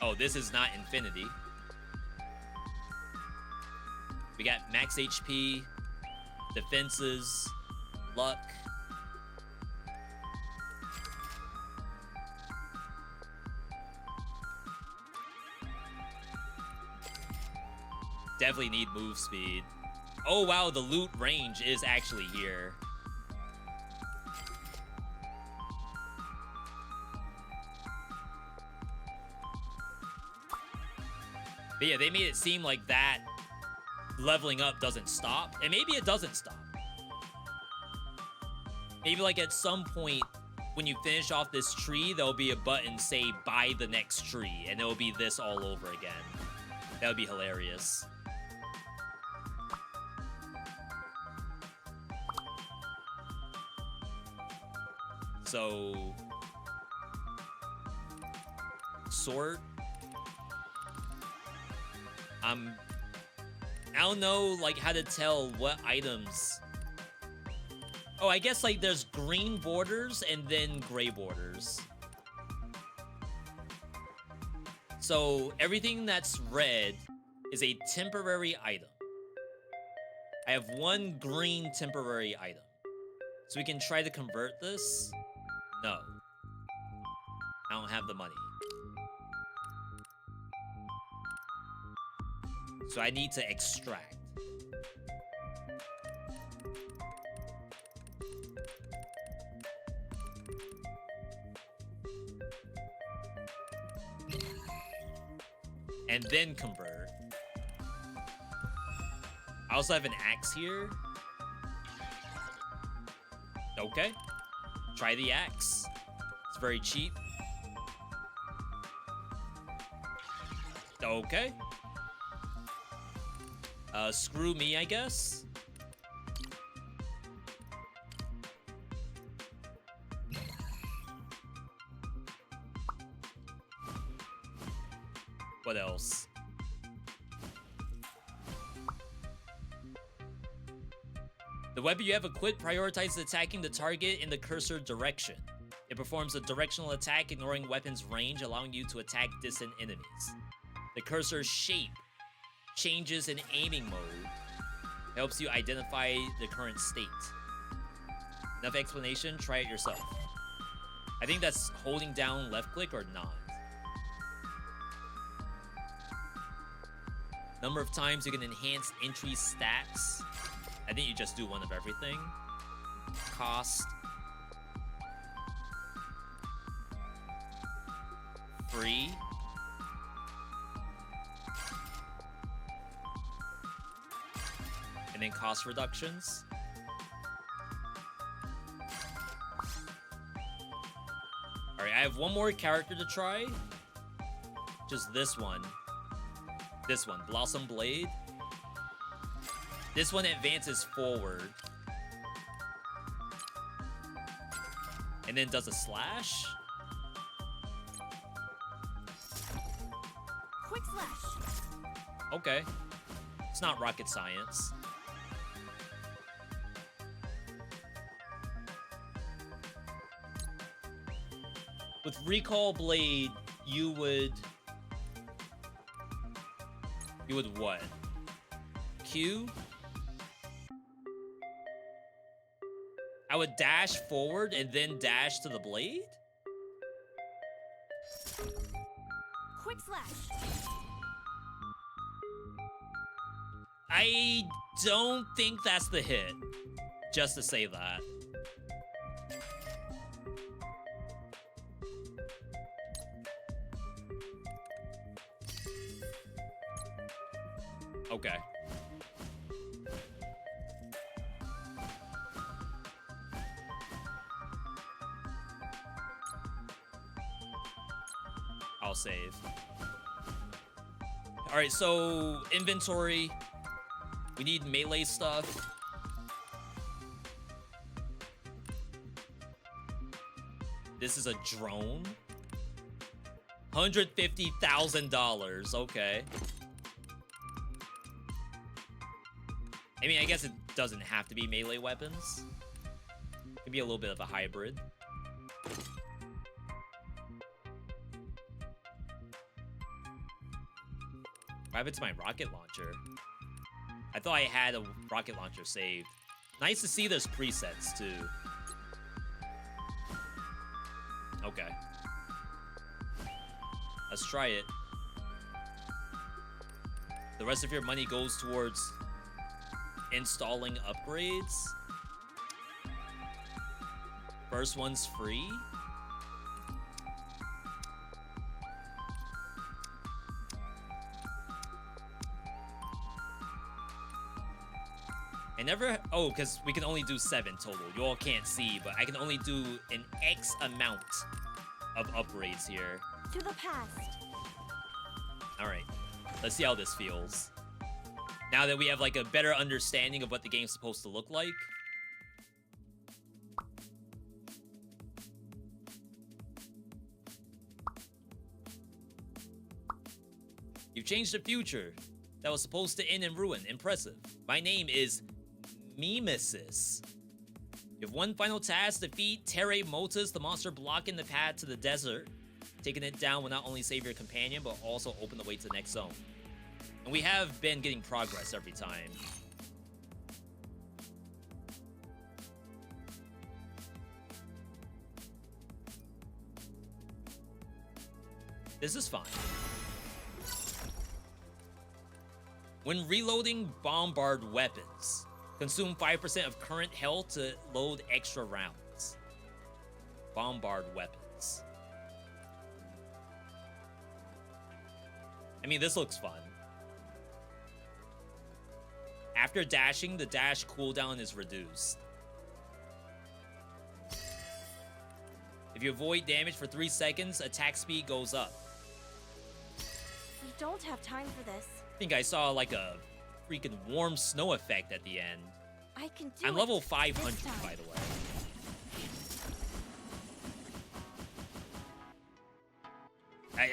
Oh, this is not infinity. We got max HP, defenses, luck. Definitely need move speed. Oh wow, the loot range is actually here. But yeah, they made it seem like that leveling up doesn't stop. And maybe it doesn't stop. Maybe like at some point when you finish off this tree, there'll be a button say buy the next tree, and it'll be this all over again. That would be hilarious. So, sort. I don't know, like, how to tell what items. Oh, I guess, like, there's green borders and then gray borders. So, everything that's red is a temporary item. I have one green temporary item. So we can try to convert this. No. I don't have the money. So I need to extract. And then convert. I also have an axe here. Okay. Try the axe. It's very cheap. Okay. Screw me, I guess. What else? The weapon you have equipped prioritizes attacking the target in the cursor direction. It performs a directional attack, ignoring weapon's range, allowing you to attack distant enemies. The cursor's shape changes in aiming mode. It helps you identify the current state. Enough explanation? Try it yourself. I think that's holding down left click or not. Number of times you can enhance entry stats. I think you just do one of everything. Cost. Free. And then cost reductions. Alright, I have one more character to try. Just this one. This one, Blossom Blade. This one advances forward. And then does a slash. Quick slash. Okay. It's not rocket science. With Recall Blade, you would You would what? Q? I would dash forward and then dash to the blade? Quick slash. I don't think that's the hit. Just to say that. Okay. I'll save. All right, so inventory. We need melee stuff. This is a drone. $150,000. Okay. I mean, I guess it doesn't have to be melee weapons. It can be a little bit of a hybrid. What happened to my rocket launcher? I thought I had a rocket launcher saved. Nice to see there's presets, too. Okay. Let's try it. The rest of your money goes towards installing upgrades. First one's free. I never... Oh, because we can only do 7 total. You all can't see, but I can only do an X amount of upgrades here. To the past. Alright. Let's see how this feels. Now that we have, like, a better understanding of what the game's supposed to look like. You've changed the future that was supposed to end in ruin. Impressive. My name is Mimesis. You have one final task: defeat Terre Motus, the monster blocking the path to the desert. Taking it down will not only save your companion, but also open the way to the next zone. And we have been getting progress every time. This is fine. When reloading bombard weapons, consume 5% of current health to load extra rounds. Bombard weapons. I mean, this looks fun. After dashing, the dash cooldown is reduced. If you avoid damage for 3 seconds, attack speed goes up. We don't have time for this. I think I saw like a freaking warm snow effect at the end. I can do I'm it level this 500, time. by the way.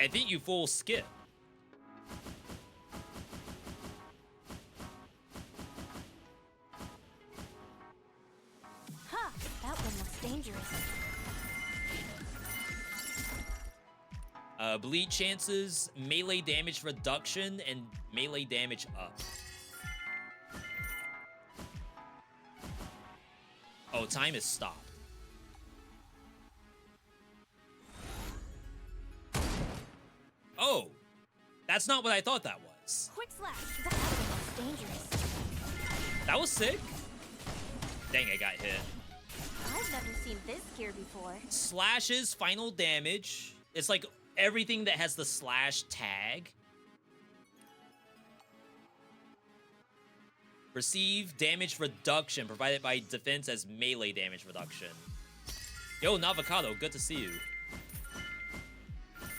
I think you full skip. Huh, that one looks dangerous. Bleed chances, melee damage reduction, and melee damage up. Oh, time is stopped. Oh, that's not what I thought that was. Quick slash. That one looks dangerous. That was sick. Dang, I got hit. I've never seen this gear before. Slashes, final damage. It's like everything that has the slash tag. Receive damage reduction provided by defense as melee damage reduction. Yo, Navocado, good to see you.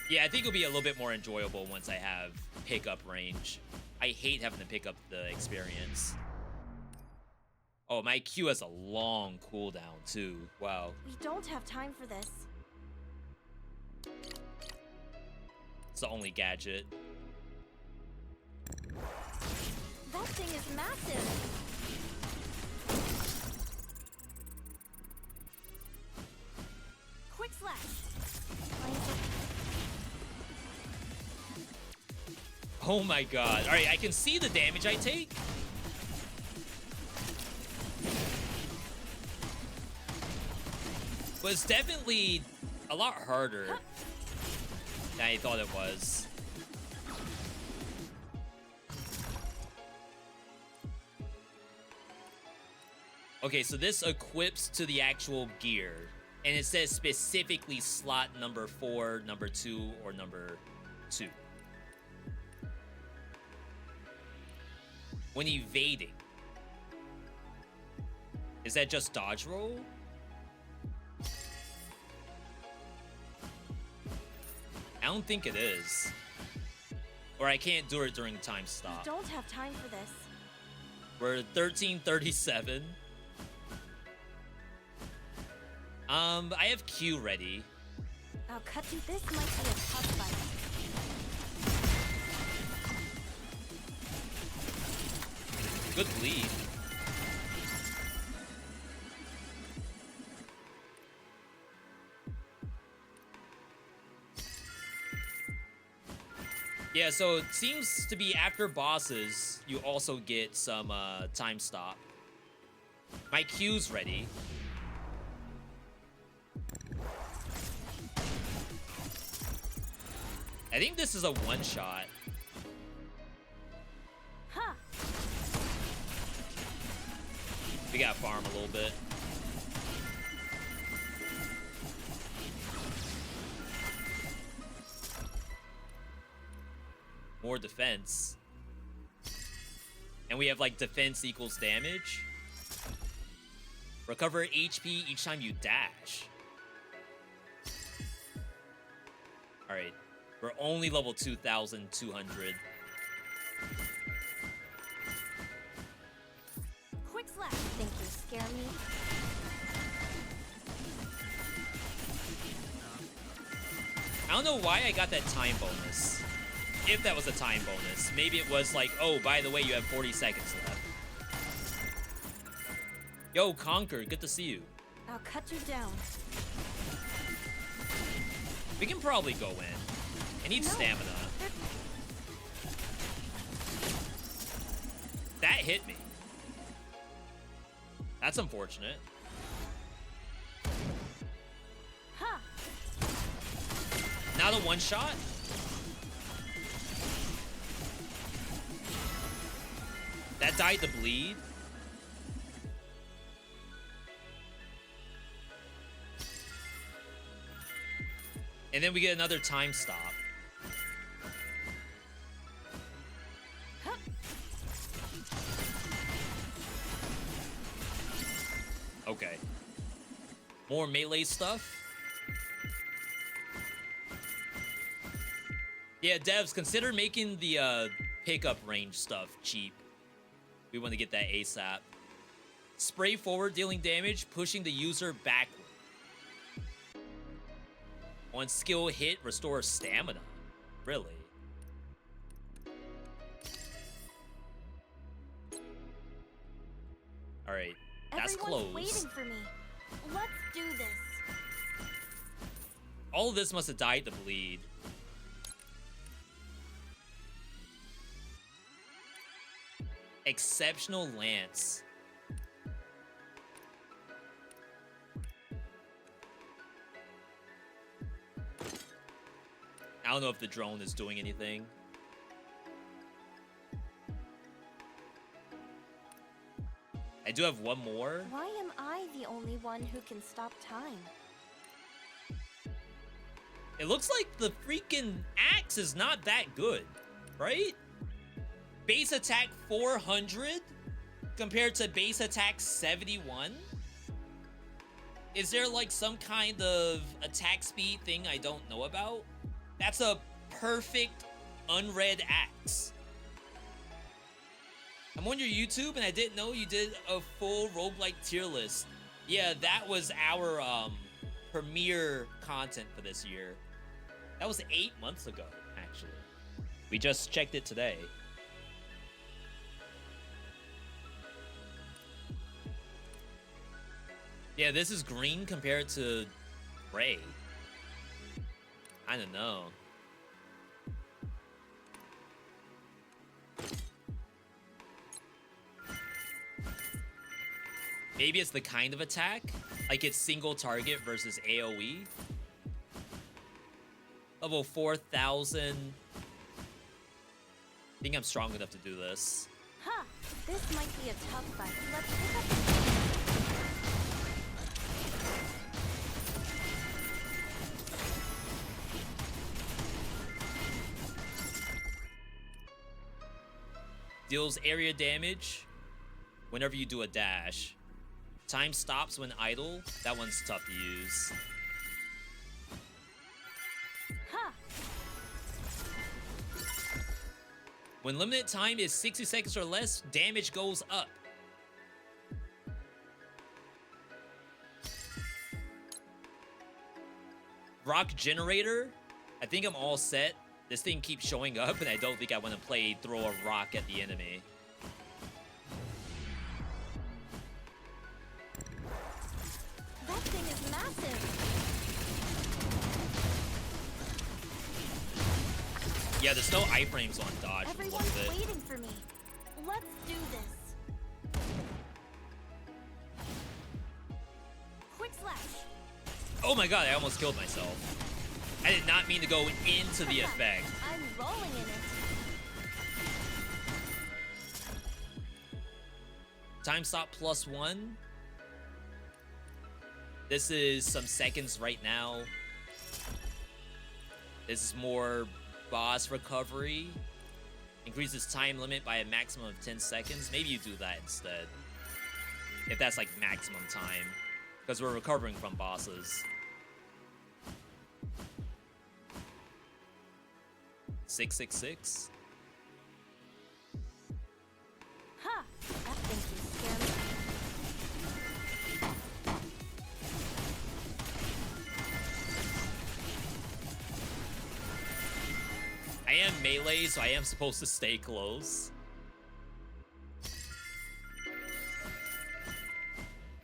Yeah, I think it'll be a little bit more enjoyable once I have pickup range. I hate having to pick up the experience. Oh, my Q has a long cooldown too. Wow. We don't have time for this. It's the only gadget. That thing is massive. Quick slash. Oh my god. Alright, I can see the damage I take. But it's definitely a lot harder than I thought it was. Okay, so this equips to the actual gear. And it says specifically slot number 4, number 2, or number 2. When evading. Is that just dodge roll? I don't think it is. Or I can't do it during time stop. Don't have time for this. We're 1337. I have Q ready. I'll cut you. This might be a tough fight. Good bleed. Yeah, so it seems to be after bosses, you also get some time stop. My Q's ready. I think this is a one-shot. Huh. We gotta farm a little bit. More defense. And we have like defense equals damage. Recover HP each time you dash. Alright. We're only level 2,200. Quick slap. Think you scare me? I don't know why I got that time bonus. If that was a time bonus. Maybe it was like, oh, by the way, you have 40 seconds left. Yo, Conquer, good to see you. I'll cut you down. We can probably go in. I need stamina. That hit me. That's unfortunate. Huh. Not a one-shot? That died to bleed? And then we get another time stop. Huh. Okay. More melee stuff? Yeah, devs, consider making the pickup range stuff cheap. We want to get that ASAP. Spray forward, dealing damage, pushing the user backward. On skill hit, restore stamina. Really? Alright, that's Everyone's close. waiting for me. Let's do this. All of this must have died to bleed. Exceptional Lance. I don't know if the drone is doing anything. I do have one more. Why am I the only one who can stop time? It looks like the freaking axe is not that good, right? Base attack 400 compared to base attack 71? Is there like some kind of attack speed thing I don't know about? That's a perfect unread axe. I'm on your YouTube and I didn't know you did a full roguelike tier list. Yeah, that was our premiere content for this year. That was 8 months ago, actually. We just checked it today. Yeah, this is green compared to gray. I don't know. Maybe it's the kind of attack. Like it's single target versus AoE. Level 4,000. I think I'm strong enough to do this. Huh. This might be a tough fight. Let's pick up. Deals area damage whenever you do a dash. Time stops when idle. That one's tough to use. Huh. When limited time is 60 seconds or less, damage goes up. Rock generator. I think I'm all set. This thing keeps showing up, and I don't think I want to play throw a rock at the enemy. That thing is massive. Yeah, there's no iframes on dodge. From the look Everyone's of it. waiting for me. Let's do this. Quick slash. Oh my god, I almost killed myself. I did not mean to go into the effect. I'm rolling in it. Time stop +1. This is some seconds right now. This is more boss recovery. Increases time limit by a maximum of 10 seconds. Maybe you do that instead. If that's like maximum time. Because we're recovering from bosses. 666. Huh. That thing can scare me. I am melee, so I am supposed to stay close.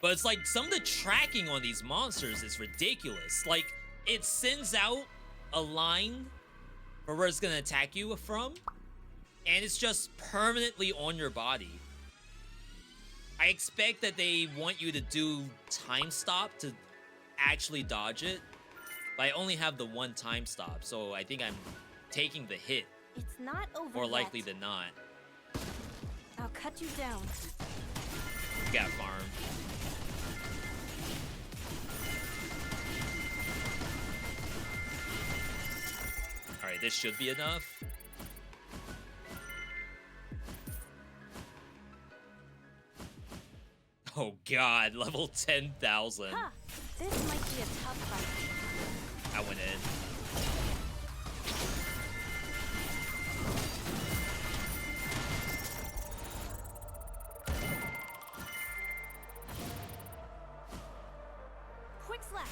But it's like some of the tracking on these monsters is ridiculous. Like, it sends out a line for where it's gonna attack you from, and it's just permanently on your body. I expect that they want you to do time stop to actually dodge it, but I only have the one time stop, so I think I'm taking the hit It's not over more likely yet. than not. I'll cut you down. You got farm. Alright, this should be enough. Oh god, level 10,000. Huh. This might be a tough fight. I went in. Quick slash.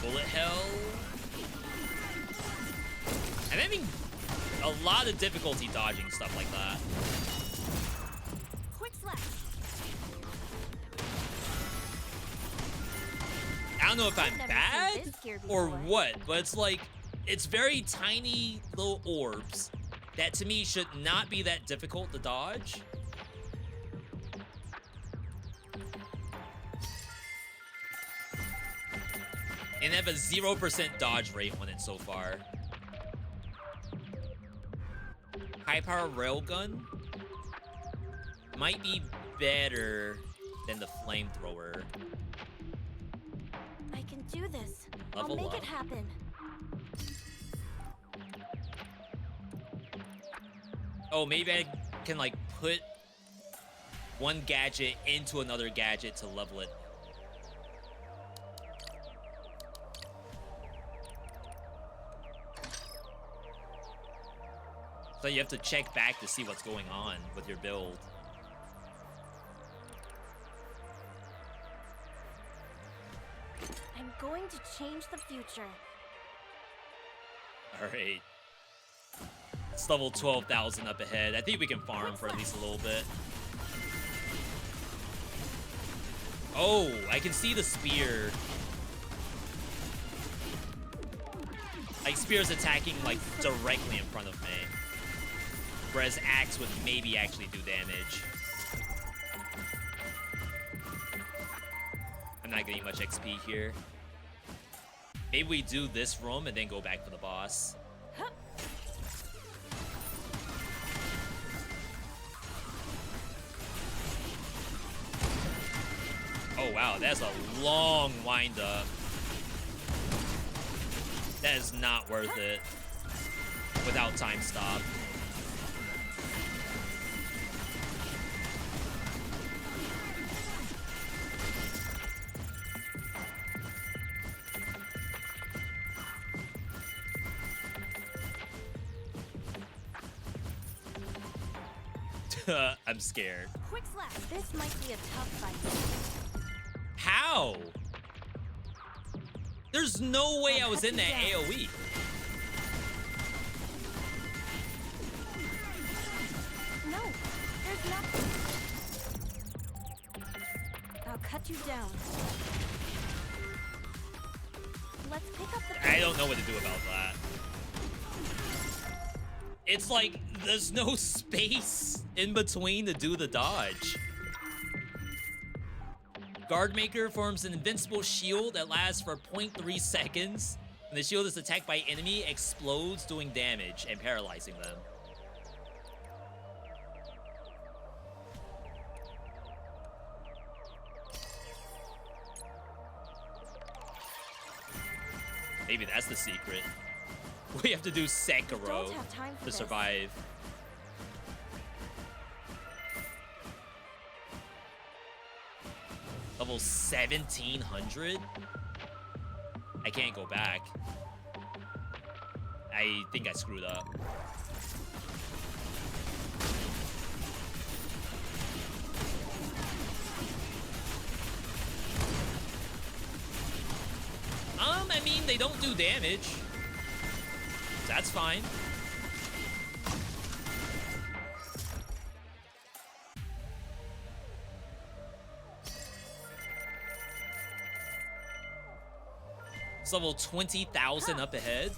Bullet hell. I'm having a lot of difficulty dodging stuff like that. Quick slash. I don't know if I'm Never seen bad this gear or before. what, but it's like, it's very tiny little orbs that to me should not be that difficult to dodge. And have a 0% dodge rate on it so far. High power railgun might be better than the flamethrower. I can do this. Level I'll make up. it happen. Oh, maybe I can like put one gadget into another gadget to level it. So you have to check back to see what's going on with your build. I'm going to change the future. Alright. It's level 12,000 up ahead. I think we can farm for at least a little bit. Oh, I can see the spear. Like, spear's attacking, like, directly in front of me. Whereas Axe would maybe actually do damage. I'm not getting much XP here. Maybe we do this room and then go back for the boss. Oh wow, that's a long wind up. That is not worth it without time stop. I'm scared. Quick slap. This might be a tough fight. How? There's no way I was in that AoE. No, there's nothing. I'll cut you down. Let's pick up the... I don't know what to do about that. It's like there's no space in between to do the dodge. Guardmaker forms an invincible shield that lasts for 0.3 seconds. When the shield is attacked by enemy, explodes, doing damage and paralyzing them. Maybe that's the secret. We have to do Sekiro to survive. Level 1700? I can't go back. I think I screwed up. I mean, they don't do damage. That's fine. It's level 20,000 up ahead.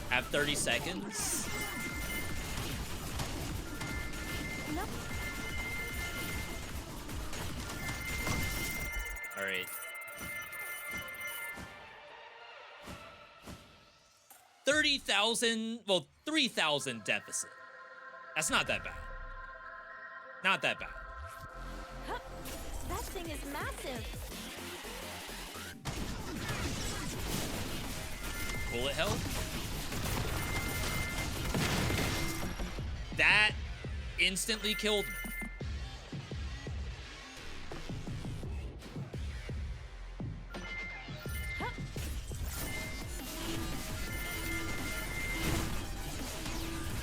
Have 30 seconds. Nope. All right. 30,000, well, 3,000 deficit. That's not that bad. Not that bad. Huh. That thing is massive. Bullet hell. That instantly killed me.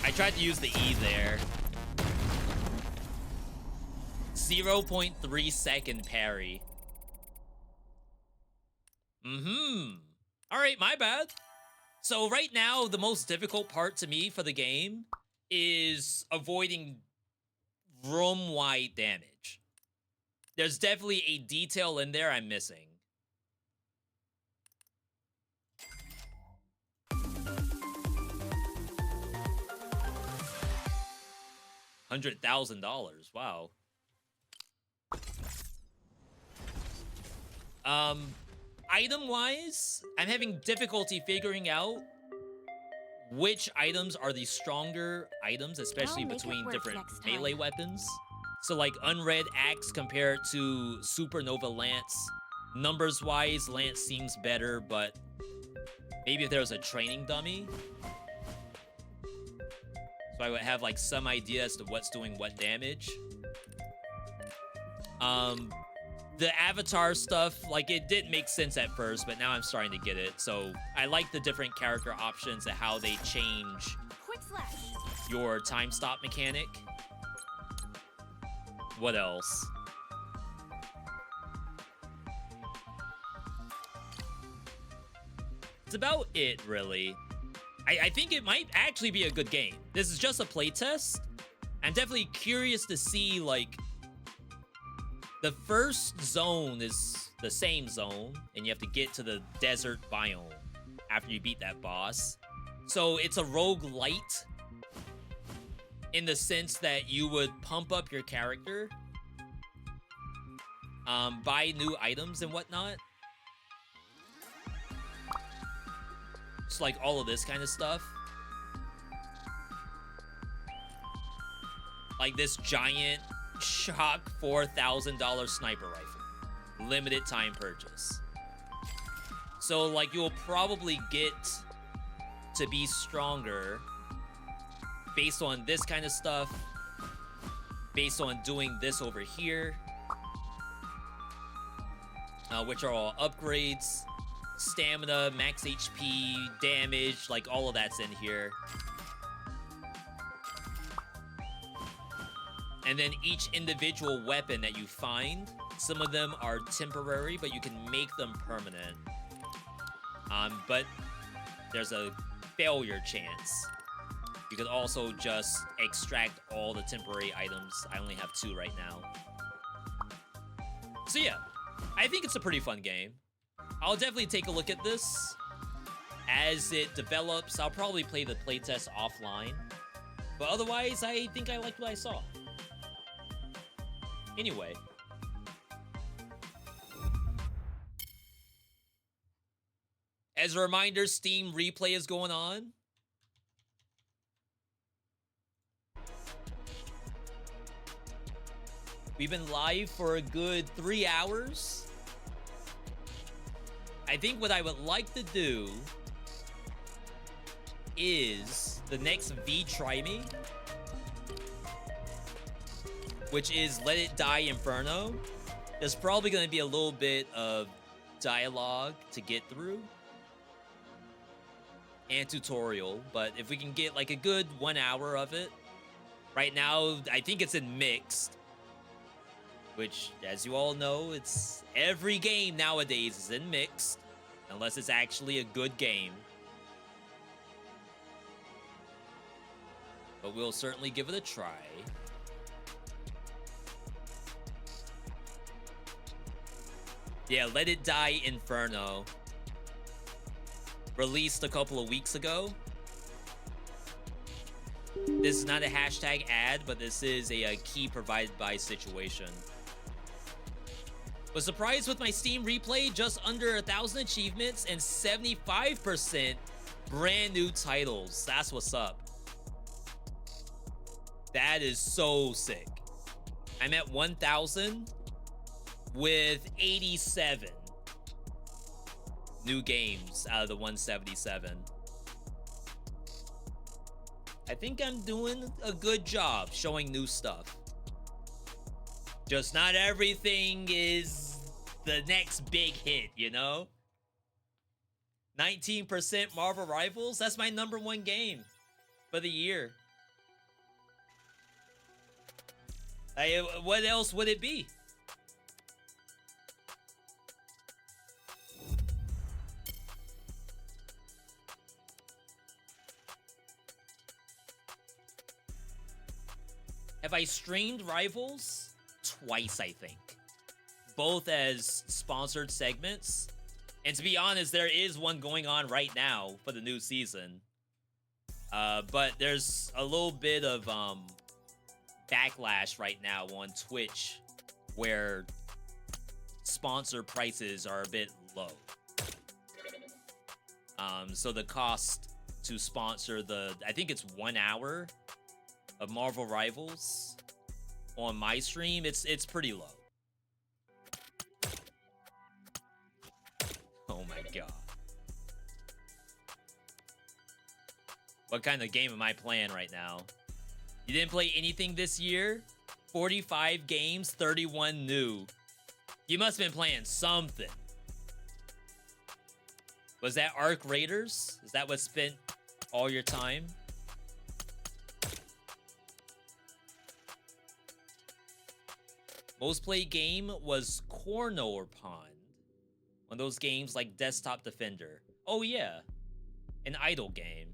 I tried to use the E there. 0.3 second parry. All right, my bad. So right now, the most difficult part to me for the game is avoiding room-wide damage. There's definitely a detail in there I'm missing. $100,000. Wow. Item-wise, I'm having difficulty figuring out which items are the stronger items, especially between different melee weapons. So like Unread Axe compared to Supernova Lance. Numbers-wise, Lance seems better, but maybe if there was a training dummy, so I would have like some idea as to what's doing what damage. The avatar stuff, like it didn't make sense at first, but now I'm starting to get it. So I like the different character options and how they change your time stop mechanic. What else? It's about it, really. I think it might actually be a good game. This is just a playtest. I'm definitely curious to see, like, the first zone is the same zone, and you have to get to the desert biome after you beat that boss. So it's a roguelite in the sense that you would pump up your character, buy new items and whatnot. It's like all of this kind of stuff. Like this giant shock $4,000 sniper rifle. Limited time purchase. So like you'll probably get to be stronger based on this kind of stuff, based on doing this over here, which are all upgrades, stamina, max HP, damage, like all of that's in here. And then each individual weapon that you find, some of them are temporary, but you can make them permanent. But there's a failure chance. You could also just extract all the temporary items. I only have 2 right now. So yeah, I think it's a pretty fun game. I'll definitely take a look at this. As it develops, I'll probably play the playtest offline. But otherwise, I think I liked what I saw. Anyway. As a reminder, Steam Replay is going on. We've been live for a good 3 hours. I think what I would like to do is the next VeeDotVOD, which is Let It Die Inferno. There's probably going to be a little bit of dialogue to get through and tutorial, but if we can get like a good 1 hour of it. Right now, I think it's in mixed, which, as you all know, it's every game nowadays is in mixed, unless it's actually a good game. But we'll certainly give it a try. Yeah, Let It Die Inferno. Released a couple of weeks ago. This is not a hashtag ad, but this is a key provided by situation. Was surprised with my Steam Replay, just under 1,000 achievements and 75% brand new titles. That's what's up. That is so sick. I'm at 1,000 with 87 new games out of the 177. I think I'm doing a good job showing new stuff. Just not everything is the next big hit, you know? 19% Marvel Rivals, that's my #1 game for the year. What else would it be? Have I streamed Rivals? Twice, I think. Both as sponsored segments. And to be honest, there is one going on right now for the new season. But there's a little bit of backlash right now on Twitch where sponsor prices are a bit low. So the cost to sponsor I think it's 1 hour of Marvel Rivals on my stream, it's pretty low. Oh my god. What kind of game am I playing right now? You didn't play anything this year? 45 games, 31 new. You must have been playing something. Was that Arc Raiders? Is that what spent all your time? Most played game was Corner Pond. One of those games like Desktop Defender. Oh yeah, an idle game.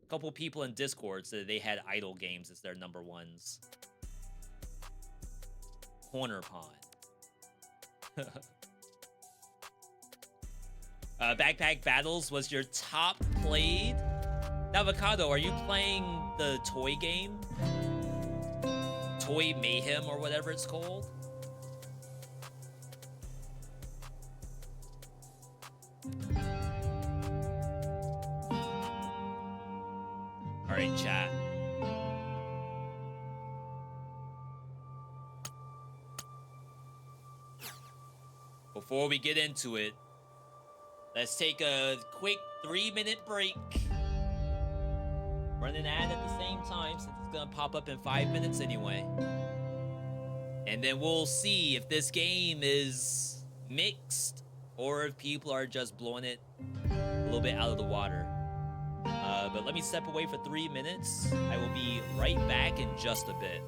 A couple people in Discord said they had idle games as their #1s. Corner Pond. Backpack Battles was your top played. Avocado, are you playing the toy game? Toy Mayhem or whatever it's called. All right, chat. Before we get into it, let's take a quick 3-minute break. Run an ad at the same time since it's gonna pop up in 5 minutes anyway. And then we'll see if this game is mixed or if people are just blowing it a little bit out of the water. But let me step away for 3 minutes. I will be right back in just a bit.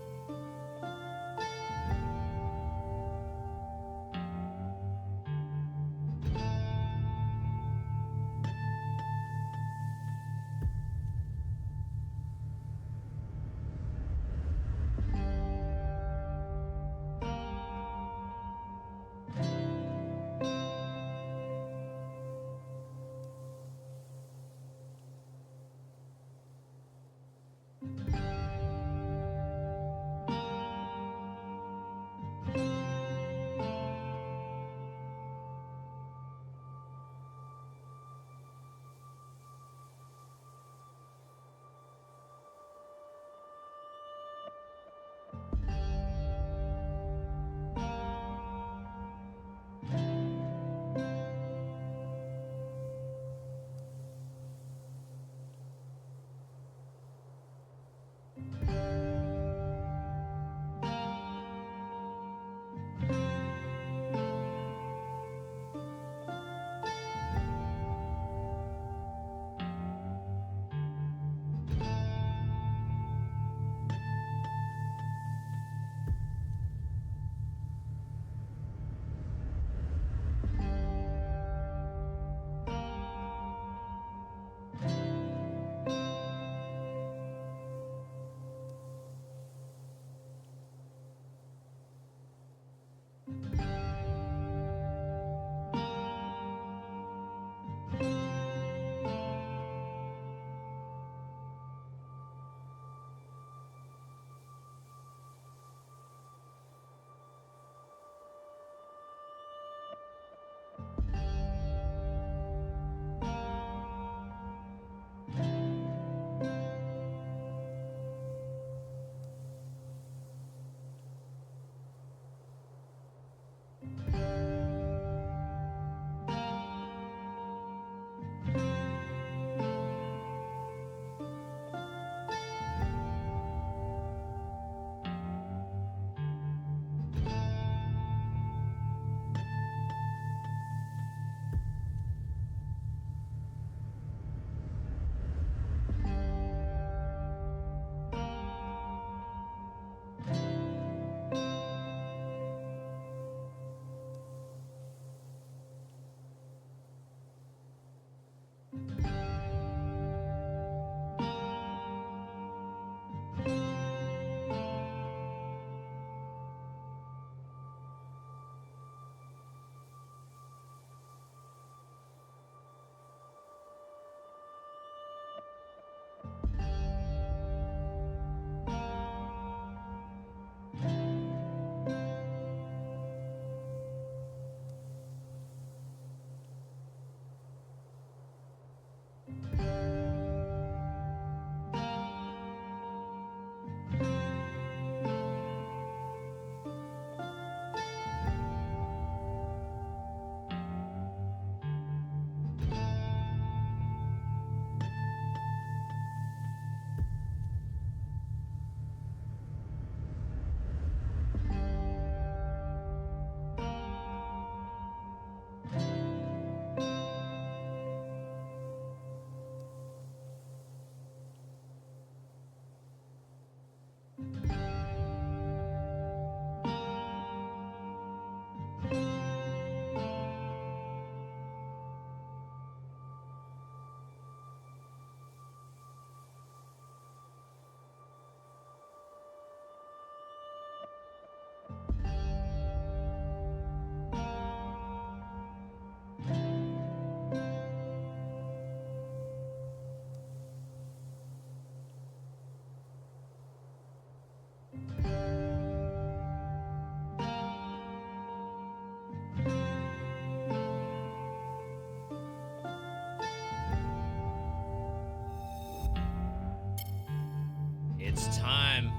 It's time.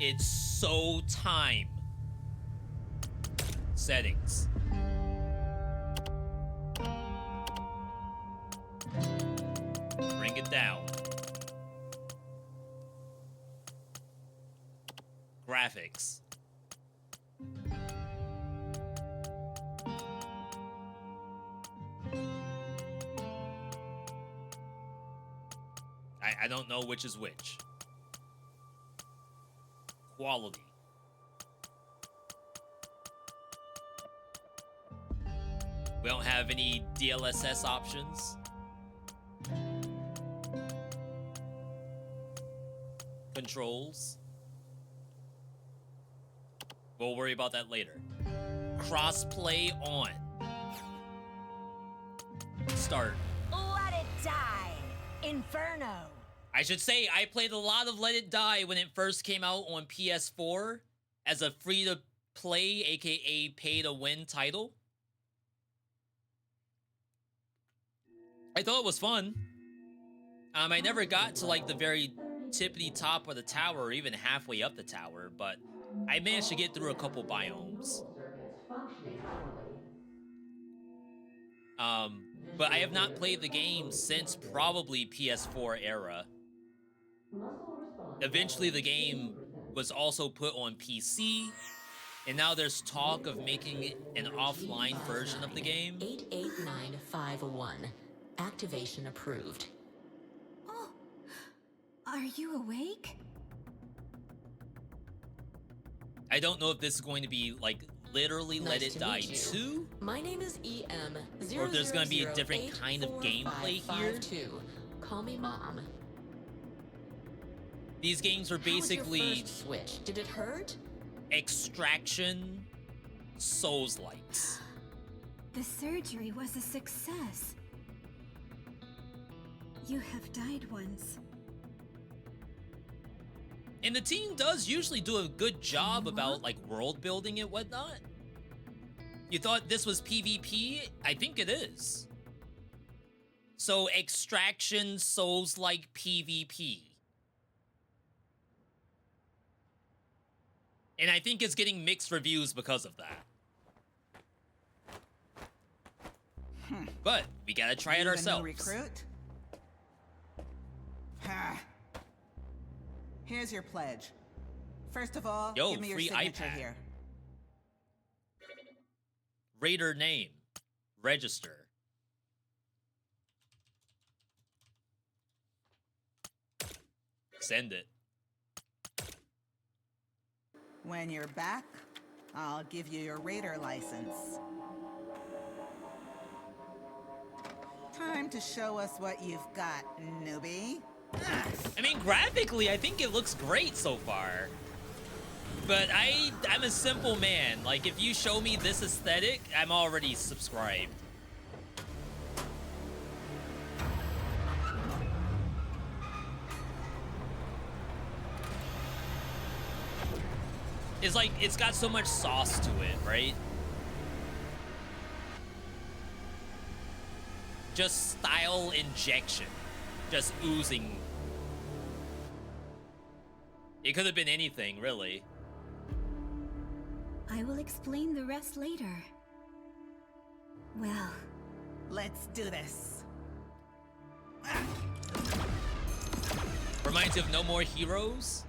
It's so time. Settings. Bring it down. Graphics. I don't know which is which. Quality. We don't have any DLSS options. Controls. We'll worry about that later. Crossplay on. Start. Let it die. Inferno. I should say, I played a lot of Let It Die when it first came out on PS4 as a free-to-play, aka pay-to-win title. I thought it was fun. I never got to like the very tippity top of the tower or even halfway up the tower, but I managed to get through a couple biomes. But I have not played the game since probably PS4 era. Eventually the game was also put on PC, and now there's talk of making an offline version of the game. 889501. Activation approved. Oh, are you awake? I don't know if this is going to be like literally Nice Let It to Die meet you. 2, My name is EM. or if there's going to be a different kind of gameplay here. Call me Mom. These games are How was your basically first switch? Did it hurt? extraction Souls-likes. The surgery was a success. You have died once. And the team does usually do a good job about like world building and whatnot. You thought this was PvP? I think it is. So extraction Souls-like PvP. And I think it's getting mixed reviews because of that. But we gotta try it You ourselves. A new recruit? Ha. Here's your pledge. First of all, Yo, give me your free signature iPad. here. Raider name. Register. Send it. When you're back, I'll give you your raider license. Time to show us what you've got, newbie. I mean, graphically, I think it looks great so far. But I'm a simple man. Like, if you show me this aesthetic, I'm already subscribed. It's like, it's got so much sauce to it, right? Just style injection. Just oozing. It could have been anything, really. I will explain the rest later. Well, Let's do this. Reminds you of No More Heroes?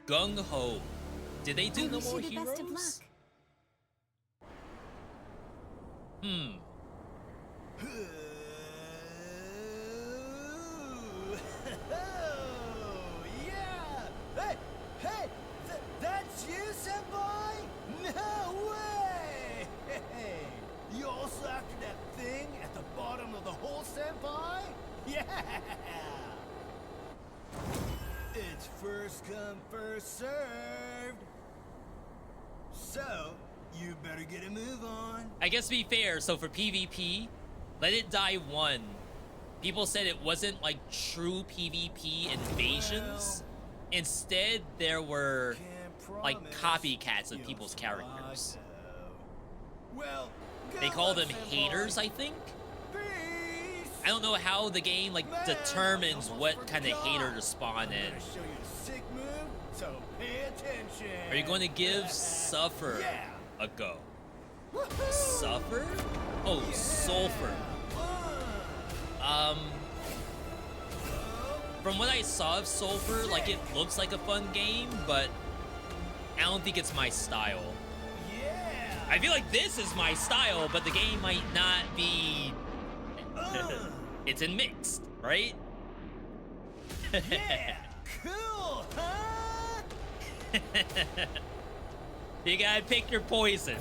Gung Ho. Did they do I No wish More you the Heroes? best of luck. Yeah! Hey! That's you, senpai? No way! Hey! You also after that thing at the bottom of the hole, senpai? Yeah! It's first come, first served. So, you better get a move on. I guess to be fair, so for PvP, Let It Die 1, people said it wasn't like true PvP invasions. Instead, there were Can't like promise copycats of you'll people's survive, characters. though. Well, They good call luck, them senpai. haters, I think. Peace! I don't know how the game like determines what kind of hater to spawn in. Show you a sick move, so pay attention. Are you going to give Suffer Yeah. a go? Suffer? Oh, Sulfur. From what I saw of Sulfur, like it looks like a fun game, but I don't think it's my style. Yeah. I feel like this is my style, but the game might not be. It's in mixed, right? Yeah. Cool, huh? You gotta pick your poison.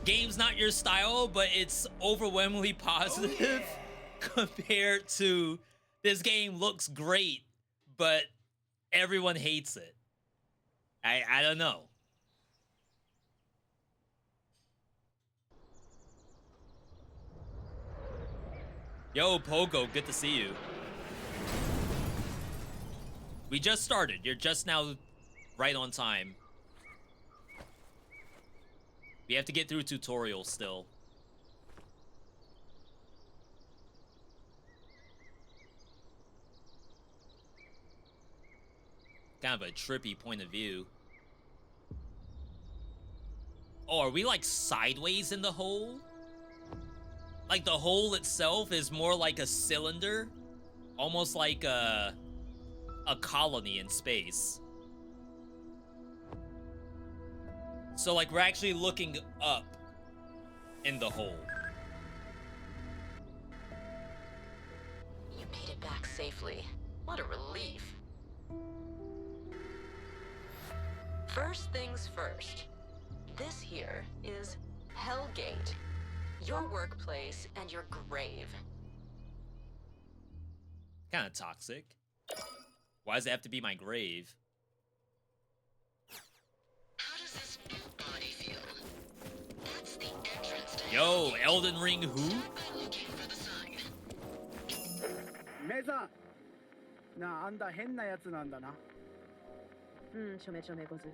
Game's not your style, but it's overwhelmingly positive compared to this game looks great, but everyone hates it. I don't know. Yo, Pogo, good to see you. We just started. You're just now right on time. We have to get through tutorials still. Kind of a trippy point of view. Oh, are we like sideways in the hole? Like the hole itself is more like a cylinder, almost like a colony in space. So like we're actually looking up in the hole. You made it back safely. What a relief. First things first. This here is Hellgate. Your workplace and your grave. Kind of toxic. Why does it have to be my grave? How does this body feel? That's the entrance to Yo, Elden Ring who? by looking for the sign. メイさんなあ、あんた変なやつなんだな。ちょめちょめごず。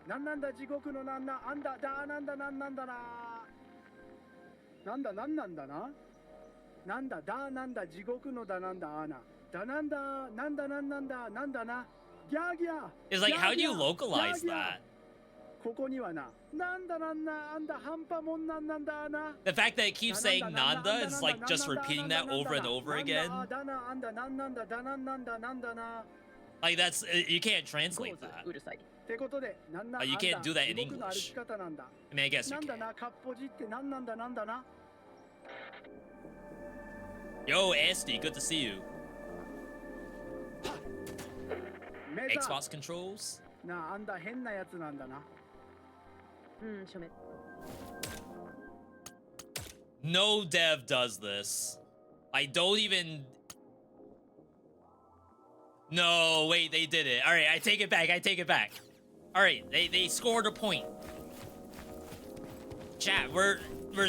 なんなんだ地獄のなんだあんだだなんだなんなんだな。なんだなんなんだな。なんだだなんだ地獄のだなんだあな。だなんだなんだなんなんだなんだな。ギャーギャー。 It's like, how do you localize that? ここにはな。なんだなんだあんだ半端もんなんなんだな。 The fact that it keeps saying Nanda is like just repeating that over and over again. だなあんだなんなんだだなんなんだなんだな。 Like that's, you can't translate that. うるさい。ってことで、なんだ Oh, you can't do that in 僕の歩き English. 方なんだ。 I mean, I guess な you んだ can. な、かっぽじってなんなんだなんだな。 Yo, Esti, good to see you. メイさ Xbox controls? んなあ、あんだ変なやつなんだな。ちょめ。 No dev does this. I don't even... No, wait, they did it. All right, I take it back. I take it back. All right, they scored a point. Chat, we're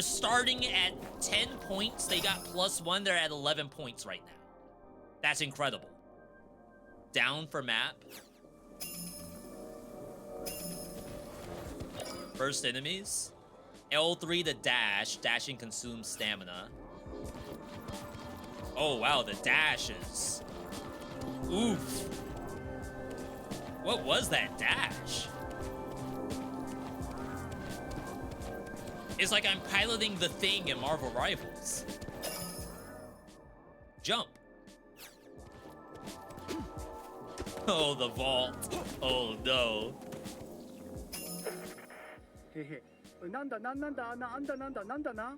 starting at 10 points. They got +1. They're at 11 points right now. That's incredible. Down for map. First enemies. L3 to dash. Dashing consumes stamina. Oh, wow, the dashes. Oof. What was that dash? It's like I'm piloting the Thing in Marvel Rivals. Jump. Oh, the vault. Oh, no. へへ。なんだなんなんだなあんだなんだなんだな。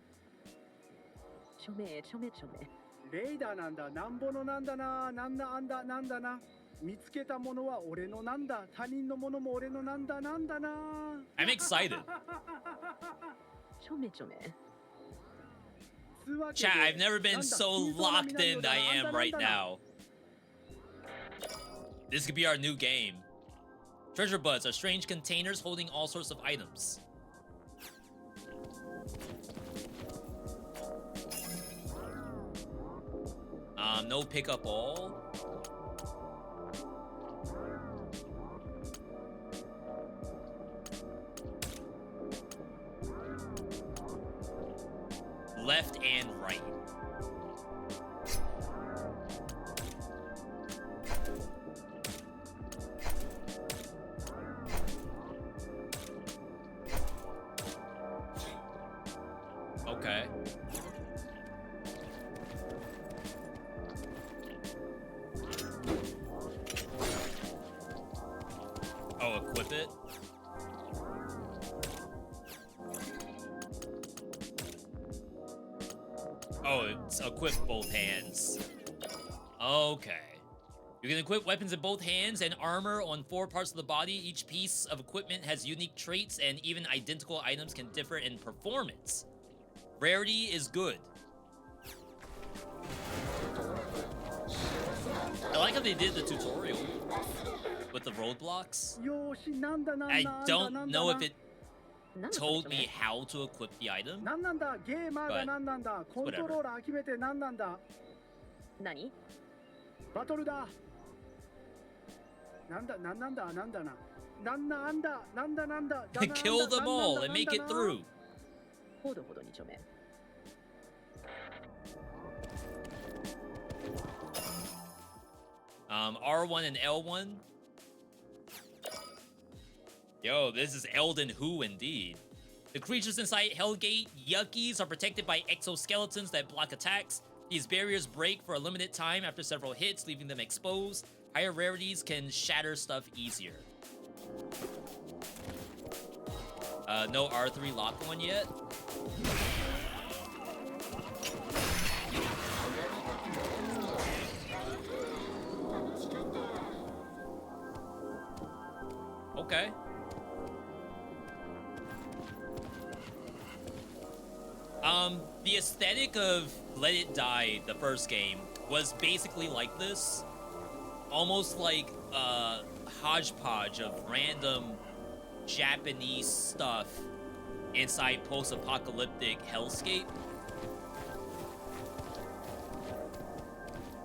ちょめちょめちょめ。レイダーなんだなんぼのなんだななんだあんだなんだな。見つけたものは俺のなんだ他人のものも俺のなんだなんだな。 I'm excited. ちょめちょめ。 Chat, I've never been so locked in I am right now. This could be our new game. Treasure buds are strange containers holding all sorts of items. No pick up all. left and right. Okay. Oh, equip it? Oh, it's equip both hands. Okay. You can equip weapons in both hands and armor on 4 parts of the body. Each piece of equipment has unique traits, and even identical items can differ in performance. Rarity is good. I like how they did the tutorial with the roadblocks. I don't know if it told me how to equip the item, but whatever. 何 バトルだ。なんだなんなんだなんだな。なんだなんだなんだ。 Kill them all and make it through. ほどほどにちょめ。R1 and L1. Yo, this is Elden Who indeed. The creatures inside Hellgate Yuckies are protected by exoskeletons that block attacks. These barriers break for a limited time after several hits, leaving them exposed. Higher rarities can shatter stuff easier. No R3 lock on yet. Okay. The aesthetic of Let It Die, the first game, was basically like this. Almost like a hodgepodge of random Japanese stuff inside post-apocalyptic hellscape.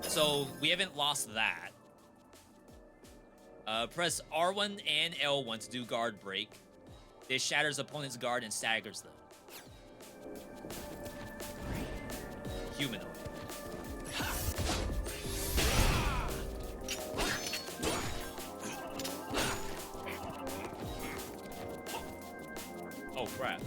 So we haven't lost that. Press R1 and L1 to do guard break. This shatters opponent's guard and staggers them. Humanoid. Oh crap.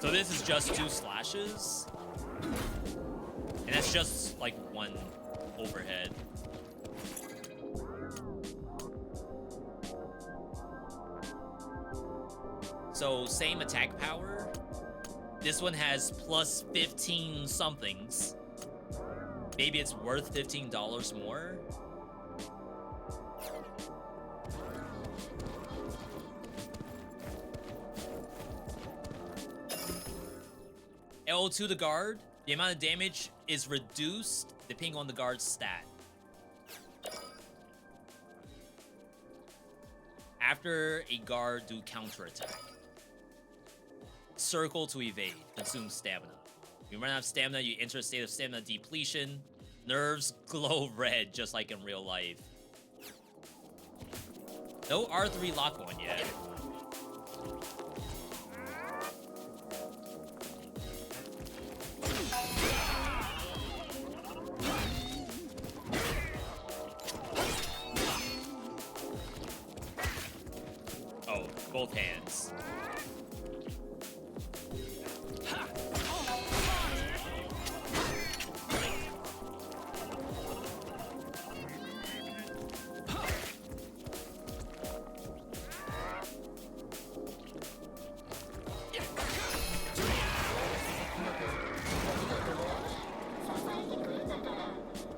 So this is just 2 slashes? And that's just like 1 overhead. So same attack power. This one has plus 15 somethings. Maybe it's worth $15 more. L2 the guard. The amount of damage is reduced depending on the guard's stat. After a guard, do counterattack. Circle to evade. Consume stamina. If you run out of stamina, you enter a state of stamina depletion. Nerves glow red, just like in real life. No R3 lock on yet. Oh, both hands.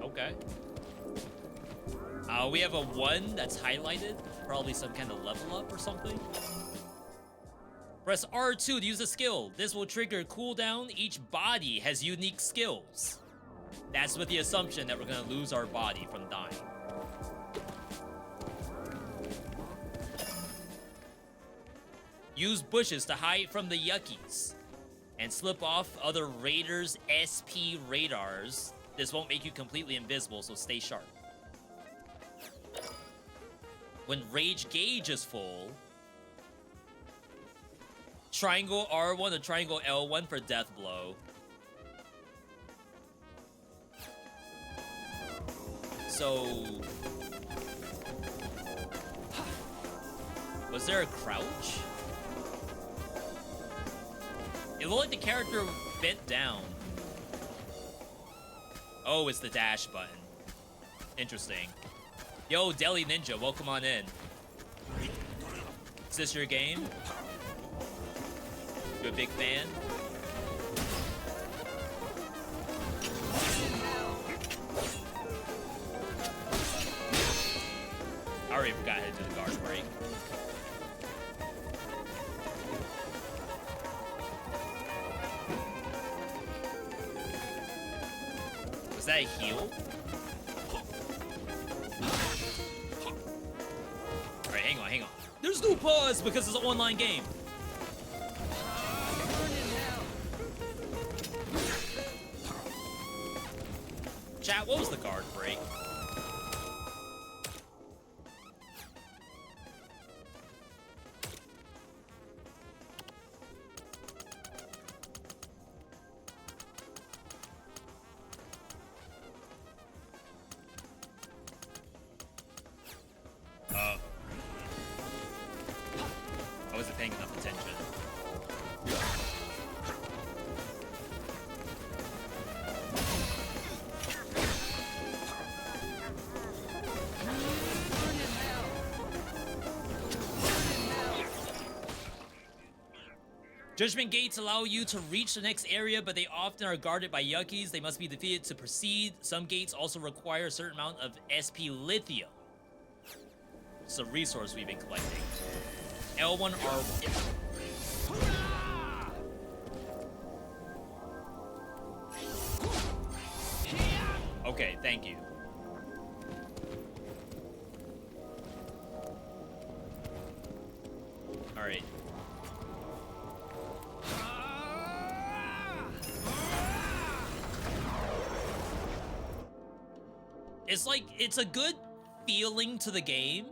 Okay. We have a 1 that's highlighted. Probably some kind of level up or something. Press R2 to use a skill. This will trigger cooldown. Each body has unique skills. That's with the assumption that we're going to lose our body from dying. Use bushes to hide from the Yuckies and slip off other raiders' SP radars. This won't make you completely invisible, so stay sharp. When rage gauge is full, triangle R1 or triangle L1 for death blow. So... was there a crouch? It looked like the character bent down. Oh, it's the dash button. Interesting. Yo, Deli Ninja, welcome on in. Is this your game? You a big fan? I already forgot how to do the guard break. Was that a heal? Alright, hang on. There's no pause because it's an online game. Chat, what was the guard break? I wasn't paying enough attention. Judgment gates allow you to reach the next area, but they often are guarded by Yuckies. They must be defeated to proceed. Some gates also require a certain amount of SP lithium. It's a resource we've been collecting. L1, R1. Okay, thank you. Alright. It's like, it's a good feeling to the game,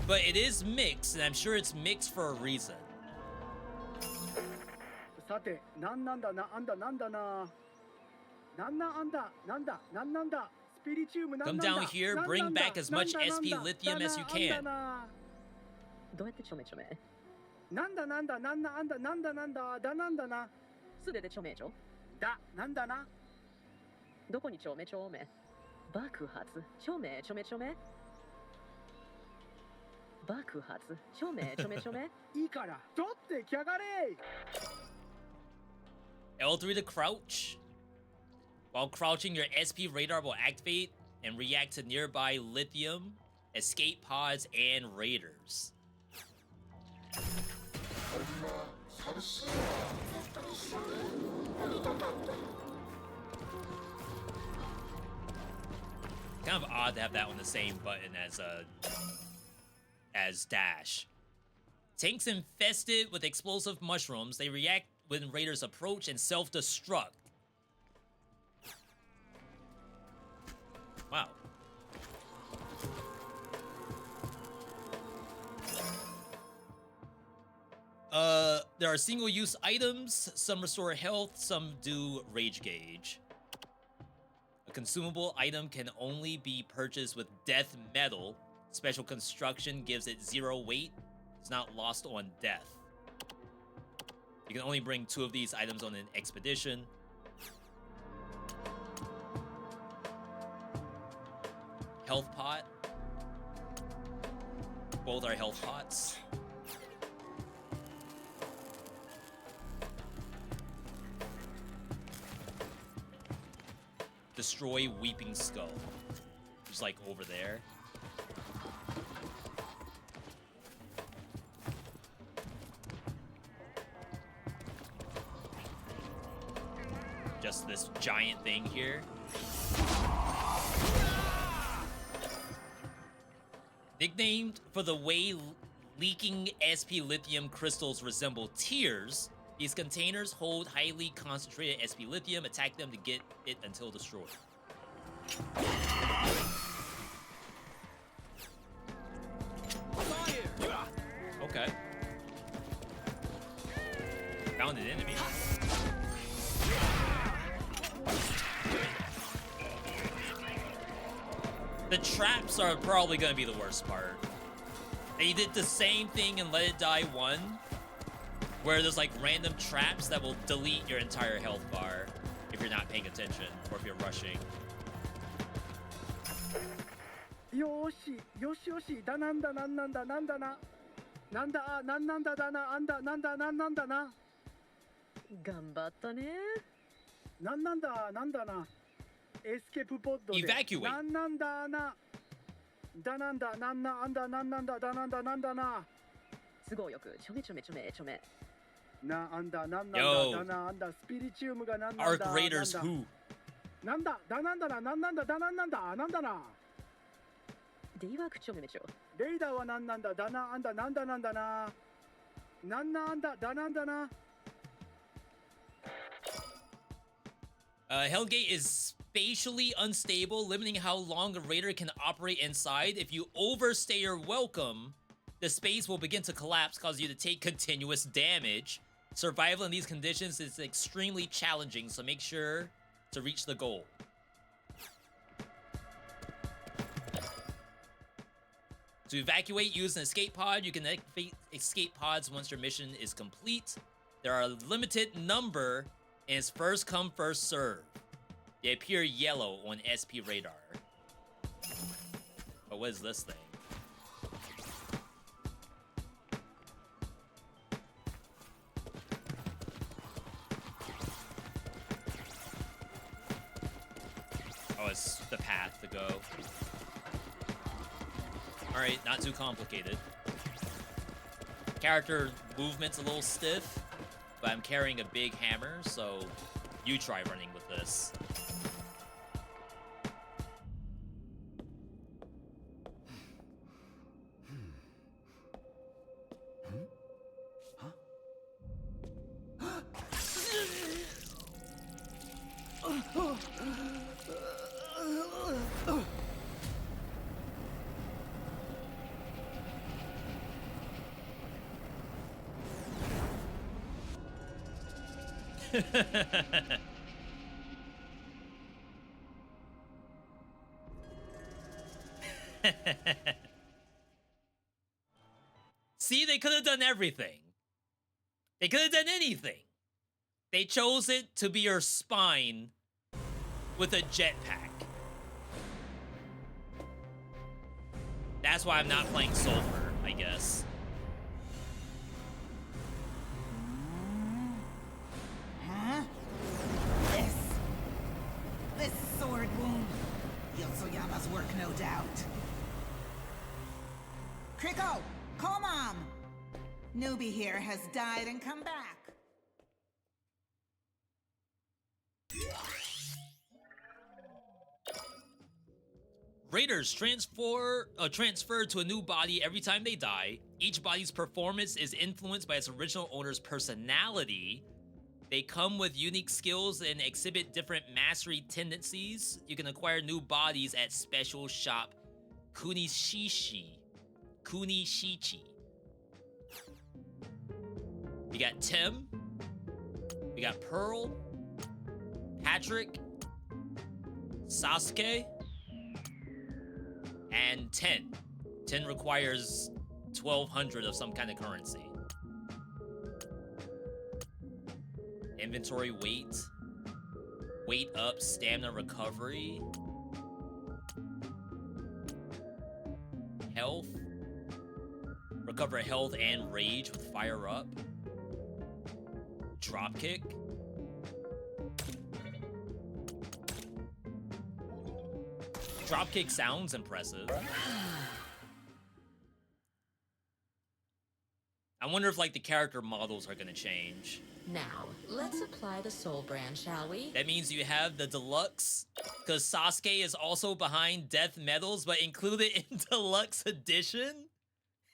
but it is mixed, and I'm sure it's mixed for a reason. Come down here, bring back as much SP lithium as you can. どうやってちょめちょめなんだなんだなんだあんだなんだなんだだなんだな素手でちょめちょだなんだなどこにちょめちょめ爆発ちょめちょめちょめ爆発ちょめちょめちょめいいから取ってきやがれ L3 to crouch. While crouching, your SP radar will activate and react to nearby lithium, escape pods, and raiders. Kind of odd to have that on the same button as dash. Tanks infested with explosive mushrooms, they react when raiders approach and self-destruct. Wow. There are single-use items. Some restore health, some do rage gauge. A consumable item can only be purchased with death metal. Special construction gives it 0 weight. It's not lost on death. You can only bring 2 of these items on an expedition. Health pot. Both are health pots. Destroy Weeping Skull. Just like over there. Just this giant thing here. Nicknamed for the way leaking SP lithium crystals resemble tears, these containers hold highly concentrated SP lithium. Attack them to get it until destroyed. Okay. down an enemy. The traps are probably gonna be the worst part. They did the same thing in Let It Die 1, where there's like random traps that will delete your entire health bar if you're not paying attention or if you're rushing. よしよしよしだなんだなんなんだなんだななんだあなんなんだだなあんだなんだなんなんだな頑張ったね。なんなんだなんだなエスケープポッドで Evacuate. なんなんだなだなんだなんなあんだなんなんだだなんだなんだな都合よくちょめちょめちょめちょめ。なあんだなんなんだ Yo. だなあんだスピリチウムがなんなん Arc だ Raiders なんだ who? なんだだなんだななんなんだだなんなんだなんだなデイワークちょめめちょ。レイダーはなんなんだだなあんだなんだなんだななんなあんだだなんだな Hellgate is spatially unstable, limiting how long a raider can operate inside. If you overstay your welcome, the space will begin to collapse, causing you to take continuous damage. Survival in these conditions is extremely challenging, so make sure to reach the goal. To evacuate, use an escape pod. You can activate escape pods once your mission is complete. There are a limited number, and it's first come, first serve. They appear yellow on SP radar. But what is this thing? Oh, it's the path to go. Alright, not too complicated. Character movement's a little stiff, but I'm carrying a big hammer, so you try running with this. See, they could have done everything. They could have done anything. They chose it to be your spine with a jetpack. That's why I'm not playing Sulfur, I guess. Huh? This sword wound. Yosoyama's work, no doubt. Kriko, call Mom. Newbie here has died and come back. Raiders transfer to a new body every time they die. Each body's performance is influenced by its original owner's personality. They come with unique skills and exhibit different mastery tendencies. You can acquire new bodies at special shop Kunishichi. You got Tim. We got Pearl. Patrick. Sasuke. And 10. 10 requires 1,200 of some kind of currency. Inventory weight. Weight up, stamina recovery. Health. Recover health and rage with fire up. Dropkick. Dropkick sounds impressive. I wonder if like the character models are gonna change. Now, let's apply the soul brand, shall we? That means you have the deluxe, because Sasuke is also behind Death Medals, but included in deluxe edition?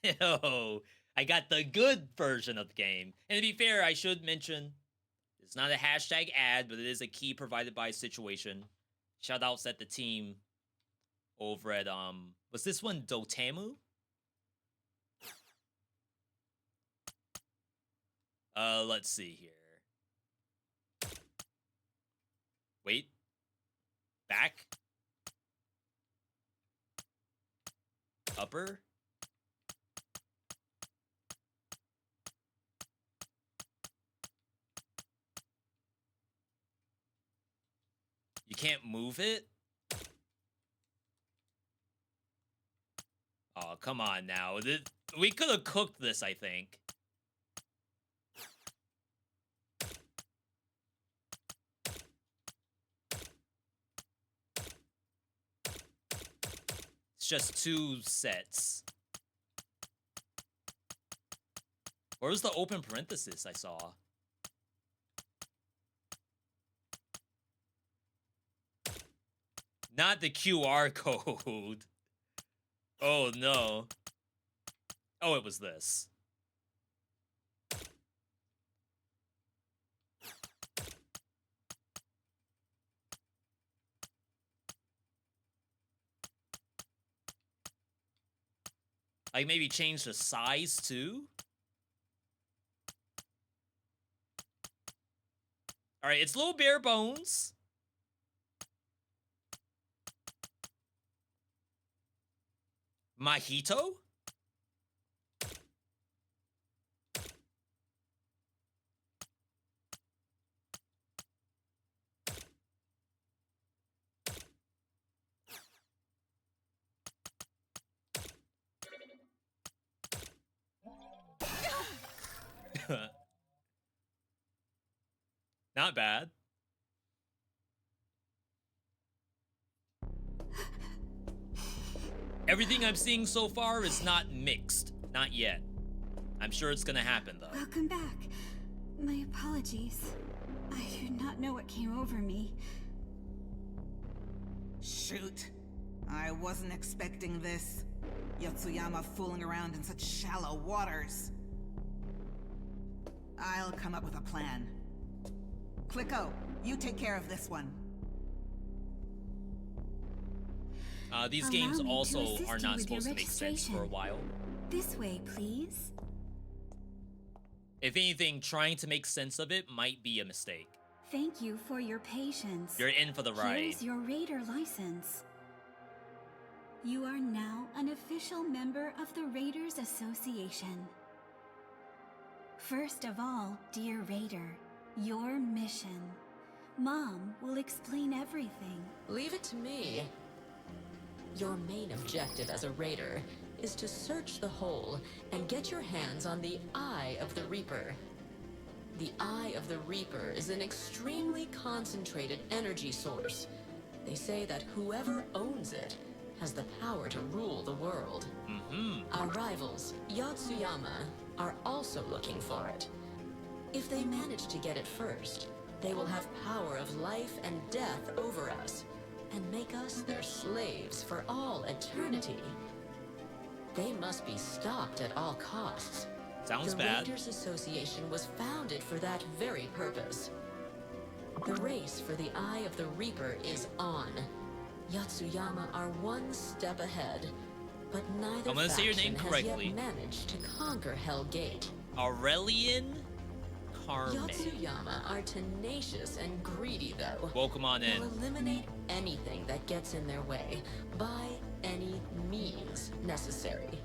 Yo, I got the good version of the game. And to be fair, I should mention, it's not a hashtag ad, but it is a key provided by Situation. Shoutouts at the team over at, was this one Dotemu? Let's see here. Wait. Back. Upper. You can't move it? Oh, come on now. We could have cooked this, I think. It's just 2 sets. Where was the open parenthesis I saw? Not the QR code. Oh, no. Oh, it was this. Like, maybe change the size, too? Alright, it's a little bare bones. Mojito? Not bad. Everything I'm seeing so far is not mixed. Not yet. I'm sure it's gonna happen, though. Welcome back. My apologies. I do not know what came over me. Shoot. I wasn't expecting this. Yotsuyama fooling around in such shallow waters. I'll come up with a plan. Clicko, you take care of this one. These games also are not supposed to make sense for a while. This way, please. If anything, trying to make sense of it might be a mistake. Thank you for your patience. You're in for the ride. Here's your Raider license. You are now an official member of the Raiders Association. First of all, dear Raider, your mission. Mom will explain everything. Leave it to me. Your main objective as a raider is to search the hole and get your hands on the Eye of the Reaper. The Eye of the Reaper is an extremely concentrated energy source. They say that whoever owns it has the power to rule the world. Our rivals, Yotsuyama, are also looking for it. If they manage to get it first, they will have power of life and death over us, and make us their slaves for all eternity. They must be stopped at all costs. Sounds the bad. The Raiders Association was founded for that very purpose. The race for the Eye of the Reaper is on. Yatsuyama are one step ahead, but neither I'm gonna say your name faction correctly. has yet managed to conquer Hell Gate. Aurelian Carme. Yatsuyama are tenacious and greedy, though. Welcome on in. They'll eliminate anything that gets in their way, by any means necessary.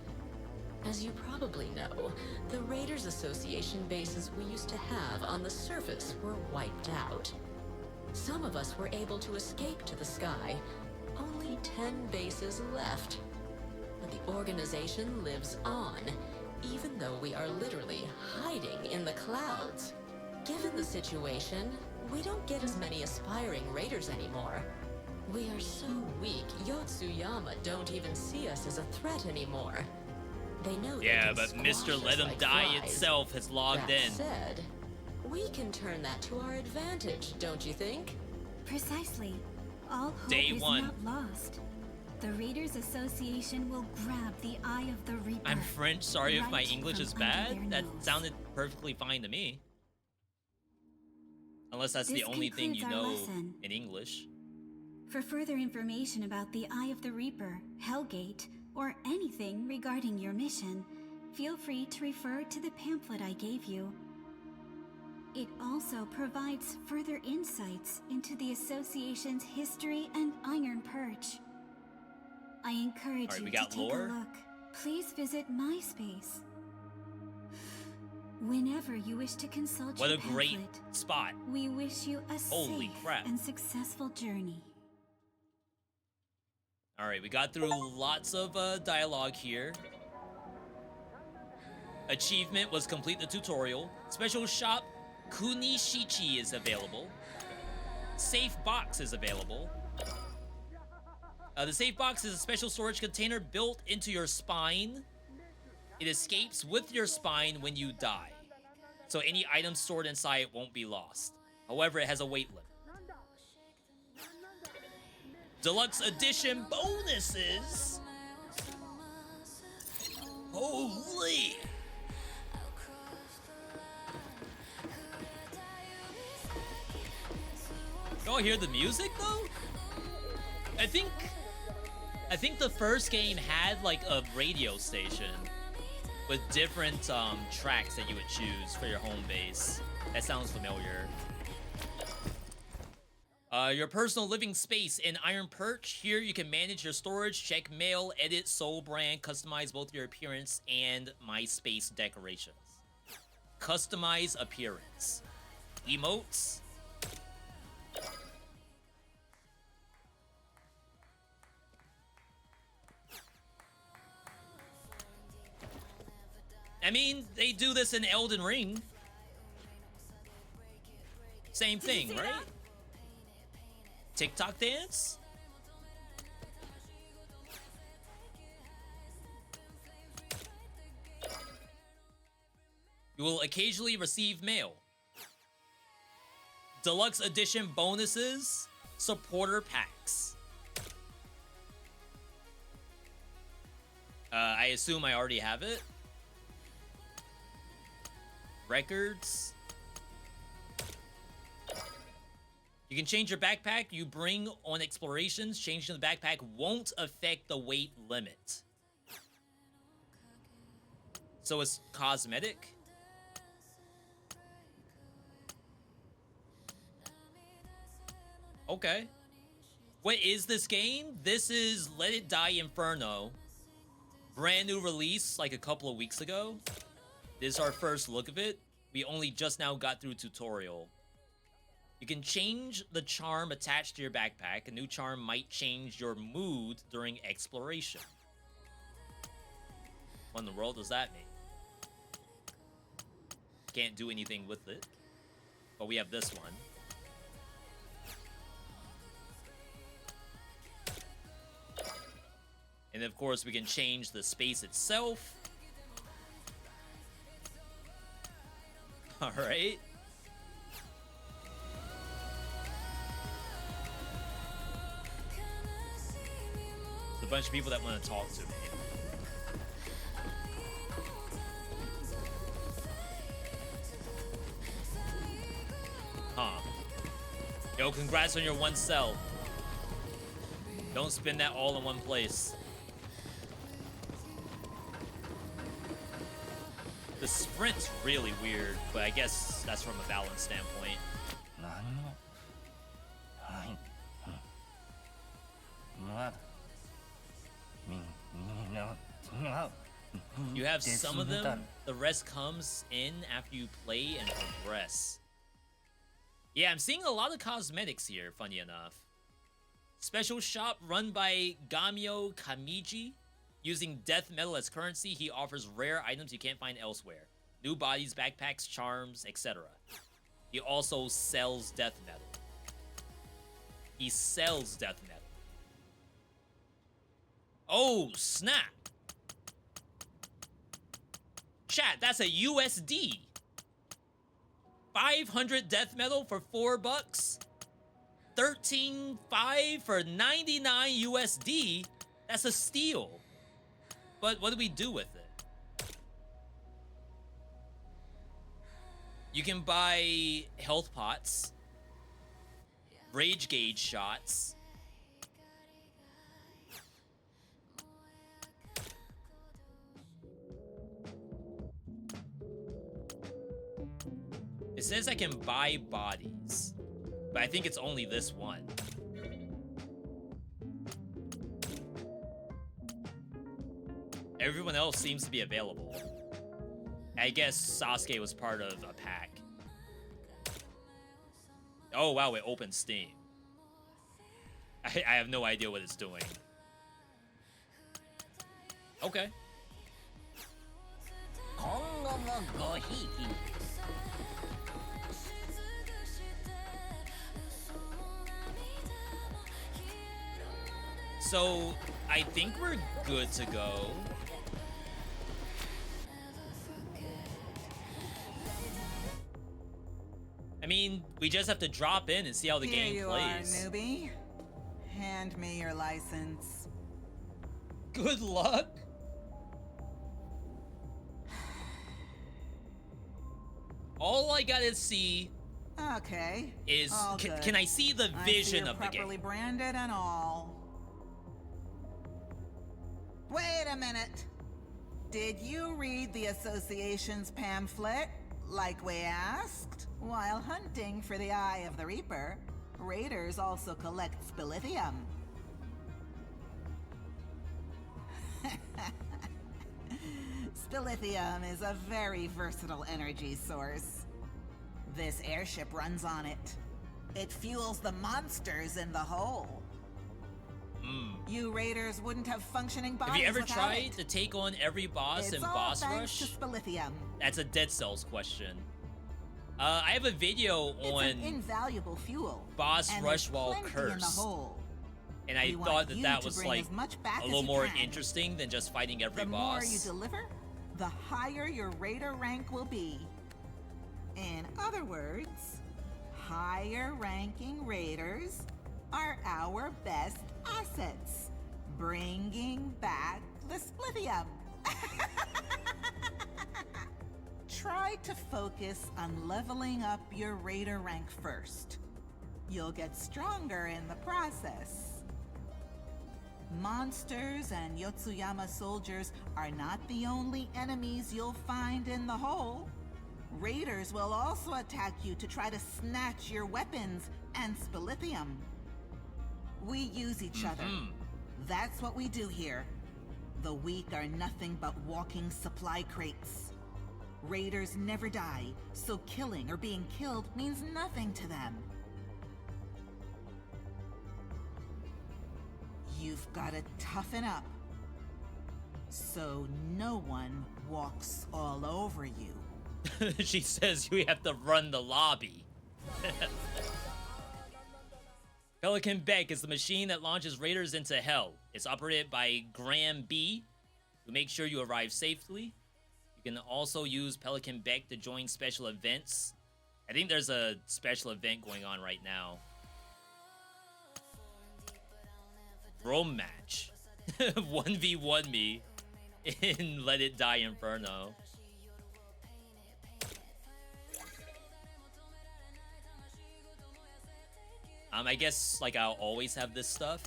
As you probably know, the Raiders Association bases we used to have on the surface were wiped out. Some of us were able to escape to the sky. Only 10 bases left. But the organization lives on, even though we are literally hiding in the clouds. Given the situation, we don't get as many aspiring raiders anymore. We are so weak, Yotsuyama don't even see us as a threat anymore. They know Yeah, they but can Mr. squash Let us Him like Die flies. itself has logged That in. said, we can turn that to our advantage, don't you think? Precisely. All hope Day is one. not lost. The Raiders Association will grab the Eye of the Reaper. I'm French, sorry if my right English is from under bad. their That nose. sounded perfectly fine to me. Unless that's the This only thing you concludes our know lesson. in English. For further information about the Eye of the Reaper, Hellgate, or anything regarding your mission, feel free to refer to the pamphlet I gave you. It also provides further insights into the association's history and Iron Perch. I encourage you to take a look. Please visit MySpace. Whenever you wish to consult your pamphlet, great spot. We wish you a safe and successful journey. Alright, we got through lots of dialogue here. Achievement was complete the tutorial. Special shop Kunishichi is available. Safe box is available. The safe box is a special storage container built into your spine. It escapes with your spine when you die. So any items stored inside won't be lost. However, it has a weight limit. Deluxe edition bonuses. Holy. Y'all hear the music though? I think the first game had like a radio station with different tracks that you would choose for your home base. That sounds familiar. Your personal living space in Iron Perch. Here you can manage your storage, check mail, edit soul brand, customize both your appearance and MySpace decorations. Customize appearance. Emotes. I mean, they do this in Elden Ring. Same thing, right? TikTok dance? You will occasionally receive mail. Deluxe edition bonuses, supporter packs. I assume I already have it. Records. You can change your backpack you bring on explorations. Changing the backpack won't affect the weight limit. So it's cosmetic. Okay. What is this game? This is Let It Die Inferno. Brand new release like a couple of weeks ago. This is our first look of it. We only just now got through tutorial. You can change the charm attached to your backpack. A new charm might change your mood during exploration. What in the world does that mean? Can't do anything with it. But we have this one. And of course, we can change the space itself. All right. There's a bunch of people that want to talk to me. Huh. Yo, congrats on your 1 cell. Don't spend that all in one place. The sprint's really weird, but I guess that's from a balance standpoint. You have some of them, the rest comes in after you play and progress. Yeah, I'm seeing a lot of cosmetics here, funny enough. Special shop run by Gamio Kamiji. Using death metal as currency, he offers rare items you can't find elsewhere. New bodies, backpacks, charms, etc. He also sells death metal. He sells death metal. Oh, snap! Chat, that's a USD. 500 death metal for $4. 13.5 for 99 USD. That's a steal. But what do we do with it? You can buy health pots, rage gauge shots. It says I can buy bodies, but I think it's only this one. Everyone else seems to be available. I guess Sasuke was part of a pack. Oh wow, it opened Steam. I have no idea what it's doing. Okay. So, I think we're good to go. I mean, we just have to drop in and see how the game plays. Here you are, newbie. Hand me your license. Good luck. All I gotta see is can I see the vision of the game? Properly branded and all. Wait a minute. Did you read the association's pamphlet, like we asked? While hunting for the Eye of the Reaper, raiders also collect spilithium. Spilithium is a very versatile energy source. This airship runs on it. It fuels the monsters in the hole. You raiders wouldn't have functioning bodies. Have you ever tried to take on every boss in Boss Rush? To spilithium. That's a Dead Cells question. I have a video on an invaluable fuel. Boss Rush while cursed. And I thought that was like a little more interesting than just fighting every boss. The more you deliver, the higher your raider rank will be. In other words, higher ranking raiders are our best assets, bringing back the splithium. Try to focus on leveling up your raider rank first. You'll get stronger in the process. Monsters and Yotsuyama soldiers are not the only enemies you'll find in the hole. Raiders will also attack you to try to snatch your weapons and spilithium. We use each other. That's what we do here. The weak are nothing but walking supply crates. Raiders never die, so killing or being killed means nothing to them. You've got to toughen up, so no one walks all over you. She says we have to run the lobby. Pelican Beck is the machine that launches raiders into hell. It's operated by Graham B, who makes sure you arrive safely. You can also use Pelican Beck to join special events. I think there's a special event going on right now. Rome match. 1v1 me in Let It Die Inferno. I guess like I'll always have this stuff.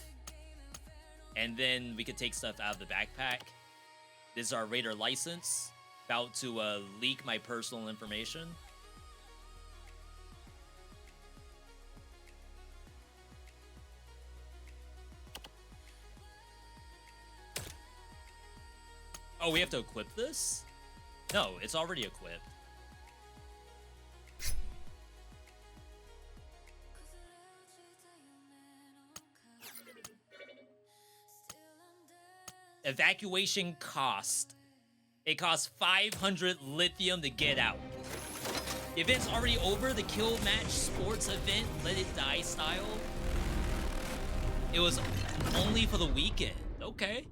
And then we could take stuff out of the backpack. This is our Raider license. About to leak my personal information. Oh, we have to equip this? No, it's already equipped. Evacuation cost. It costs 500 lithium to get out. The event's already over. The kill match sports event, Let It Die style. It was only for the weekend. Okay.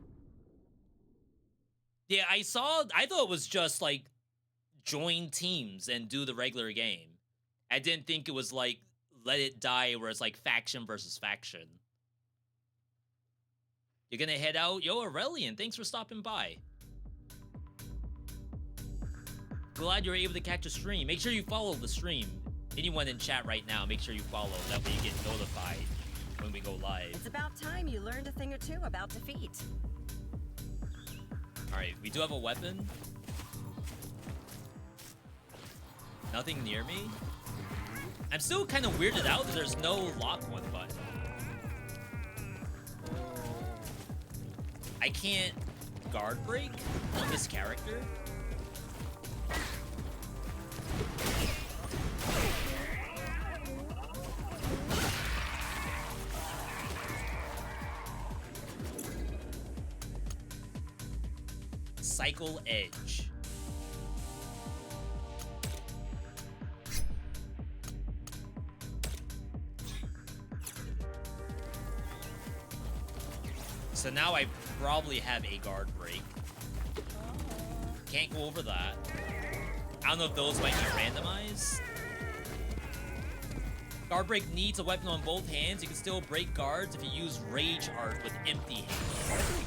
Yeah, I thought it was just like join teams and do the regular game. I didn't think it was like Let It Die where it's like faction versus faction. You're gonna head out? Yo, Aurelian, thanks for stopping by. Glad you were able to catch a stream. Make sure you follow the stream. Anyone in chat right now, make sure you follow. That way you get notified when we go live. It's about time you learned a thing or two about defeat. Alright, we do have a weapon. Nothing near me? I'm still kind of weirded out that there's no lock one button. I can't guard break on this character. Cycle Edge. So now I probably have a guard break. Can't go over that. I don't know if those might be randomized. Guard break needs a weapon on both hands. You can still break guards if you use Rage Art with empty hands.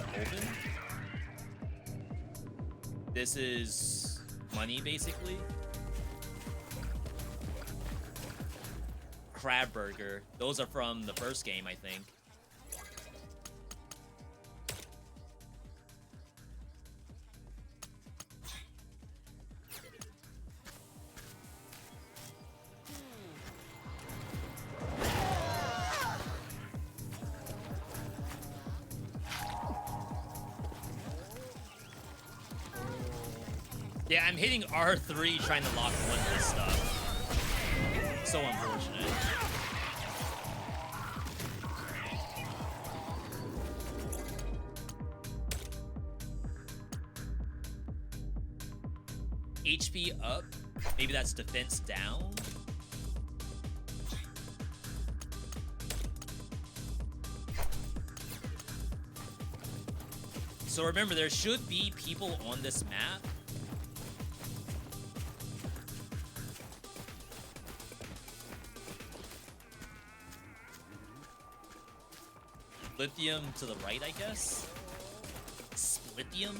Open. This is money, basically. Crab Burger. Those are from the first game, I think. Yeah, I'm hitting R3 trying to lock one of this stuff. So unfortunate. HP up. Maybe that's defense down. So remember, there should be people on this map. Lithium to the right, I guess. Splithium.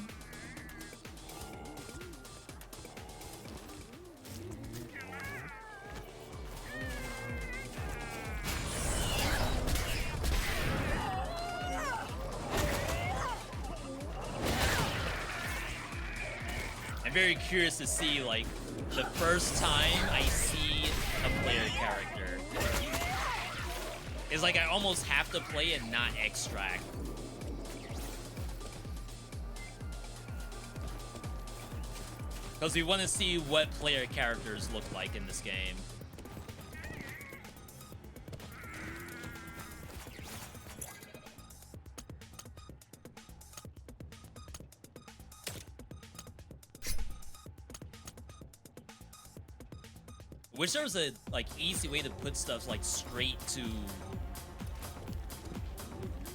I'm very curious to see, like, the first time I see a player character. It's like I almost have to play and not extract. Because we want to see what player characters look like in this game. Wish there was a like easy way to put stuff like straight to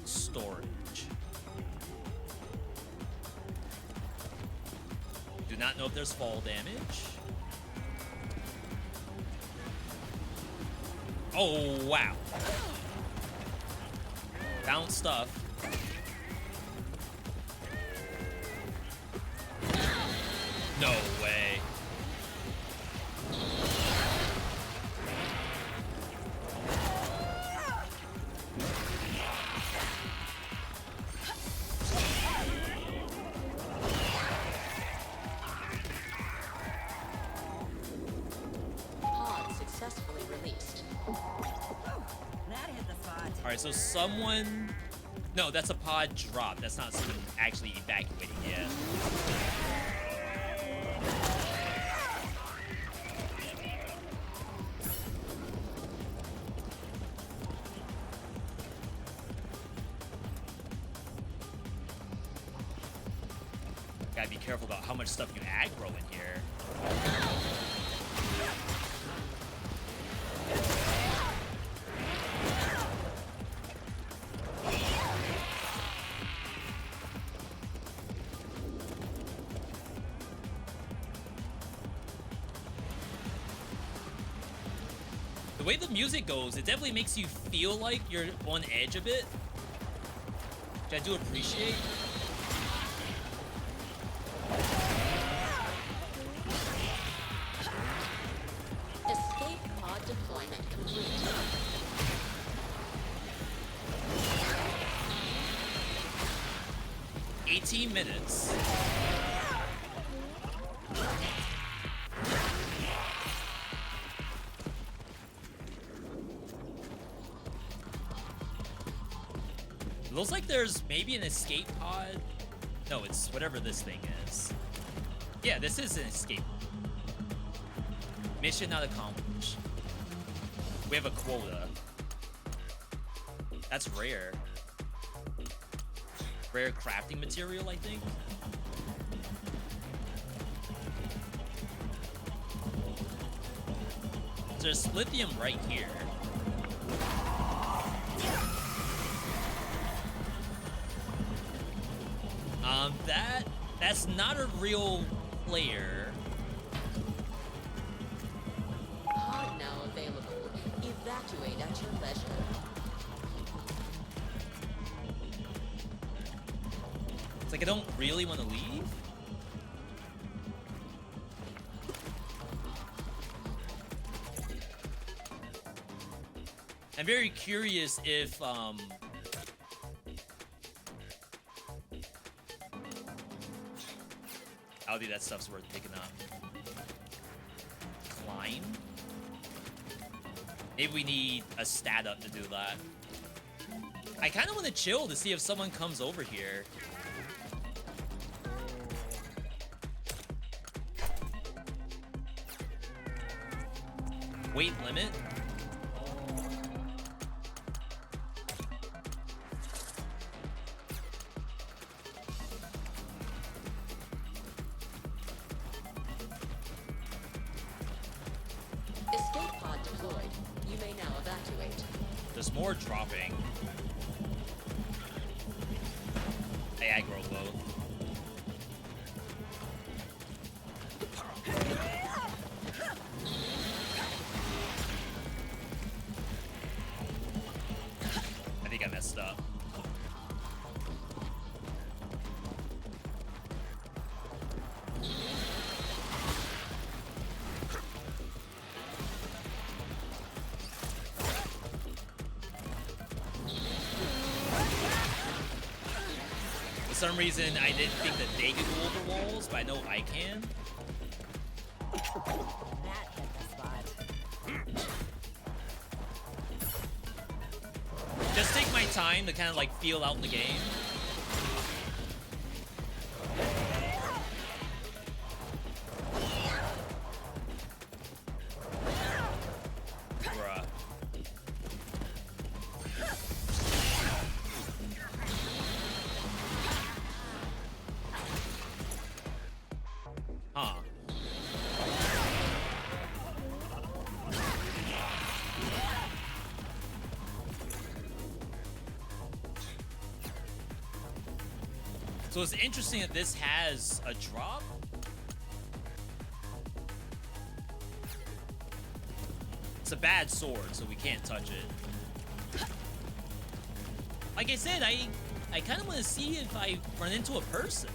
storage. Do not know if there's fall damage. Oh wow. Found stuff. No way. So someone... No, that's a pod drop. That's not someone actually evacuating yet. Gotta be careful about how much stuff you aggro in here. The way the music goes, it definitely makes you feel like you're on edge a bit, which I do appreciate. Escape pod deployment complete. 18 minutes. It looks like there's maybe an escape pod. No, it's whatever this thing is. Yeah, this is an escape. Mission not accomplished. We have a quota. That's rare. Rare crafting material, I think. There's lithium right here. That's not a real player. Pod now available. Evacuate at your leisure. It's like I don't really want to leave. I'm very curious if I'll do that stuff's worth picking up. Climb? Maybe we need a stat up to do that. I kind of want to chill to see if someone comes over here. Weight limit? Escape pod deployed. You may now evacuate. There's more dropping. Hey, I grow low. I think I messed up. For some reason, I didn't think that they could go over walls, but I know I can. That hit the spot. Just take my time to kind of like feel out the game. Bruh. Huh. So it's interesting that this has a drop. It's a bad sword, so we can't touch it. Like I said, I kind of want to see if I run into a person.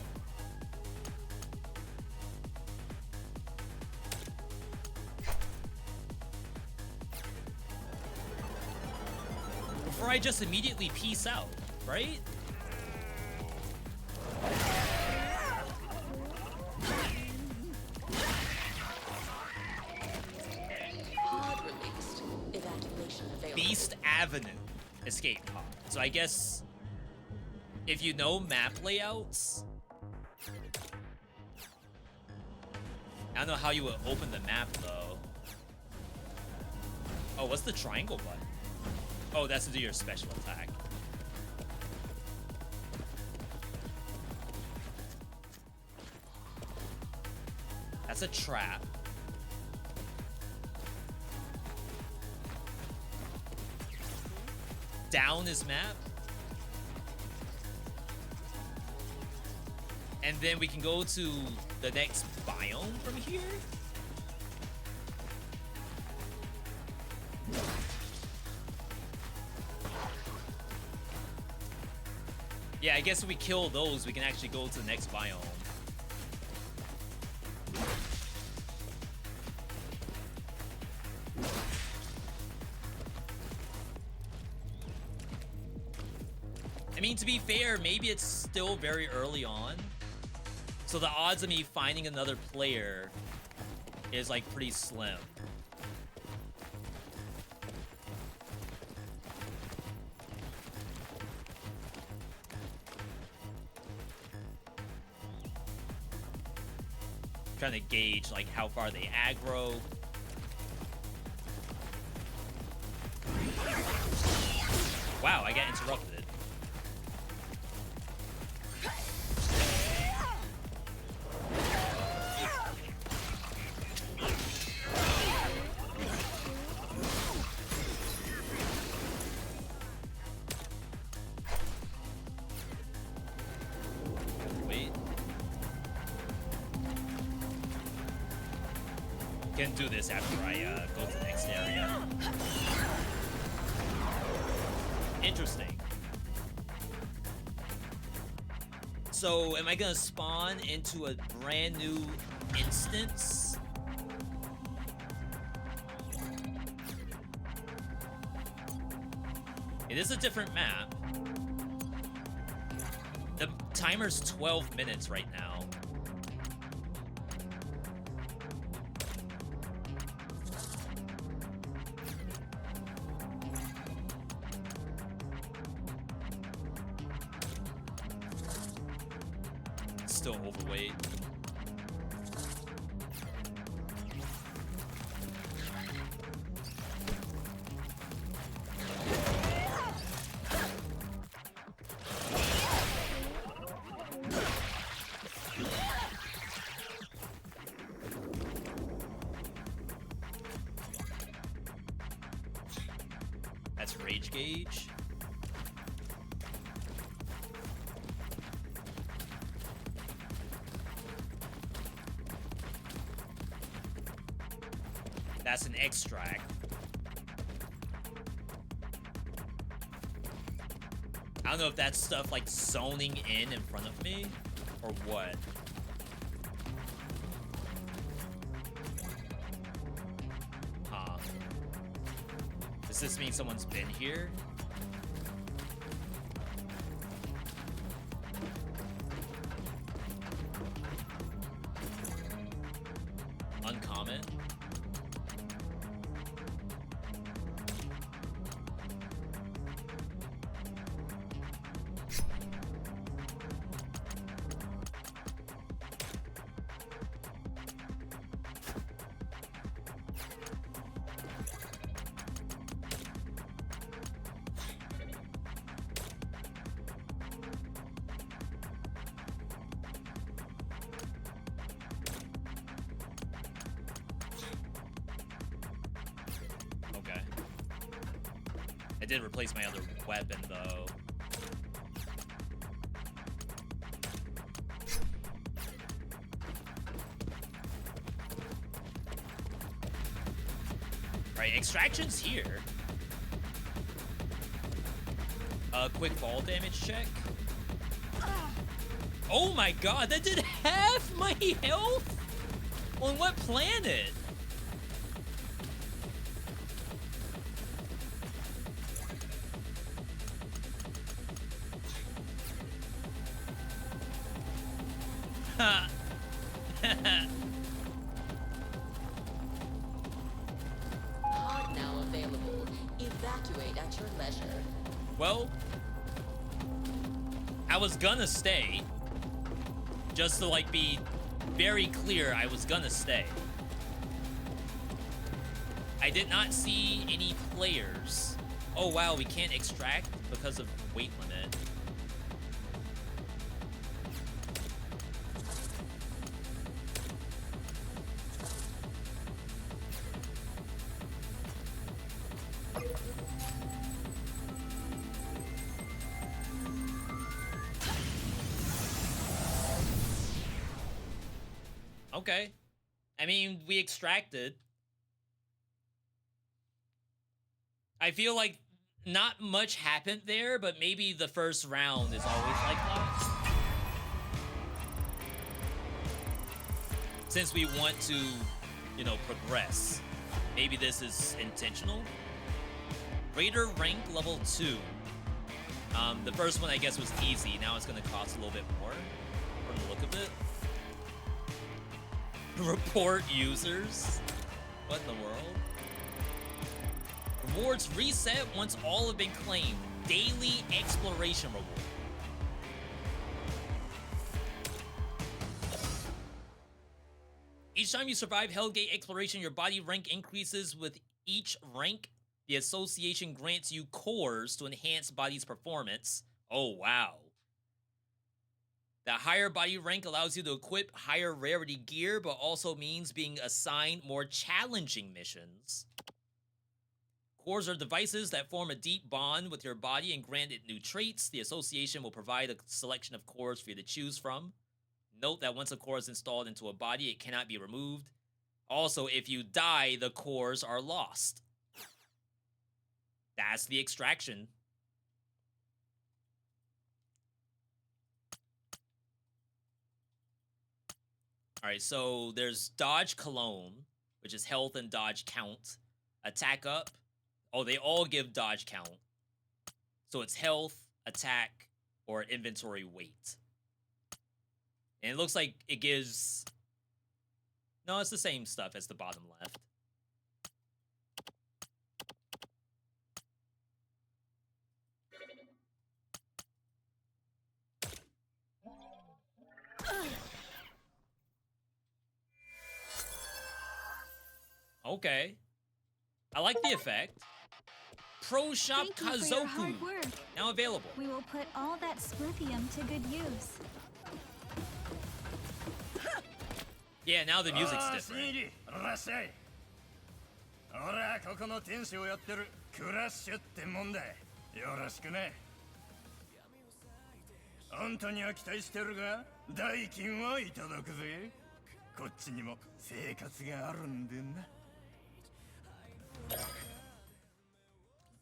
Before I just immediately peace out, right? Pod released. Evacuation available. Beast Avenue escape pod. So I guess if you know map layouts, I don't know how you would open the map though. Oh, what's the triangle button? Oh, that's to do your special attack. That's a trap. Down is map. And then we can go to the next biome from here. Yeah, I guess if we kill those, we can actually go to the next biome. I mean, to be fair, maybe it's still very early on. So the odds of me finding another player is like pretty slim. Trying to gauge like how far they aggro. Wow, I got interrupted. Can do this after I go to the next area. Interesting. So, am I gonna spawn into a brand new instance? It is a different map. The timer's 12 minutes right now. Still overweight. That's rage gauge. That's an extract. I don't know if that's stuff like zoning in front of me or what. Huh. Does this mean someone's been here? Uncommon. I did replace my other weapon, though. Alright, extraction's here. Quick fall damage check. Oh my god, that did half my health? On what planet? Pod now available. Evacuate at your leisure. Well, I was gonna stay. Just to like be very clear, I was gonna stay. I did not see any players. Oh wow, we can't extract because of weight limit. Okay. I mean, we extracted. I feel like not much happened there, but maybe the first round is always like that. Since we want to, you know, progress. Maybe this is intentional. Raider rank level 2. The first one, I guess, was easy. Now it's going to cost a little bit more from the look of it. Report users? What in the world? Rewards reset once all have been claimed. Daily exploration reward. Each time you survive Hellgate exploration, your body rank increases with each rank. The association grants you cores to enhance body's performance. Oh, wow. The higher body rank allows you to equip higher rarity gear, but also means being assigned more challenging missions. Cores are devices that form a deep bond with your body and grant it new traits. The association will provide a selection of cores for you to choose from. Note that once a core is installed into a body, it cannot be removed. Also, if you die, the cores are lost. That's the extraction. Alright, so there's dodge cologne, which is health and dodge count. Attack up. Oh, they all give dodge count. So it's health, attack, or inventory weight. And it looks like it gives... No, it's the same stuff as the bottom left. Okay. I like the effect. Pro Shop Kazoku. Now available. We will put all that splithium to good use. Yeah, now the music's different.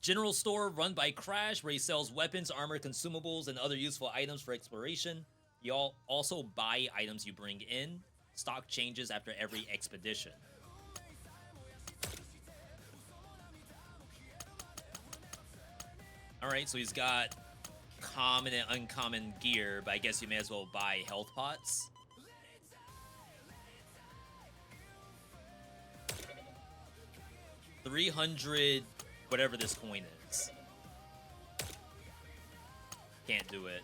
General store run by Crash, where he sells weapons, armor, consumables, and other useful items for exploration. You all also buy items you bring in. Stock changes after every expedition. Alright, so he's got common and uncommon gear, but I guess you may as well buy health pots. $300, whatever this coin is. Can't do it.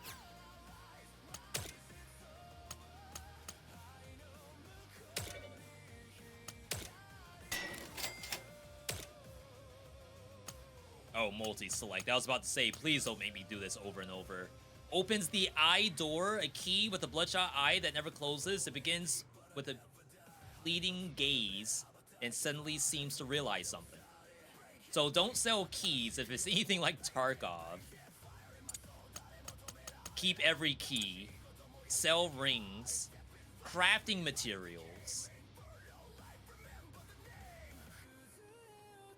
Oh, multi-select. I was about to say, please don't make me do this over and over. Opens the eye door, a key with a bloodshot eye that never closes. It begins with a fleeting gaze and suddenly seems to realize something. So don't sell keys if it's anything like Tarkov. Keep every key. Sell rings. Crafting materials.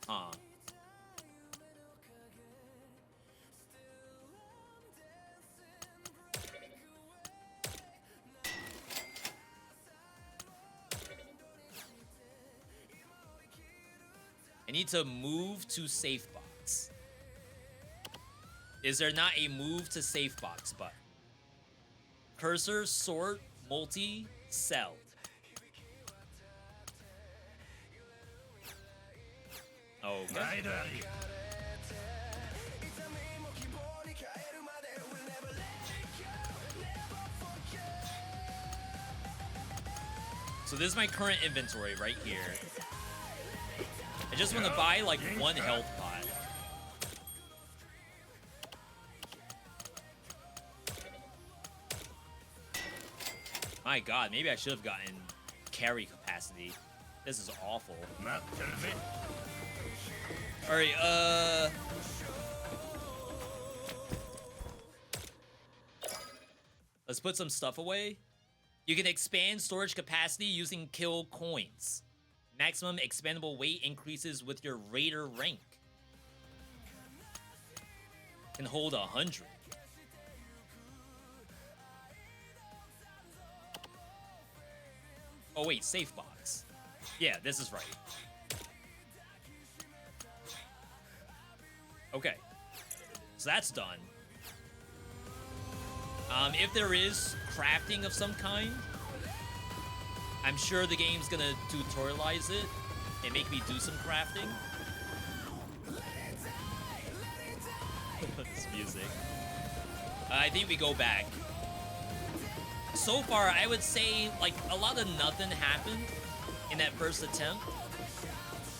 Huh. I need to move to safe box. Is there not a move to safe box button? Cursor, sort, multi, sell. Okay. So this is my current inventory right here. I just want to buy like one health pot. My god, maybe I should have gotten carry capacity. This is awful. Alright, let's put some stuff away. You can expand storage capacity using kill coins. Maximum expendable weight increases with your Raider rank. Can hold 100. Oh wait, safe box. Yeah, this is right. Okay. So that's done. If there is crafting of some kind, I'm sure the game's gonna tutorialize it and make me do some crafting. This music. I think we go back. So far, I would say, like, a lot of nothing happened in that first attempt.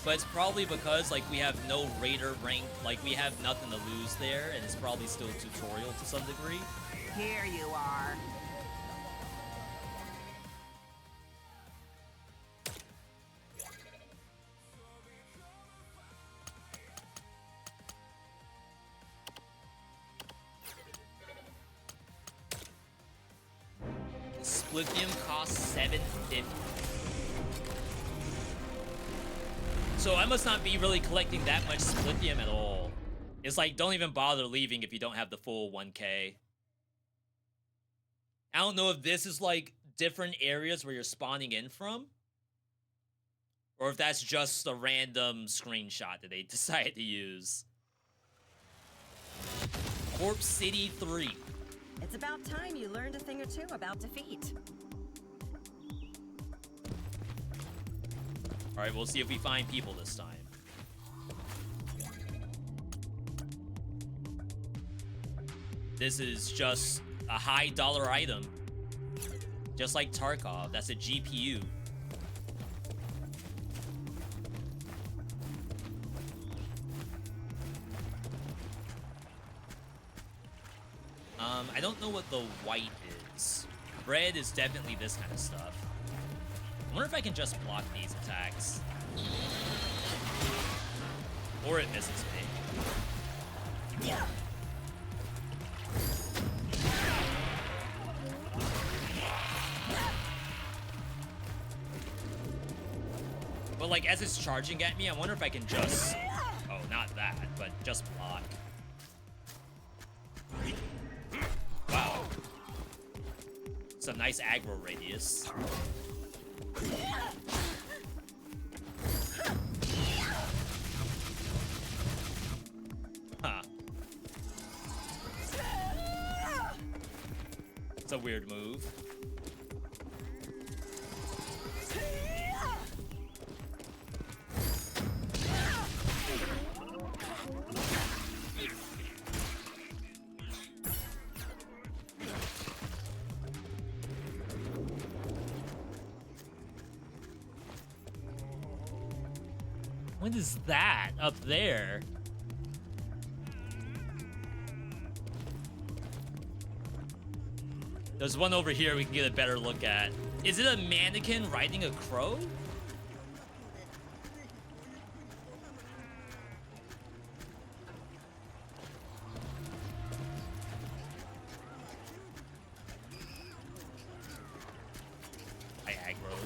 But it's probably because, like, we have no Raider rank, like, we have nothing to lose there, and it's probably still tutorial to some degree. Here you are. Splithium costs $7.50. So I must not be really collecting that much Splithium at all. It's like, don't even bother leaving if you don't have the full 1K. I don't know if this is like different areas where you're spawning in from, or if that's just a random screenshot that they decided to use. Corpse City 3. It's about time you learned a thing or two about defeat. Alright, we'll see if we find people this time. This is just a high dollar item. Just like Tarkov, that's a GPU. I don't know what the white is. Red is definitely this kind of stuff. I wonder if I can just block these attacks. Or it misses me. Yeah. But like, as it's charging at me, I wonder if I can just... Oh, not that, but just block. Wow. It's a nice aggro radius. Huh. It's a weird move. What is that up there? There's one over here we can get a better look at. Is it a mannequin riding a crow? I aggroed.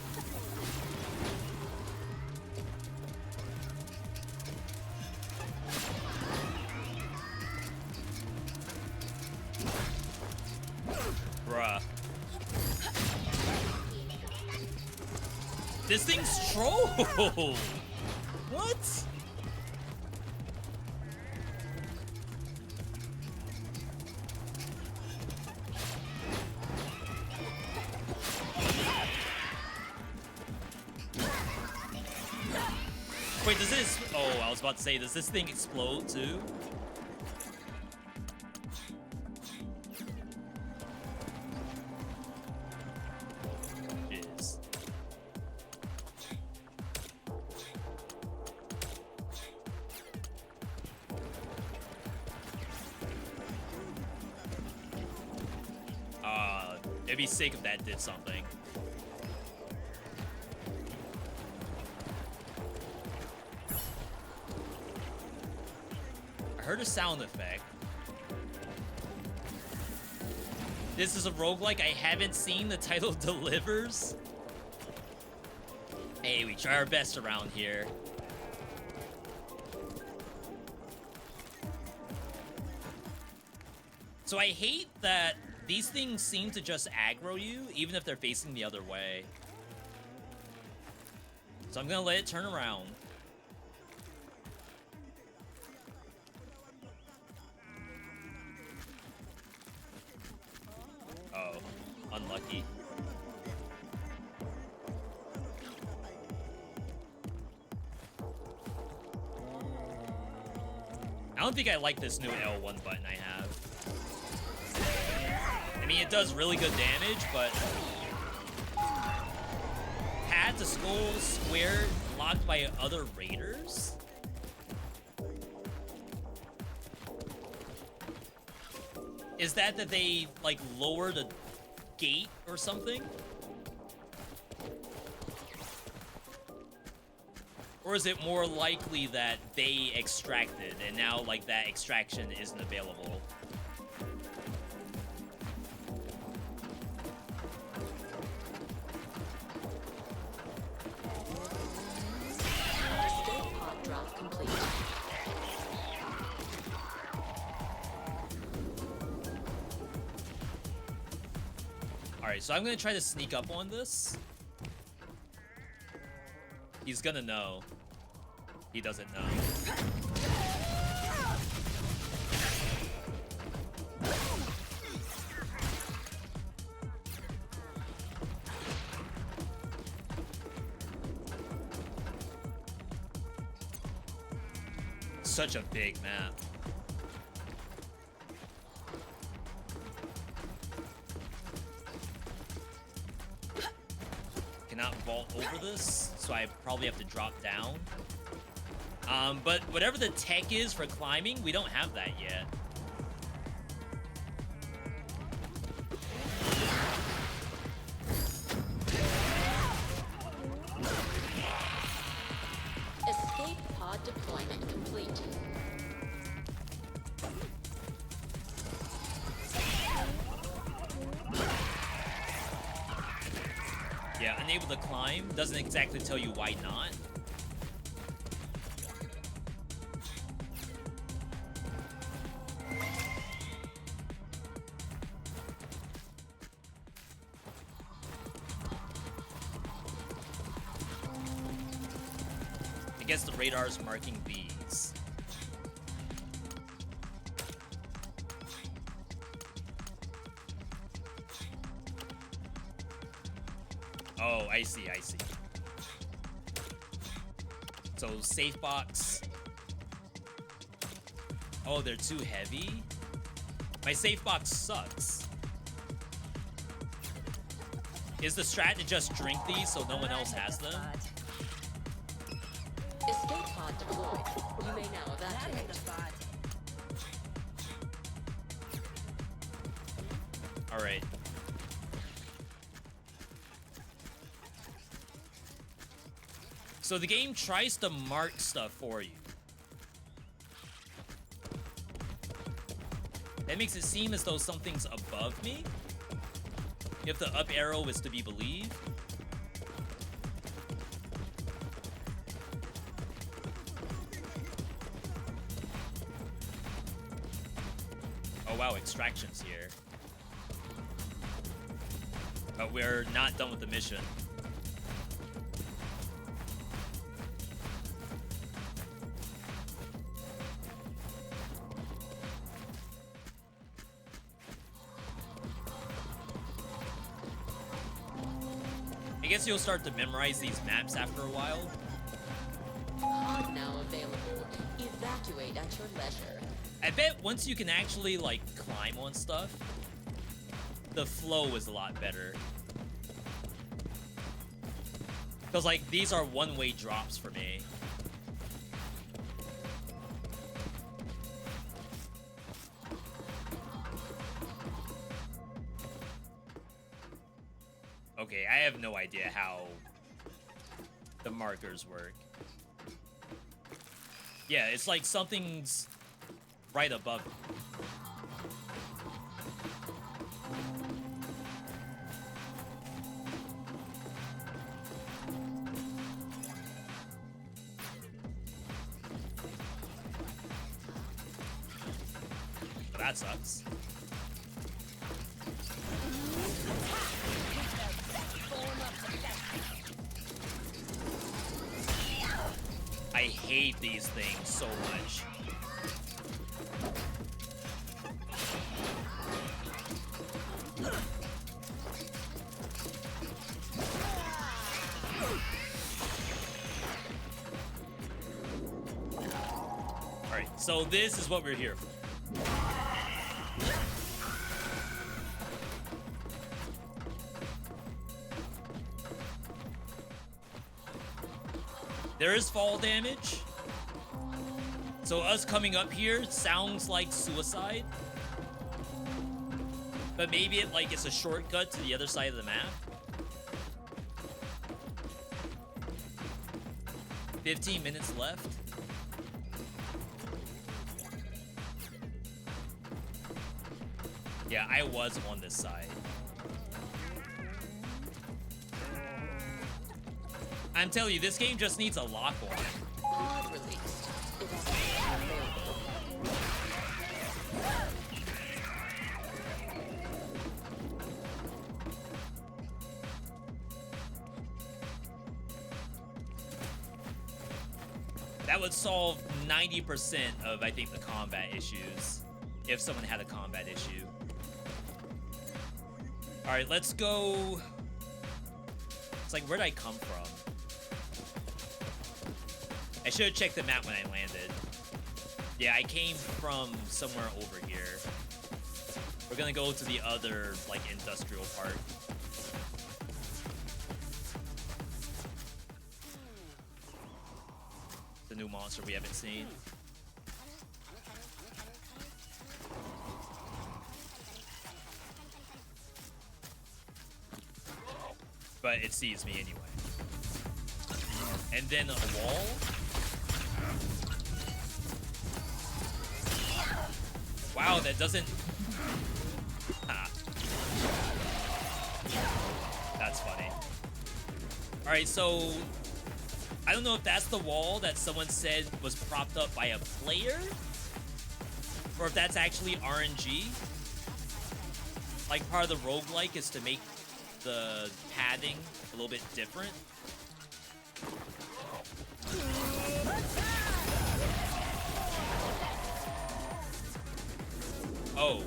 Bruh. This thing's troll! What? Wait, does this... Oh, I was about to say, does this thing explode too? Jeez. It'd be sick if that did something. I heard a sound effect. This is a roguelike I haven't seen. The title delivers. Hey, we try our best around here. So I hate that these things seem to just aggro you, even if they're facing the other way. So I'm gonna let it turn around. Unlucky. I don't think I like this new L1 button I have. I mean, it does really good damage, but pad to skull square blocked by other raiders? Is that they, like, lowered a gate or something? Or is it more likely that they extracted and now, like, that extraction isn't available? Escape pod drop complete. Alright, so I'm gonna try to sneak up on this. He's gonna know. He doesn't know. Such a big map. Cannot vault over this, so I probably have to drop down. But whatever the tech is for climbing, we don't have that yet. Escape pod deployment complete. Yeah, unable to climb doesn't exactly tell you why not. I guess the radar's marking these. Oh, I see, I see. So, safe box. Oh, they're too heavy? My safe box sucks. Is the strat to just drink these so no one else has them? Escape pod deployed. You may now evacuate. Alright. So the game tries to mark stuff for you. That makes it seem as though something's above me. If the up arrow is to be believed. Oh wow, extraction's here. But we're not done with the mission. I guess you'll start to memorize these maps after a while. Pod now available. Evacuate at your leisure. I bet once you can actually, like, climb on stuff, the flow is a lot better. Because, like, these are one-way drops for me. Okay, I have no idea how the markers work. Yeah, it's like something's right above me. That sucks. I hate these things so much. So this is what we're here for. There is fall damage. So us coming up here sounds like suicide. But maybe it's a shortcut to the other side of the map. 15 minutes left. Yeah, I was on this side. I'm telling you, this game just needs a lock on. Released. That would solve 90% of, I think, the combat issues. If someone had a combat issue. Alright, let's go... It's like, where'd I come from? I should have checked the map when I landed. Yeah, I came from somewhere over here. We're gonna go to the other, industrial part. The new monster we haven't seen. But it sees me anyway. And then a wall. Wow, that doesn't... Ah. That's funny. Alright, so... I don't know if that's the wall that someone said was propped up by a player. Or if that's actually RNG. Like, part of the roguelike is to make the padding a little bit different. Oh.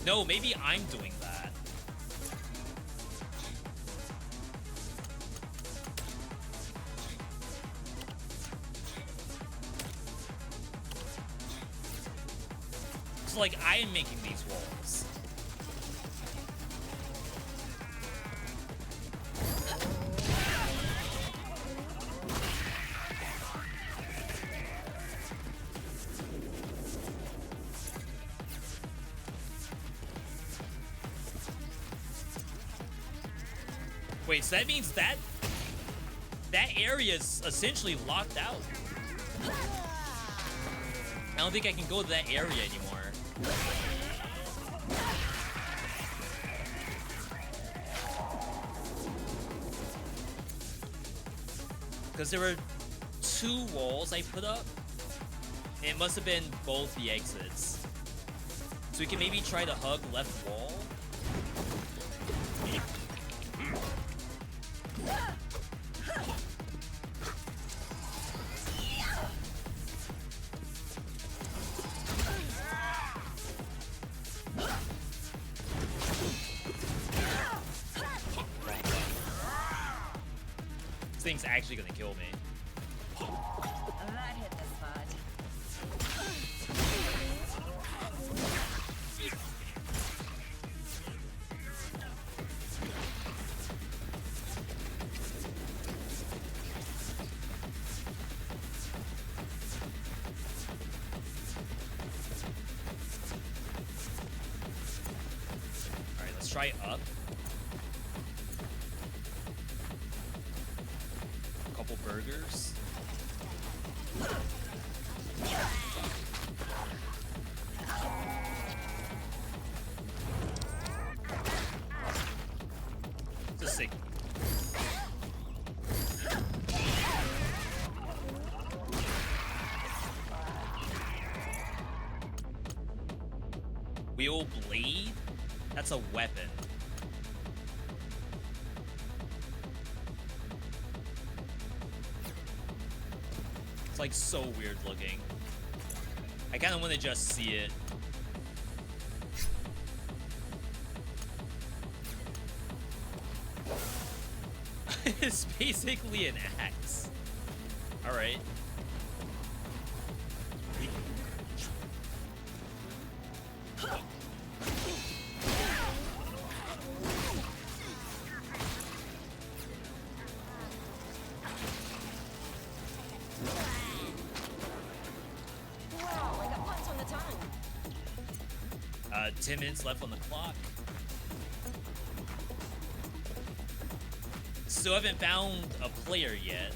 No, maybe I'm doing that. So, I am making these walls. Wait, so that means that area is essentially locked out. I don't think I can go to that area anymore. Because there were 2 walls I put up. And it must have been both the exits. So we can maybe try to hug left wall. This thing's actually gonna kill me. That hit the spot. Alright, let's try up. Couple burgers. Just sick. Wheel blade? That's a weapon. It's so weird looking. I kind of want to just see it. It's basically an axe. Alright. 10 minutes left on the clock. Still haven't found a player yet.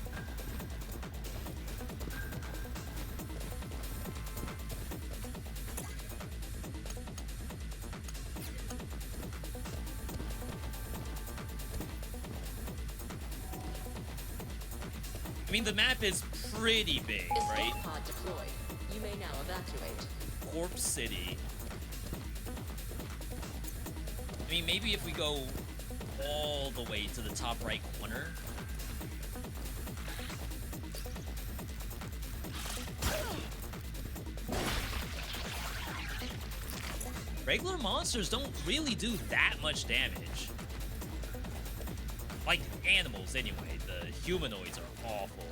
I mean, the map is pretty big, right? Pod deployed. You may now evacuate. Corpse City. I mean, maybe if we go all the way to the top right corner. Regular monsters don't really do that much damage. Like animals, anyway. The humanoids are awful.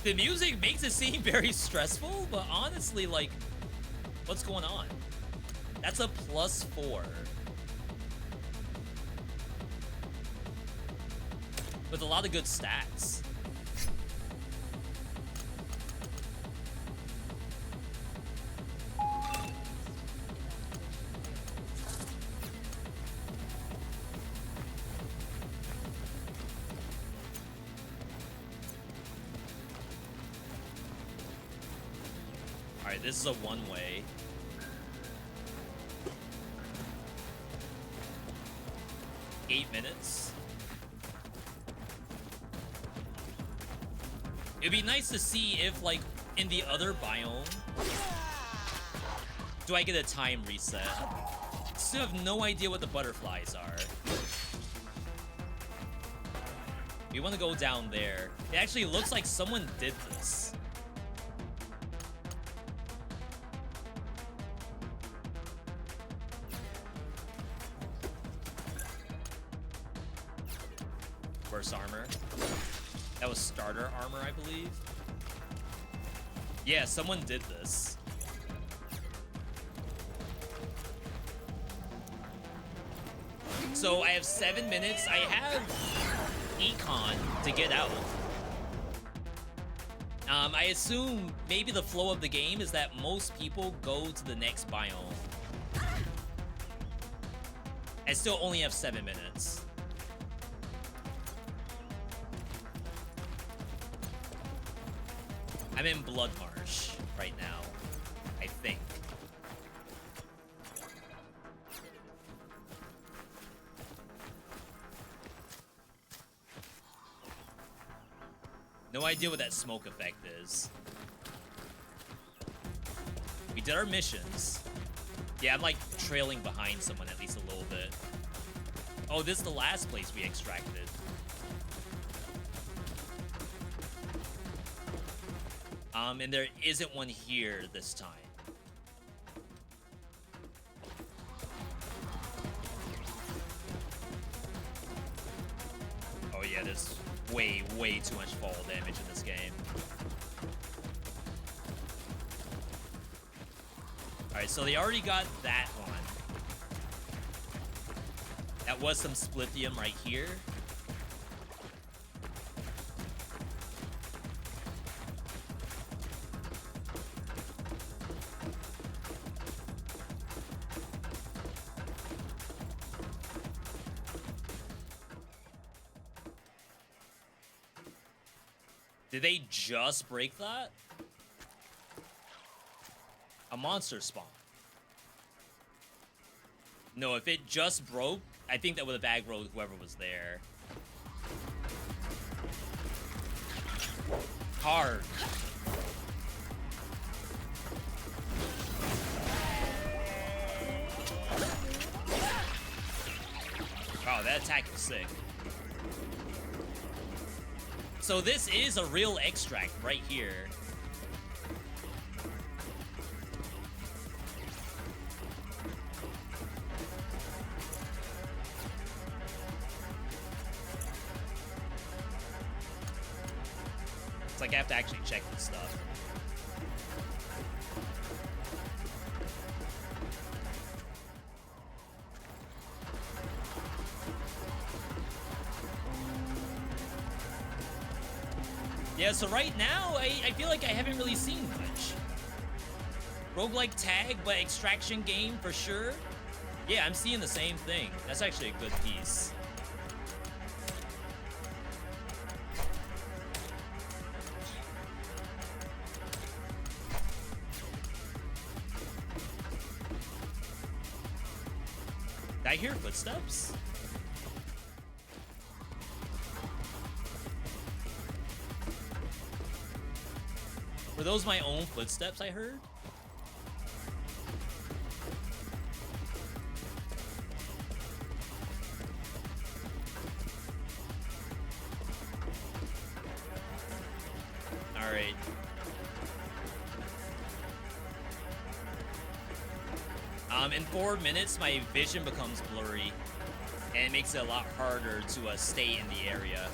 The music makes it seem very stressful, but honestly, like, what's going on? That's a +4. With a lot of good stats. Alright, this is a one-way. Eight minutes. It'd be nice to see if, like, in the other biome, do I get a time reset? Still have no idea what the butterflies are. We want to go down there. It actually looks like someone did this. Worse armor. That was starter armor, I believe. Yeah, someone did this. So I have 7 minutes. I have econ to get out. I assume maybe the flow of the game is that most people go to the next biome. I still only have 7 minutes. I'm in Blood Marsh right now, I think. No idea what that smoke effect is. We did our missions. Yeah, I'm like trailing behind someone at least a little bit. Oh, this is the last place we extracted. And there isn't one here this time. Oh yeah, there's way too much fall damage in this game. Alright, so they already got that one. That was some splithium right here. Did they just break that? A monster spawn. No, if it just broke, I think that would have aggroed whoever was there. Hard. Wow, that attack was sick. So this is a real extract right here. It's like I have to actually check this stuff. Yeah, so right now, I feel like I haven't really seen much. Roguelike tag, but extraction game for sure. Yeah, I'm seeing the same thing. That's actually a good piece. Did I hear footsteps? Were those my own footsteps I heard? All right. In 4 minutes, my vision becomes blurry, and it makes it a lot harder to stay in the area.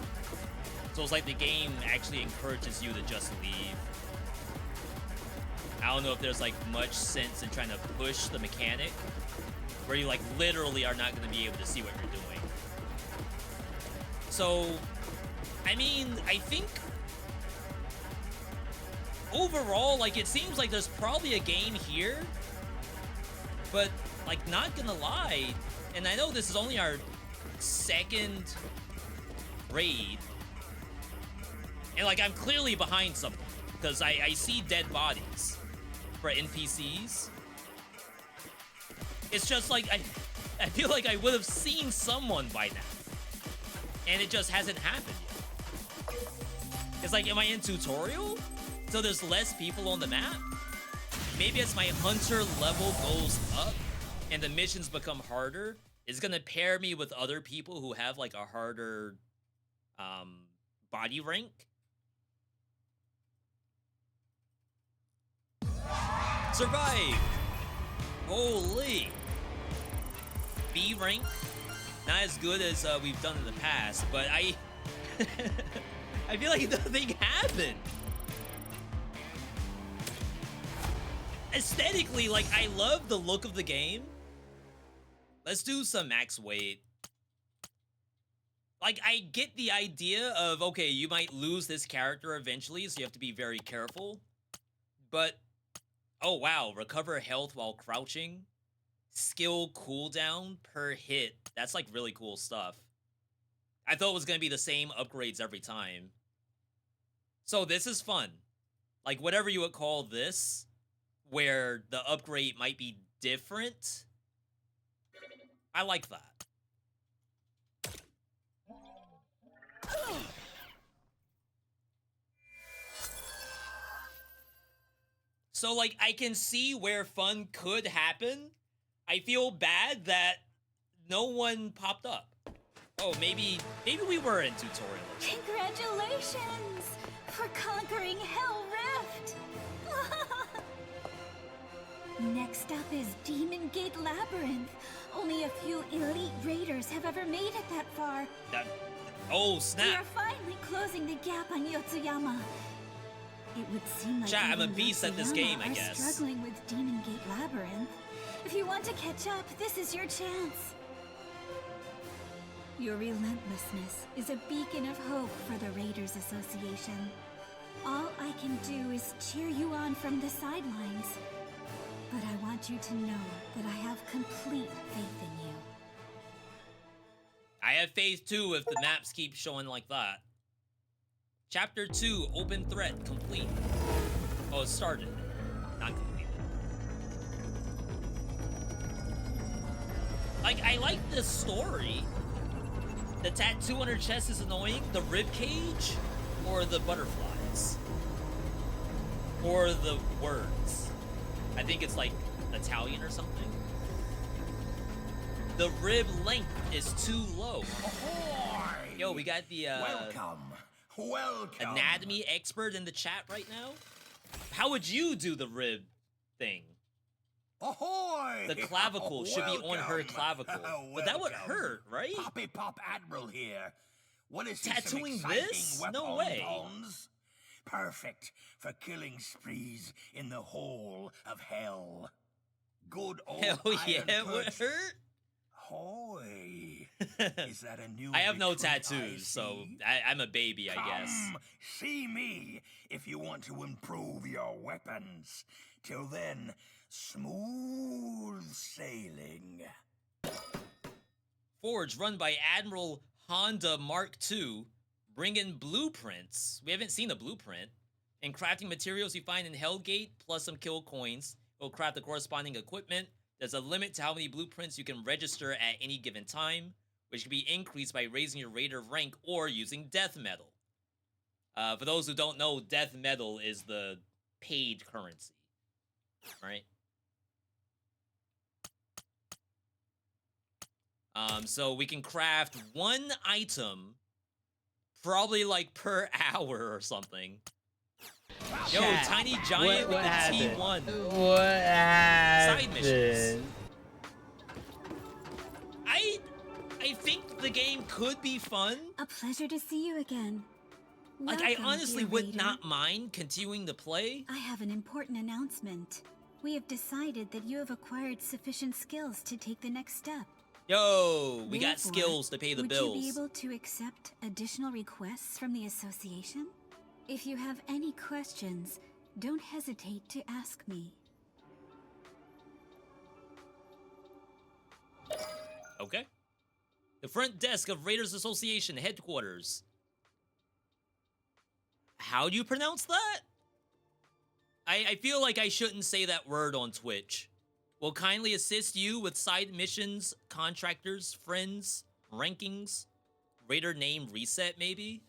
So it's like the game actually encourages you to just leave. I don't know if there's like much sense in trying to push the mechanic where you like literally are not going to be able to see what you're doing. So, I mean, I think overall, like, it seems like there's probably a game here, but like, not gonna lie, and I know this is only our second raid, and like, I'm clearly behind something because I see dead bodies for NPCs. It's just like I feel like I would have seen someone by now, and it just hasn't happened yet. It's like, am I in tutorial? So there's less people on the map? Maybe as my hunter level goes up and the missions become harder, it's gonna pair me with other people who have like a harder body rank. Survive! Holy! B rank, not as good as we've done in the past, but I feel like nothing happened. Aesthetically, like, I love the look of the game. Let's do some max weight. Like, I get the idea of, okay, you might lose this character eventually, so you have to be very careful. But, oh wow, recover health while crouching. Skill cooldown per hit. That's like really cool stuff. I thought it was gonna be the same upgrades every time. So this is fun. Like, whatever you would call this, where the upgrade might be different. I like that. So, like, I can see where fun could happen. I feel bad that no one popped up. Oh, maybe we were in tutorial. Congratulations for conquering Hell Rift! Next up is Demon Gate Labyrinth. Only a few elite raiders have ever made it that far. Oh, snap. We are finally closing the gap on Yotsuyama. It would seem like Chat, I'm a beast at this game, I guess. Struggling with Demon Gate Labyrinth. If you want to catch up, this is your chance. Your relentlessness is a beacon of hope for the Raiders Association. All I can do is cheer you on from the sidelines. But I want you to know that I have complete faith in you. I have faith too if the maps keep showing like that. Chapter 2, open threat, complete. Oh, it started. Not completed. Like, I like this story. The tattoo on her chest is annoying. The rib cage, or the butterflies, or the words. I think it's like Italian or something. The rib length is too low. Ahoy! Yo, we got the Welcome. anatomy expert in the chat right now. How would you do the rib thing? Ahoy! The clavicle should be on her clavicle. But that would hurt, right? Poppy Pop Admiral here. What is tattooing this? No way. Perfect for killing sprees in the hole of hell. Good old Hell yeah, it would hurt. Hoy. Is that a new I have no recruit I tattoos, so see? I'm a baby, I guess. Come, see me if you want to improve your weapons. Till then, smooth sailing. Forge, run by Admiral Honda Mark II. Bring in blueprints. We haven't seen a blueprint. And crafting materials you find in Hellgate, plus some kill coins. Will craft the corresponding equipment. There's a limit to how many blueprints you can register at any given time, which can be increased by raising your Raider rank or using death metal. For those who don't know, death metal is the paid currency, right? So we can craft one item, probably like per hour or something. Yo, Chat, Tiny Giant with the happened? T1. What happened? Side missions. I think the game could be fun. A pleasure to see you again. Like, Welcome, I honestly dear would Raider. not mind continuing to play. I have an important announcement. We have decided that you have acquired sufficient skills to take the next step. Yo, we got Therefore, skills to pay the would bills. you be able to accept additional requests from the association? If you have any questions, don't hesitate to ask me. Okay. The front desk of Raiders Association headquarters. How do you pronounce that? I feel like I shouldn't say that word on Twitch. Will kindly assist you with side missions, contractors, friends, rankings, Raider name reset, maybe?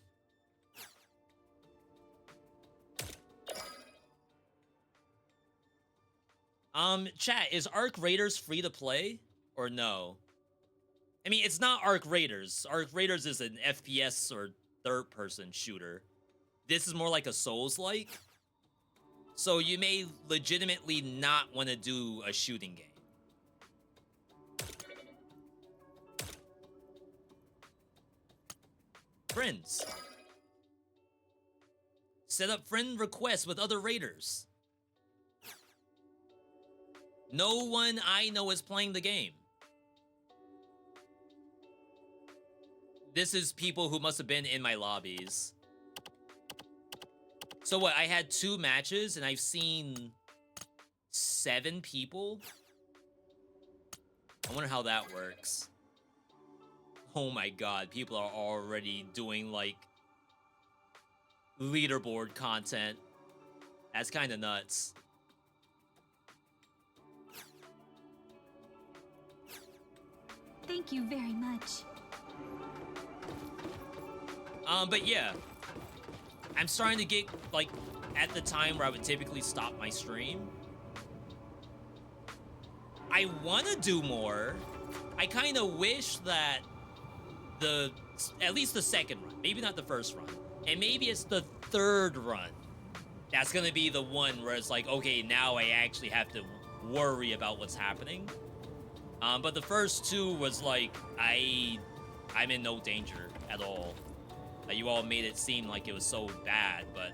Chat, is Arc Raiders free to play or no? I mean, it's not Arc Raiders. Arc Raiders is an FPS or third-person shooter. This is more like a Souls-like. So you may legitimately not want to do a shooting game. Friends. Set up friend requests with other Raiders. No one I know is playing the game. This is people who must have been in my lobbies. So what, I had 2 matches and I've seen 7 people? I wonder how that works. Oh my god, people are already doing, like, leaderboard content. That's kind of nuts. Thank you very much. But yeah. I'm starting to get, like, at the time where I would typically stop my stream. I want to do more. I kind of wish that at least the second run, maybe not the first run, and maybe it's the third run, that's gonna be the one where it's like, okay, now I actually have to worry about what's happening. But the first 2 was like, I'm in no danger at all. You all made it seem like it was so bad, but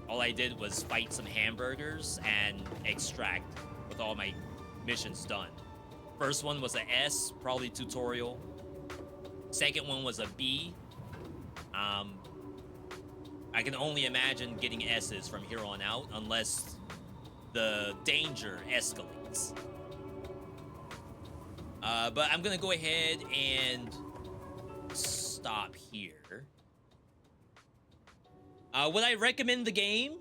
all I did was fight some hamburgers and extract with all my missions done. First one was a S, probably tutorial. Second one was a B. I can only imagine getting S's from here on out unless the danger escalates. But I'm gonna go ahead and stop here. Would I recommend the game?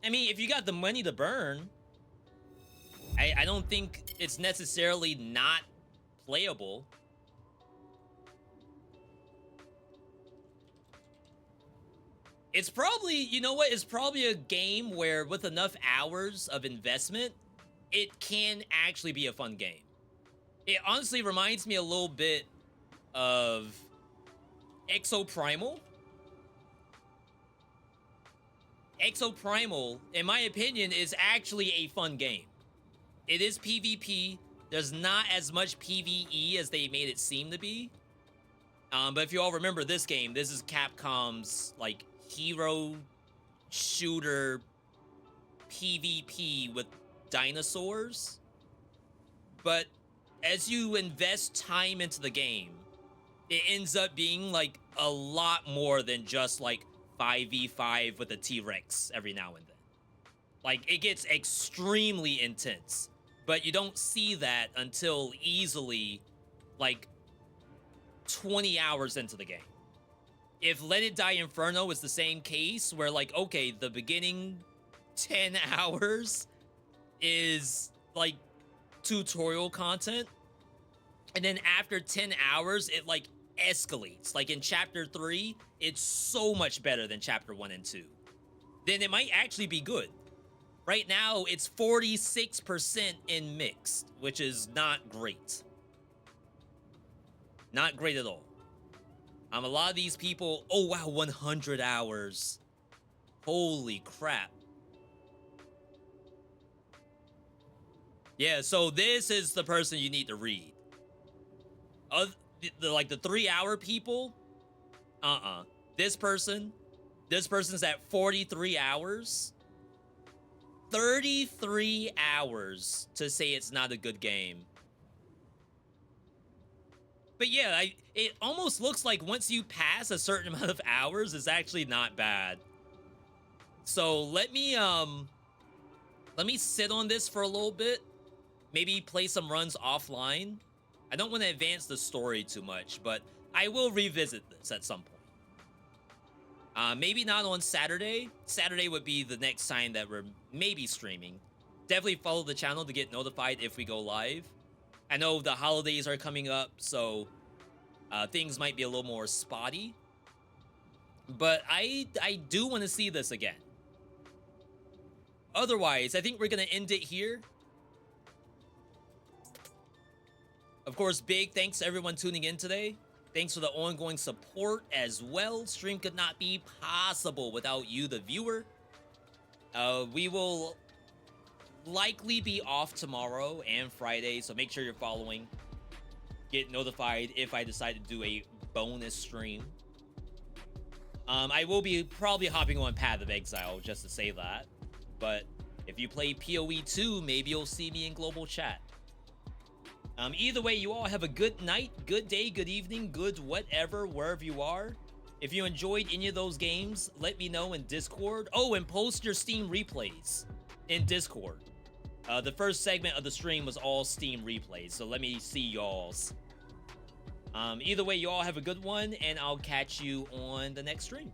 I mean, if you got the money to burn, I don't think it's necessarily not playable. It's probably, you know what? It's probably a game where with enough hours of investment, it can actually be a fun game. It honestly reminds me a little bit of Exoprimal. Exoprimal, in my opinion, is actually a fun game. It is PvP. There's not as much PvE as they made it seem to be. But if you all remember this game, this is Capcom's, like, hero shooter PvP with dinosaurs. But as you invest time into the game, it ends up being like a lot more than just like 5v5 with a T-Rex every now and then. Like, it gets extremely intense, but you don't see that until easily like 20 hours into the game. If Let It Die Inferno is the same case, where like, okay, the beginning 10 hours is like tutorial content, and then after 10 hours, it like escalates. Like in chapter 3, it's so much better than chapter 1 and 2. Then it might actually be good. Right now, it's 46% in mixed, which is not great. Not great at all. A lot of these people, oh wow, 100 hours. Holy crap. Yeah, so this is the person you need to read. Like the 3-hour people, This person's at 43 hours. 33 hours to say it's not a good game. But yeah, it almost looks like once you pass a certain amount of hours, it's actually not bad. So let me sit on this for a little bit. Maybe play some runs offline. I don't want to advance the story too much, but I will revisit this at some point. Maybe not on Saturday. Saturday would be the next time that we're maybe streaming. Definitely follow the channel to get notified if we go live. I know the holidays are coming up, so things might be a little more spotty. But I do want to see this again. Otherwise, I think we're going to end it here. Of course, big thanks to everyone tuning in today. Thanks for the ongoing support as well. Stream could not be possible without you, the viewer. We will likely be off tomorrow and Friday, so make sure you're following. Get notified if I decide to do a bonus stream. I will be probably hopping on Path of Exile just to say that. But if you play PoE 2, maybe you'll see me in global chat. Either way, you all have a good night, good day, good evening, good whatever, wherever you are. If you enjoyed any of those games, let me know in Discord. Oh, and post your Steam replays in Discord. The first segment of the stream was all Steam replays, so let me see y'all's. Either way, you all have a good one, and I'll catch you on the next stream.